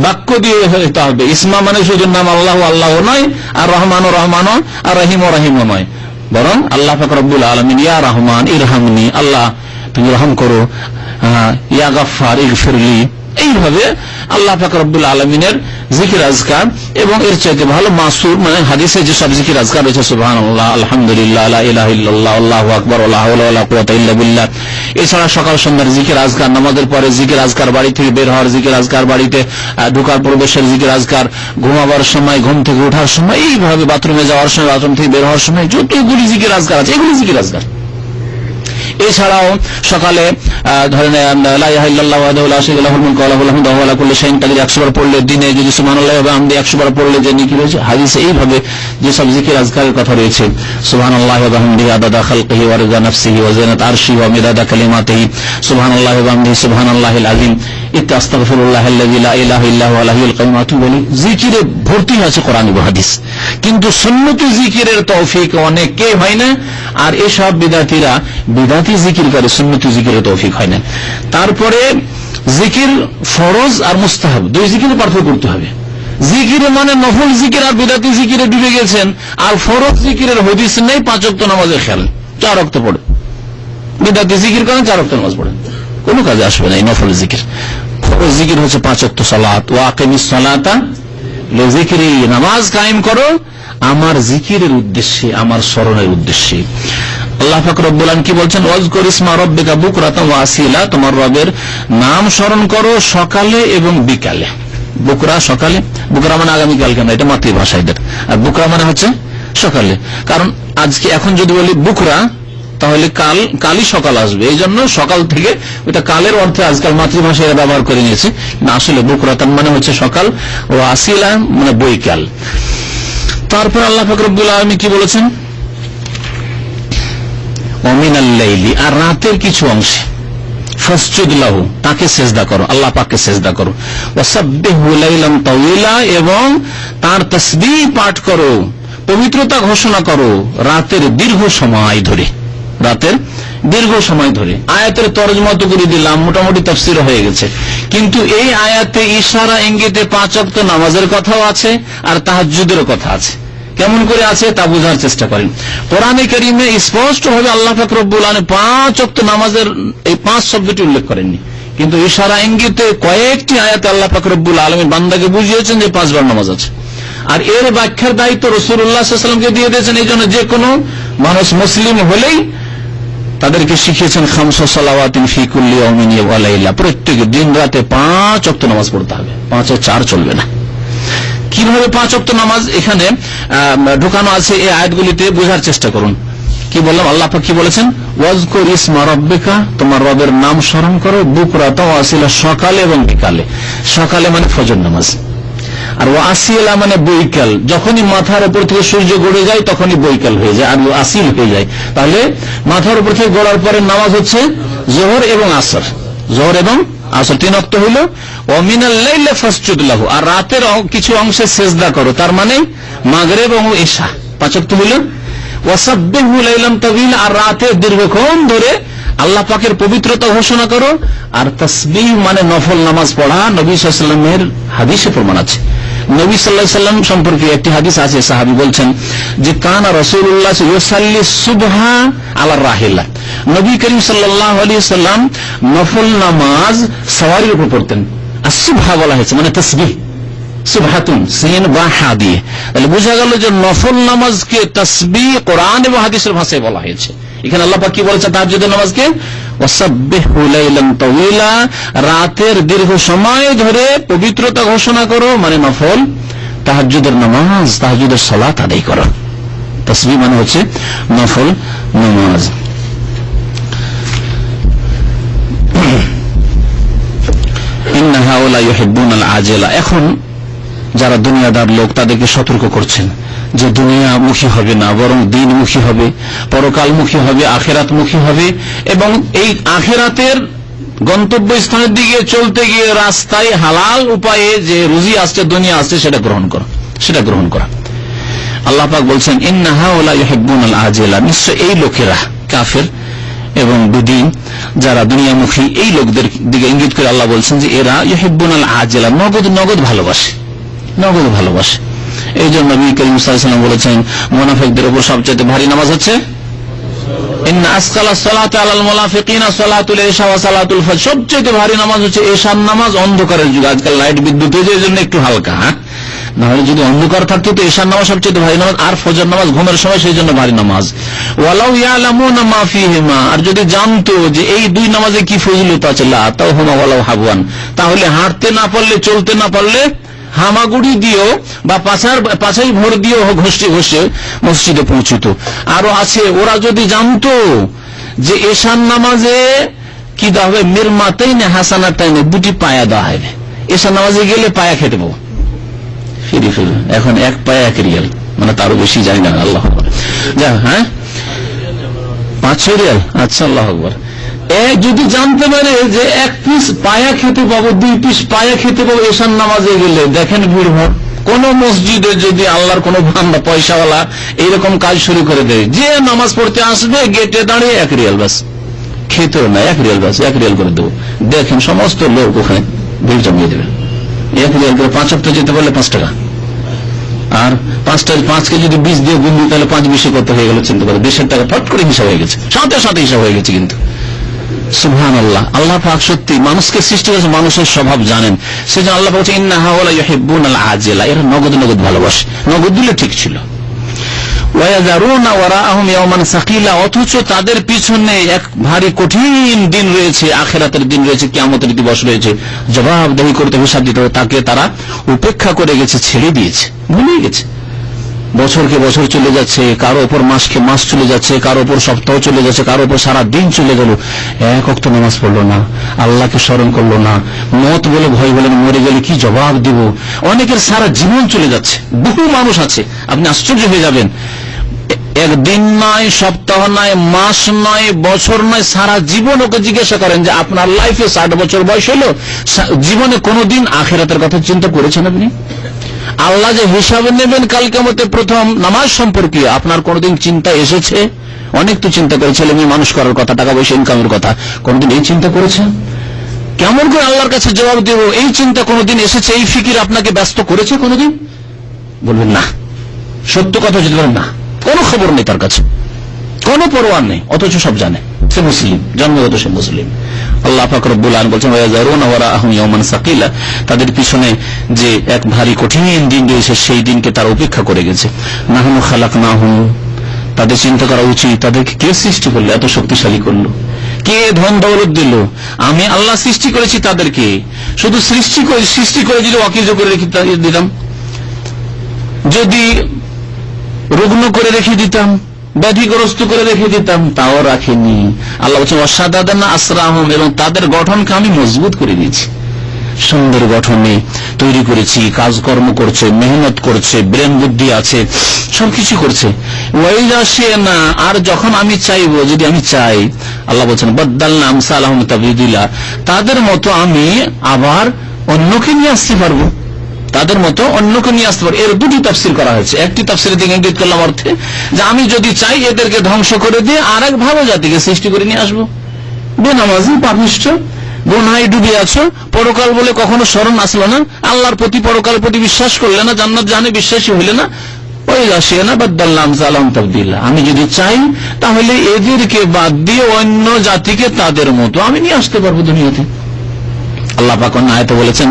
বাক্য দিয়ে হতে হবে। ইসমা মানে শুধু নাম আল্লাহ আল্লাহ নয়, আর রহমান ও রহমান, আর রহিম ও রহিম নয়, বরং আল্লাহ পাক রব্বুল আলামিন ইয়া রহমান ইরহামনি, আল্লাহ তুমি রহম করো, ইয়া গাফফার ইগফিরলি, এইভাবে আল্লাহ পাক রব্বুল আলামিনের জিকির আজকার। এবং এর চাইতে ভালো মাসুর মানে হাদিসে যে সব জিকির আজকার রয়েছে, সুবহানাল্লাহ, আলহামদুলিল্লাহ, লা ইলাহা ইল্লাল্লাহ, আল্লাহু আকবার, লা হাওলা ওয়ালা কুওয়াতা ইল্লা বিল্লাহ। এছাড়া সকাল সন্ধ্যার জিকির আজকার, নামাজের পরে জিকির আজকার, বাড়ি থেকে বের হওয়ার জিকির আজকার, বাড়িতে ঢোকার প্রবেশের জিকির আজকার, ঘুমাবার সময়, ঘুম থেকে ওঠার সময়, এইভাবে বাথরুমে যাওয়ার সময়, বাথরুম থেকে বের হওয়ার সময় যতগুলি জিকির আজকার আছে এগুলি জিকির আজকার। এছাড়াও সকালে ধরেন লা ইলাহা ইল্লাল্লাহ ওয়াহদাহু লা শারীকা লাহুল মুলকু ওয়া লাহুল হামদু ওয়া হুয়া আলা কুল্লি শাইইন কাদির 100 বার পড়লে, দিনে যদি সুবহানাল্লাহি ওয়া বিহামদিহি 100 বার পড়লে যে নেকি রয়েছে। হাদিসে এইভাবে যে সব জিকির আজকারের কথা রয়েছে, সুবহানাল্লাহি ওয়া বিহামদিহি আদাদা খালকিহি ওয়া রিদা নাফসিহি ওয়া জিনাত আরশিহি ওয়া মিদাদা কালিমাতিহি, সুবহানাল্লাহি ওয়া বিহামদিহি সুবহানাল্লাহিল আযীম, আস্তাগফিরুল্লাহাল্লাযী লা ইলাহা ইল্লা হুয়াল হাইয়ুল কাইয়্যুম, আতুবু ইলাইহি। জিকিরে ভর্তি আছে কোরআন ও হাদিস, কিন্তু সুন্নতি জিকিরের তৌফিক অনেকে হয় না, আর এসব বিদাতীরা বিদাতি জিকির করে, সুন্নতি জিকিরের তৌফিক হয় না। তারপরে জিকির ফরজ আর মুস্তাহাব, দুই জিকিরে পার্থক্য করতে হবে। জিকিরে মানে নফল জিকির আর বিদাতি জিকিরে ডুবে গেছেন, আর ফরজ জিকিরের হদিস নেই, 5 ওয়াক্ত নামাজের খেয়াল, 4 ওয়াক্ত পড়ে, বিদাতি জিকির করেন, 4 ওয়াক্ত নামাজ পড়েন, কোন কাজে আসবে না এই নফল জিকির। ফরজ জিকির হচ্ছে 5 ওয়াক্ত সালাত, ওয়া আকিমিস সালাতা লিযিকরি, নামাজ কায়েম করো আমার জিকিরের উদ্দেশ্যে, আমার স্মরণের উদ্দেশ্যে। আল্লাহ পাক রব্বুল আলামিন কি বলছেন? ওয়াজকুর ইসমা রাব্বিকা বুকরাতান ওয়া আসিলা, তোমার রবের নাম স্মরণ করো সকালে এবং বিকালে। বুকরা সকালে, বুকরা মানে আগামীকাল, কেন এটা মাতৃভাষা এদের, আর বুকরা মানে হচ্ছে সকালে। কারণ আজকে এখন যদি বলি বুকরা, তাহলে কালই সকাল আসবে, এই জন্য সকাল থেকে ওইটা কালের অর্থে আজকাল মাতৃভাষায় ব্যবহার করে নিয়েছে না, আসলে বুকরাতান মানে হচ্ছে সকাল, ও আসিলা মানে বৈকাল। তারপর আল্লাহ পাক রব্বুল আলামিন কি বলেছেন? ওমিনাল লাইলি, আর রাতের কিছু অংশে, ফাসজুদ লাহু, তাকে সেজদা করো, আল্লাহ পাককে সেজদা করো, ওয়াসাব্বিহু লাইলান তাওয়িলা, এবং তার তাসবিহ পাঠ করো, পবিত্রতা ঘোষণা করো রাতের দীর্ঘ সময় ধরে। রাতের দীর্ঘ সময় ধরে। আয়াতের তরজমা তো করে দিলাম, মোটামুটি তাফসীর হয়ে গেছে। কিন্তু এই আয়াতে ইশারা ইঙ্গিতে 5 ওয়াক্ত নামাজের কথাও আছে আর তাহাজ্জুদেরও কথা আছে। কেমন করে আছে তা বোঝার চেষ্টা করেন। কোরআনে কারীমে স্পষ্ট ভাবে আল্লাহ পাক রব্বুল আলামিন 5 ওয়াক্ত নামাজের এই 5 শব্দটি উল্লেখ করেননি, কিন্তু ইশারা ইঙ্গিতে কয়েকটি আয়াতে আল্লাহ পাক রব্বুল আলামিন বান্দাকে বুঝিয়েছেন যে 5 বার নামাজ আছে। আর এর ব্যাখ্যার দায়িত্ব রাসূলুল্লাহ সাল্লাল্লাহু আলাইহি ওয়াসাল্লামকে দিয়ে দিয়েছেন। এই জন্য যে কোনো মানুষ মুসলিম হলেই তাদেরকে শিখিয়েছেন খামসু সালাওয়াতিন ফি কুল্লি ইয়াউমিন ওয়া লাইলা, প্রত্যেক দিন রাতে 5 ওয়াক্ত নামাজ পড়তে হবে, 5-এ 4 চলবে না। কিভাবে 5 ওয়াক্ত নামাজ এখানে ঢোকানো আছে এই আয়াতগুলিতে বোঝার চেষ্টা করুন। কি বললাম, আল্লাহ পাক কি বলেছেন, ওয়াজকুর ইসমা রাব্বিকা, তোমার রবের নাম স্মরণ করো, বুকরাতা ওয়া আসিলা, সকালে এবং বিকালে। সকালে মানে ফজর নামাজ, আর ওয়াসিলা মানে বৈকাল, যখনই মাথার উপর থেকে সূর্য গড়ে যায় তখনই বৈকাল হয়ে যায় আর আসিল হয়ে যায়। তাহলে মাথার উপর থেকে গড়ার পরে নামাজ হচ্ছে যোহর এবং আসর, যোহর এবং আসর 3 ওয়াক্ত হইল। ওয়া মিনাল লাইলি ফাসজুদ লাহু, আর রাতের কিছু অংশে সিজদা করো, তার মানে মাগরিব এবং ইশা 5 ওয়াক্ত হইল। ওয়াসাব্বিহু লাইলান তাওয়িলা, আর রাতে দীর্ঘক্ষণ ধরে আল্লাহ পাকের পবিত্রতা ঘোষণা করো। আর তাসবিহ মানে নফল নামাজ পড়া, নবী সাল্লাল্লাহু আলাইহি ওয়াসাল্লামের হাদিসে প্রমাণ আছে। নবী সাল্লাল্লাহু আলাইহি ওয়াসাল্লাম সম্পর্কে একটি হাদিস আছে, সাহাবী বলছেন যে কানা রাসূলুল্লাহ ইউসাল্লি সুবহা আলা রাহিলা, নবী করিম সাল্লাল্লাহু আলাইহি ওয়াসাল্লাম নফল নামাজ সওয়ারির উপর পড়তেন। আর সুবহা বলা হয়েছে মানে তাসবিহ, সুবহাতুন সিন বা হা দিয়ে। তাহলে বোঝা গেল যে নফল নামাজকে তাসবিহ কোরআন এবং হাদিসের ভাষায় বলা হয়েছে। এখানে আল্লাহ পাক কি বলেছে তাহাজ্জুদের নামাজকে, ওয়াসাব্বিহু লাইলান তাওয়িলা, রাতের দীর্ঘ সময় ধরে পবিত্রতা ঘোষণা করো, মানে নফল তাহাজ্জুদের নামাজ, তাহাজ্জুদের সালাত আদায় করো। তাসবিহ মানে হচ্ছে নফল নামাজ। ইন্না হাউলা ইউহিব্বুনাল আজিলা, এখন যারা দুনিয়াদার লোক তাদেরকে সতর্ক করছেন যে দুনিয়ামুখী হবে না, বরং দিনমুখী হবে, পরকালমুখী হবে, আখিরাতমুখী হবে, এবং এই আখিরাতের গন্তব্যস্থানের দিকে চলতে গিয়ে রাস্তায় হালাল উপায়ে যে রুজি আসছে, দুনিয়া আসছে, সেটা গ্রহণ করা। আল্লাহ পাক বলছেন ইন্না হাউলা ইউহিব্বুনাল আজিলা, নিশ্চয় এই লোকেরা কাফের এবং বেদিন যারা দুনিয়ামুখী, এই লোকদের দিকে ইঙ্গিত করে আল্লাহ বলছেন যে এরা ইউহিব্বুনাল আজিলা, নগদ ভালোবাসে। এই জন্য নবী করিম সাল্লাল্লাহু আলাইহি ওয়াসাল্লাম বলেছেন মুনাফিকদের উপর সবচেয়ে ভারী নামাজ হচ্ছে ইন্না আসকালা সালাতি আলাল মুনাফিকিনা সালাতুল ইশা ওয়া সালাতুল ফজর, সবচেয়ে ভারী নামাজ হচ্ছে ঈশার নামাজ। অন্ধকারের যুগে, আজকাল লাইট বিদ্যুৎ হয়েছে, এই জন্য একটু হালকা, না হলে যদি অন্ধকার থাকতো তো ঈশার নামাজ সবচেয়ে ভারী নামাজ, আর ফজর নামাজ ঘুমের সময়, সেই জন্য ভারী নামাজ। ওয়ালাউ ইয়ালামুনা মা ফিহিমা, আর যদি জানতো যে এই দুই নামাজে কি ফজিলত আছে, লা তাওহুমা ওয়ালাউ হাবওয়ান, তাহলে হাঁটতে না পারলে, চলতে না পারলে হামাগুড়ি দিও বা পাছাই ভর দিও ঘষে মসজিদে পৌঁছিত। আরো আছে, ওরা যদি জানতো যে ঈশার নামাজে কি দেওয়া হবে, মিরমাতাইনে হাসানাতাইনে, 2টি পায়া দেওয়া হবে। ঈশার নামাজে গেলে পায়া খেতে পাবো, ফিরি এখন 1 পায়া 1 রিয়াল, মানে তারও বেশি জানি না, আল্লাহ আকবার। যা 5-6 রিয়াল, আচ্ছা, আল্লাহ আকবার। যদি জানতে পারে যে 1 পিস পায়া খেতে পাবো, 2 পিস পায়া খেতে পাবো ঈশার নামাজে গেলে, দেখেন ভিড় হয়। কোন মসজিদে যদি আল্লাহর কোন বান্দা পয়সাওয়ালা এইরকম কাজ শুরু করে দেয়, যে নামাজ পড়তে আসবে গেটে দাঁড়িয়ে 1 রিয়াল বাস, খেতেও না, 1 রিয়াল বাস, 1 রিয়াল করে দেবো, দেখেন সমস্ত লোক ওখানে ভিড় জমিয়ে দেবে। 1 রিয়াল করে 5 ওয়াক্ত যেতে পারলে 5 টাকা, আর 5কে যদি 20 দিয়ে গুণ দিই তাহলে 5-20 কত হয়ে গেল চিন্তা করে, 20 টাকা ফট করে হিসাব হয়ে গেছে, সাথে হিসাব হয়ে গেছে। কিন্তু সুবহানাল্লাহ, আল্লাহ পাক সত্যি মানুষকে সৃষ্টি করেছে, মানুষের স্বভাব জানেন, সেজন্য আল্লাহ বলছেন ইন্না হাওলা ইউহিব্বুনাল আজিলা, এরা নগদ ভালোবাসে। নগদ দিলে ঠিক ছিল। ওয়ায়াযারুনা ওয়ারাআহুম ইয়াওমান সাকিলা, অথচ তাদের পিছনে এক ভারী কঠিন দিন রয়েছে, আখিরাতের দিন রয়েছে, কিয়ামতের দিবস রয়েছে, জবাবদিহি করতে, হিসাব দিতে হবে। তাকে তারা উপেক্ষা করে গেছে, ছেড়ে দিয়েছে, ভুলে গেছে। বছরকে বছর চলে যাচ্ছে, কারো ওপর মাসকে মাস চলে যাচ্ছে, কারো ওপর সপ্তাহ চলে যাচ্ছে, কারো ওপর সারা দিন চলে গেল, 1 ওয়াক্ত নামাজ পড়লো না, আল্লাহকে স্মরণ করলো না, মত বলে ভয় বলেন, মরে গেলে কি জবাব দিব। অনেকের সারা জীবন চলে যাচ্ছে, বহু মানুষ আছে, আপনি আশ্চর্য হয়ে যাবেন, একদিন নয়, সপ্তাহ নয়, মাস নয়, বছর নয়, সারা জীবন ওকে জিজ্ঞাসা করেন যে আপনার লাইফে 60 বছর বয়স হলো, জীবনে কোনোদিন আখিরাতের কথা চিন্তা করেছেন আপনি? আল্লাহ যে হিসাব নেবেন কাল কিয়ামতে প্রথম নামাজ সম্পর্কে, আপনার কোনদিন চিন্তা এসেছে? অনেক তো চিন্তা করে, ছেলে মেয়ে মানুষ করার কথা, টাকা পয়সা ইনকামের কথা, কোনদিন এই চিন্তা করেছেন? কেমন করে আল্লাহর কাছে জবাব দেব, এই চিন্তা কোনদিন এসেছে? এই ফিকির আপনাকে ব্যস্ত করেছে কোনদিন? বলবেন না, সত্য কথা যদি বলেন না, কোনো খবর নেই তার কাছে, কোনো পরোয়া নেই, অথচ সব জানে, সে মুসলিম, জন্মগত সে মুসলিম। আল্লাহ পাক রব্বুল আলামিন বলছেন ওয়াযারুনা ওয়ারাআহুম ইয়াওমান সাকিলা, তাদের পিছনে যে এক ভারী কঠিন দিন রয়েছে সেই দিনকে তারা উপেক্ষা করে গেছে। নাহনু খালাকনাহুম, তাদের চিন্তা করা উচিত তাদেরকে কে সৃষ্টি করলো, এত শক্তিশালী করলো, কে ধন দৌলত দিল? আমি আল্লাহ সৃষ্টি করেছি তাদেরকে। শুধু সৃষ্টি করে যদি অকেজ করে রেখে দিতাম, যদি রুগ্ন করে রেখে দিতাম, ব্যাধিগ্রস্ত করে রেখে দিতাম, তাও রাখিনি। আল্লাহ বলছেন ওয়াসাদাদানা আসরাহুম, এবং তাদের গঠনকে আমি মজবুত করে দিয়েছি, সুন্দর গঠনে তৈরি করেছি, কাজকর্ম করছে, মেহনত করছে, ব্রেন বুদ্ধি আছে, সবকিছু করছে। ওয়াইজা শি'না, আর যখন আমি চাইবো, যদি আমি চাই, আল্লাহ বলছেন বাদদালনা আমসালাহুম তাবদীলা, তাদের মতো আমি আবার অন্যকে নিয়ে আসতে পারবো, তাদের মতো অন্যকে নিয়ে আসতে পারবো। এর দুটি তাফসীর করা হয়েছে। একটি তাফসীরের দিকে ইঙ্গিত করলাম অর্থে যে আমি যদি চাই এদেরকে ধ্বংস করে দিয়ে আর এক ভালো জাতিকে সৃষ্টি করে নিয়ে আসবো। বেনামাজি, পাপিষ্ঠ, গুনাহে ডুবে আছো, পরকাল বলে কখনো স্মরণ আসলো না, আল্লাহর প্রতি পরকালের প্রতি বিশ্বাস করলে না, জান্নাত জাহান্নামে বিশ্বাসী হইলে না, আমি যদি চাই তাহলে এদেরকে বাদ দিয়ে অন্য জাতিকে তাদের মতো আমি নিয়ে আসতে পারবো দুনিয়াতে। আল্লাহ পাক অন্য আয়াতে বলেছেন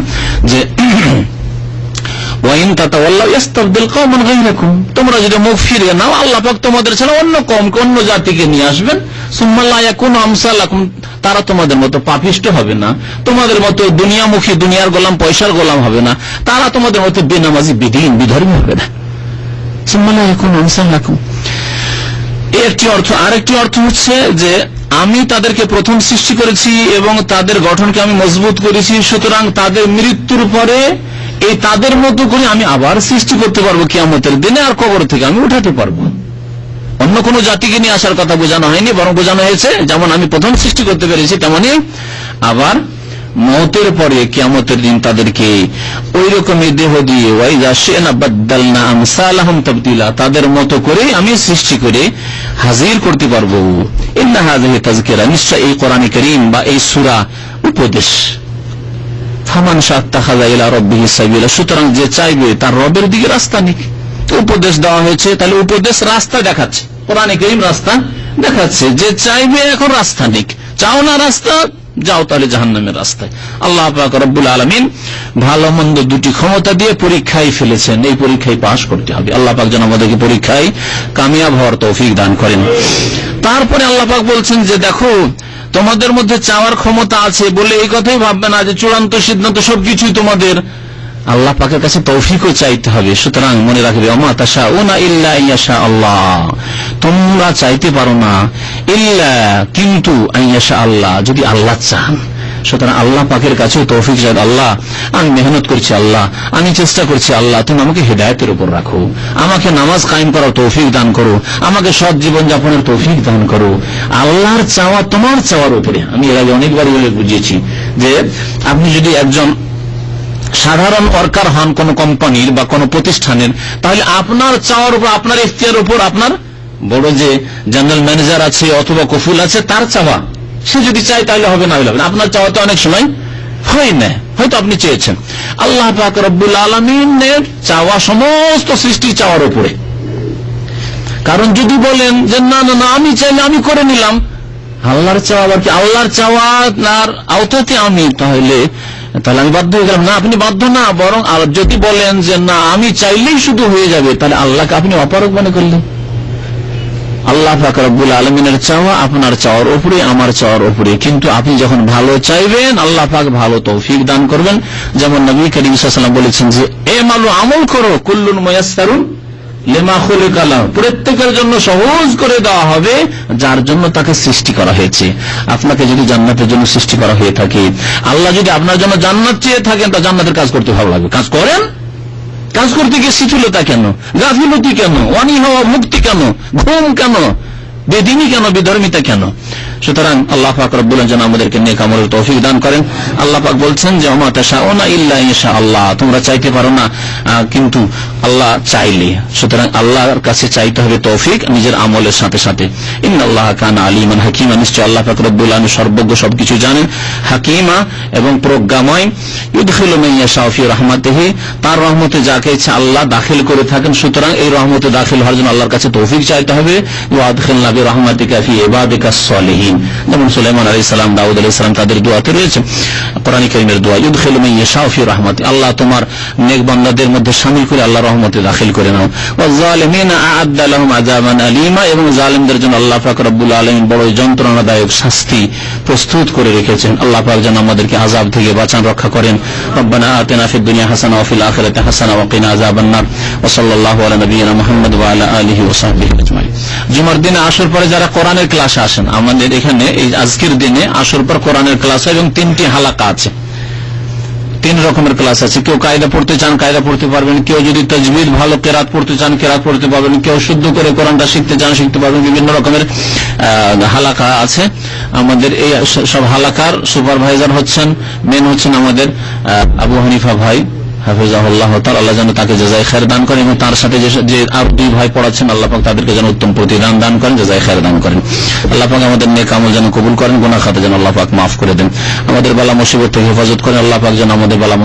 যে তোমরা যদি মুখ ফিরিয়ে নাও, আল্লাহ পাক তোমাদের ছাড়া অন্য কওমকে, অন্য জাতিকে নিয়ে আসবেন। সুম্মা লা ইয়াকুনু আমসালাকুম, তারা তোমাদের মতো পাপিষ্ট হবে না, তোমাদের মতো দুনিয়ামুখী, দুনিয়ার গোলাম, পয়সার গোলাম হবে না, তারা তোমাদের মতো বেনামাজি, বিদীন, বিধর্মী হবে না। সুম্মা লা ইয়াকুনু আমসালাকুম, একটি অর্থ। আরেকটি অর্থ হচ্ছে যে আমি তাদেরকে প্রথম সৃষ্টি করেছি এবং তাদের গঠনকে আমি মজবুত করেছি, সুতরাং তাদের মৃত্যুর পরে এই তাদের মতো করে আমি আবার সৃষ্টি করতে পারবো কিয়ামতের দিনে, আর কবর থেকে আমি উঠাতে পারবো। অন্য কোন জাতিকে নিয়ে আসার কথা বোঝানো হয়নি, বরং বোঝানো হয়েছে যেমন আমি প্রথম সৃষ্টি করতে পেরেছি, তেমনি আবার মওতের পরে কিয়ামতের দিন তাদেরকে ওই রকমই দেহ দিয়ে ওয়াইজা শি'না বাদদালনা আমসালাহুম তাবদীলা, তাদের মতো করে আমি সৃষ্টি করে হাজির করতে পারবো। ইন্না হাযিহি তাযকিরা, নিশ্চয় এই কোরআন কারীম বা এই সূরা উপদেশ। ফামান শা'আত্তাখাযা ইলা রাব্বিহি সাবিলা, সুতরাং যে চাইবে তার রবের দিকে রাস্তা নিক। উপদেশ দেওয়া হয়েছে, তাহলে উপদেশ রাস্তা দেখাচ্ছে, কোরআন কারীম রাস্তা দেখাচ্ছে। যে চাইবে এখন রাস্তা নিক, চাও না রাস্তা, যাও তাহলে জাহান্নামের রাস্তায়। আল্লাহ পাক রব্বুল আলামিন ভালো মন্দ দুটি ক্ষমতা দিয়ে পরীক্ষায় ফেলেছেন, এই পরীক্ষায় পাশ করতে হবে। আল্লাহ পাক যেন আমাদেরকে পরীক্ষায় কামিয়াব হওয়ার তৌফিক দান করেন। তারপরে আল্লাহ পাক বলছেন যে দেখো, তোমাদের মধ্যে চাওয়ার ক্ষমতা আছে বলে এই কথাই ভাববে না যে চূড়ান্ত সিদ্ধান্ত সবকিছুই তোমাদের। আল্লাহ পাকের কাছে তৌফিকও চাইতে হবে। সুতরাং মনে রাখবে ওমা তাশাউনা ইল্লা ইয়াশা আল্লাহ, তোমরা চাইতে পারো না ইল্লা কিন্তু আইয়াশা আল্লাহ, যদি আল্লাহ চান। সুতরাং আল্লাহ পাকের কাছে তৌফিক চাই। আল্লাহ আমি মেহনত করছি, আল্লাহ আমি চেষ্টা করছি, আল্লাহ তুমি আমাকে হেদায়েতের উপর রাখো, আমাকে নামাজ কায়েম করার তৌফিক দান করো, আমাকে সৎ জীবন যাপনের তৌফিক দান করো। আল্লাহর চাওয়া তোমার চাওয়ার উপরে। আমি এর আগে অনেকবারই বুঝিয়েছি যে আপনি যদি একজন সাধারণ ওয়ার্কার হন কোন কোম্পানির বা কোন প্রতিষ্ঠানের, তাহলে আপনার চাওয়ার উপর, আপনার ইখতিয়ার উপর আপনার বড় যে জেনারেল ম্যানেজার আছে অথবা কফুল আছে তার চাওয়া, সে যদি চায় তাহলে হবে, না হলে আপনার চাওয়া তো অনেক সময় হয় না, হয়তো আপনি চেয়েছেন। আল্লাহ পাক রব্বুল আলামিনের চাওয়া সমস্ত সৃষ্টির চাওয়ার উপরে। কারণ যদি বলেন যে না না না আমি চাইলে আমি করে নিলাম, আল্লাহর চাওয়া আবার কি, আল্লাহর চাওয়া আর আওতাতে আমি, তাহলে আমি বাধ্য হয়ে গেলাম। না, আপনি বাধ্য না, বরং আর যদি বলেন যে না আমি চাইলেই শুধু হয়ে যাবে, তাহলে আল্লাহকে আপনি অপারগ মনে করলেন। আল্লাহ পাক রব্বুল আলামিনের চাওয়া আপনার চাওয়ার উপরে, আমার চাওয়ার উপরে। কিন্তু আপনি যখন ভালো চাইবেন আল্লাহ পাক ভালো তৌফিক দান করবেন। যেমন নবী করিম সাল্লাল্লাহু আলাইহি ওয়াসাল্লাম বলেছেন যে আমালু, আমল করো, কুল্লুন মুয়াসসারুন লিমা খুলিকা লাহু, প্রত্যেকের জন্য সহজ করে দেওয়া হবে যার জন্য তাকে সৃষ্টি করা হয়েছে। আপনাকে যদি জান্নাতের জন্য সৃষ্টি করা হয়ে থাকে, আল্লাহ যদি আপনার জন্য জান্নাত চেয়ে থাকেন, তা জান্নাতের কাজ করতে ভালো লাগবে, কাজ করেন। কাজ করতে গিয়ে শিথিলতা কেন, গাফিলতি কেন, অনীহা মুক্তি কেন, ঘুম কেন, বেদিনী কেন, বিধর্মিতা কেন? সুতরাং আল্লাহ পাক রব্বুল আলামিন যেন আমাদেরকে নেক আমলের তৌফিক দান করেন। আল্লাহ পাক বলছেন যে ওমা তাশাউনা ইল্লা ইনশা আল্লাহ, তোমরা চাইতে পারো না কিন্তু আল্লাহ চাইলে। সুতরাং আল্লাহর কাছে চাইতে হবে তৌফিক নিজের আমলের সাথে সাথে। ইন্নাল্লাহা কানা আলিমান হাকিমা, নিশ্চয় আল্লাহ পাক রব্বুল আলামিন সর্বজ্ঞ, সবকিছু জানেন। হাকিমা এবং প্রজ্ঞাময়। ইউদখিলু মান ইয়াশাউ ফি রাহমাতিহি, তার রহমতে যাকে ইচ্ছা আল্লাহ দাখিল করে থাকেন। সুতরাং এই রহমতে দাখিল হওয়ার জন্য আল্লাহর কাছে তৌফিক চাইতে হবে। ওয়াদখিলনা বিরহমাতিকা ফি ইবাদিকাস সলিহিন, যেমন সুলাইমান আলাইহিস সালাম, দাউদ আলাইহিস সালাম তাদের দোয়াতে রয়েছে, কোরআন কারীমের দোয়া। ইউদখিলু মান ইয়াশাউ ফি রাহমাতি, আল্লাহ তোমার নেক বান্দাদের মধ্যে শামিল করে আল্লাহর রহমতে দাখিল করে নাও। ওয়াজ-জালিমিনা আ'আদ্দা লাহুম আযাবান আলীমা, এবং জালিমদের জন্য আল্লাহ পাক রব্বুল আলামিন বড় যন্ত্রণাদায়ক শাস্তি প্রস্তুত করে রেখেছেন। আল্লাহ পাক যেন আমাদেরকে আযাব থেকে বাঁচান, রক্ষা করেন। রব্বানা আতিনা ফিদ দুনিয়া হাসানাহ ওয়া ফিল আখিরাতি হাসানাহ ওয়া কিনা আযাবান নার। ওয়া সাল্লাল্লাহু আলা নাবিয়িনা মুহাম্মদ ওয়া আলা আলিহি ওয়া সাহবিহি আজমাইন। জুমার দিনে আসর পরে যারা কোরআনের ক্লাসে আসেন, আমাদের এখানে এই আজকের দিনে আসর পর কোরআনের ক্লাস এবং 3টি হালাকা আছে, 3 রকমের ক্লাস আছে। কেউ কায়দা পড়তে চান কায়দা পড়তে পারবেন, কেউ যদি তাজবিদ ভালো কেরাত পড়তে চান কেরাত পড়তে পারবেন, কেউ শুদ্ধ করে কোরআনটা শিখতে চান শিখতে পারবেন। বিভিন্ন রকমের হালাকা আছে। আমাদের এই সব হালাকার সুপারভাইজার হচ্ছেন, মেন হচ্ছেন আমাদের আবু হানিফা ভাই হাফিজাহুল্লাহ তাআলা, আল্লাহ যেন তাকে জাযায়ে খায়ের দান করেন, এবং তার সাথে যে আর 2 ভাই পড়াচ্ছেন আল্লাহ পাক তাদেরকে যেন উত্তম প্রতিদান দান করেন, জাযায়ে খায়ের দান করেন। আল্লাহ পাক আমাদের নেক আমল যেন কবুল করেন, গুনাহ খাতা যেন আল্লাহ পাক মাফ করে দেন, আমাদের বালা মুসিবত থেকে হেফাজত করেন। আল্লাহ পাক যেন আমাদের বালা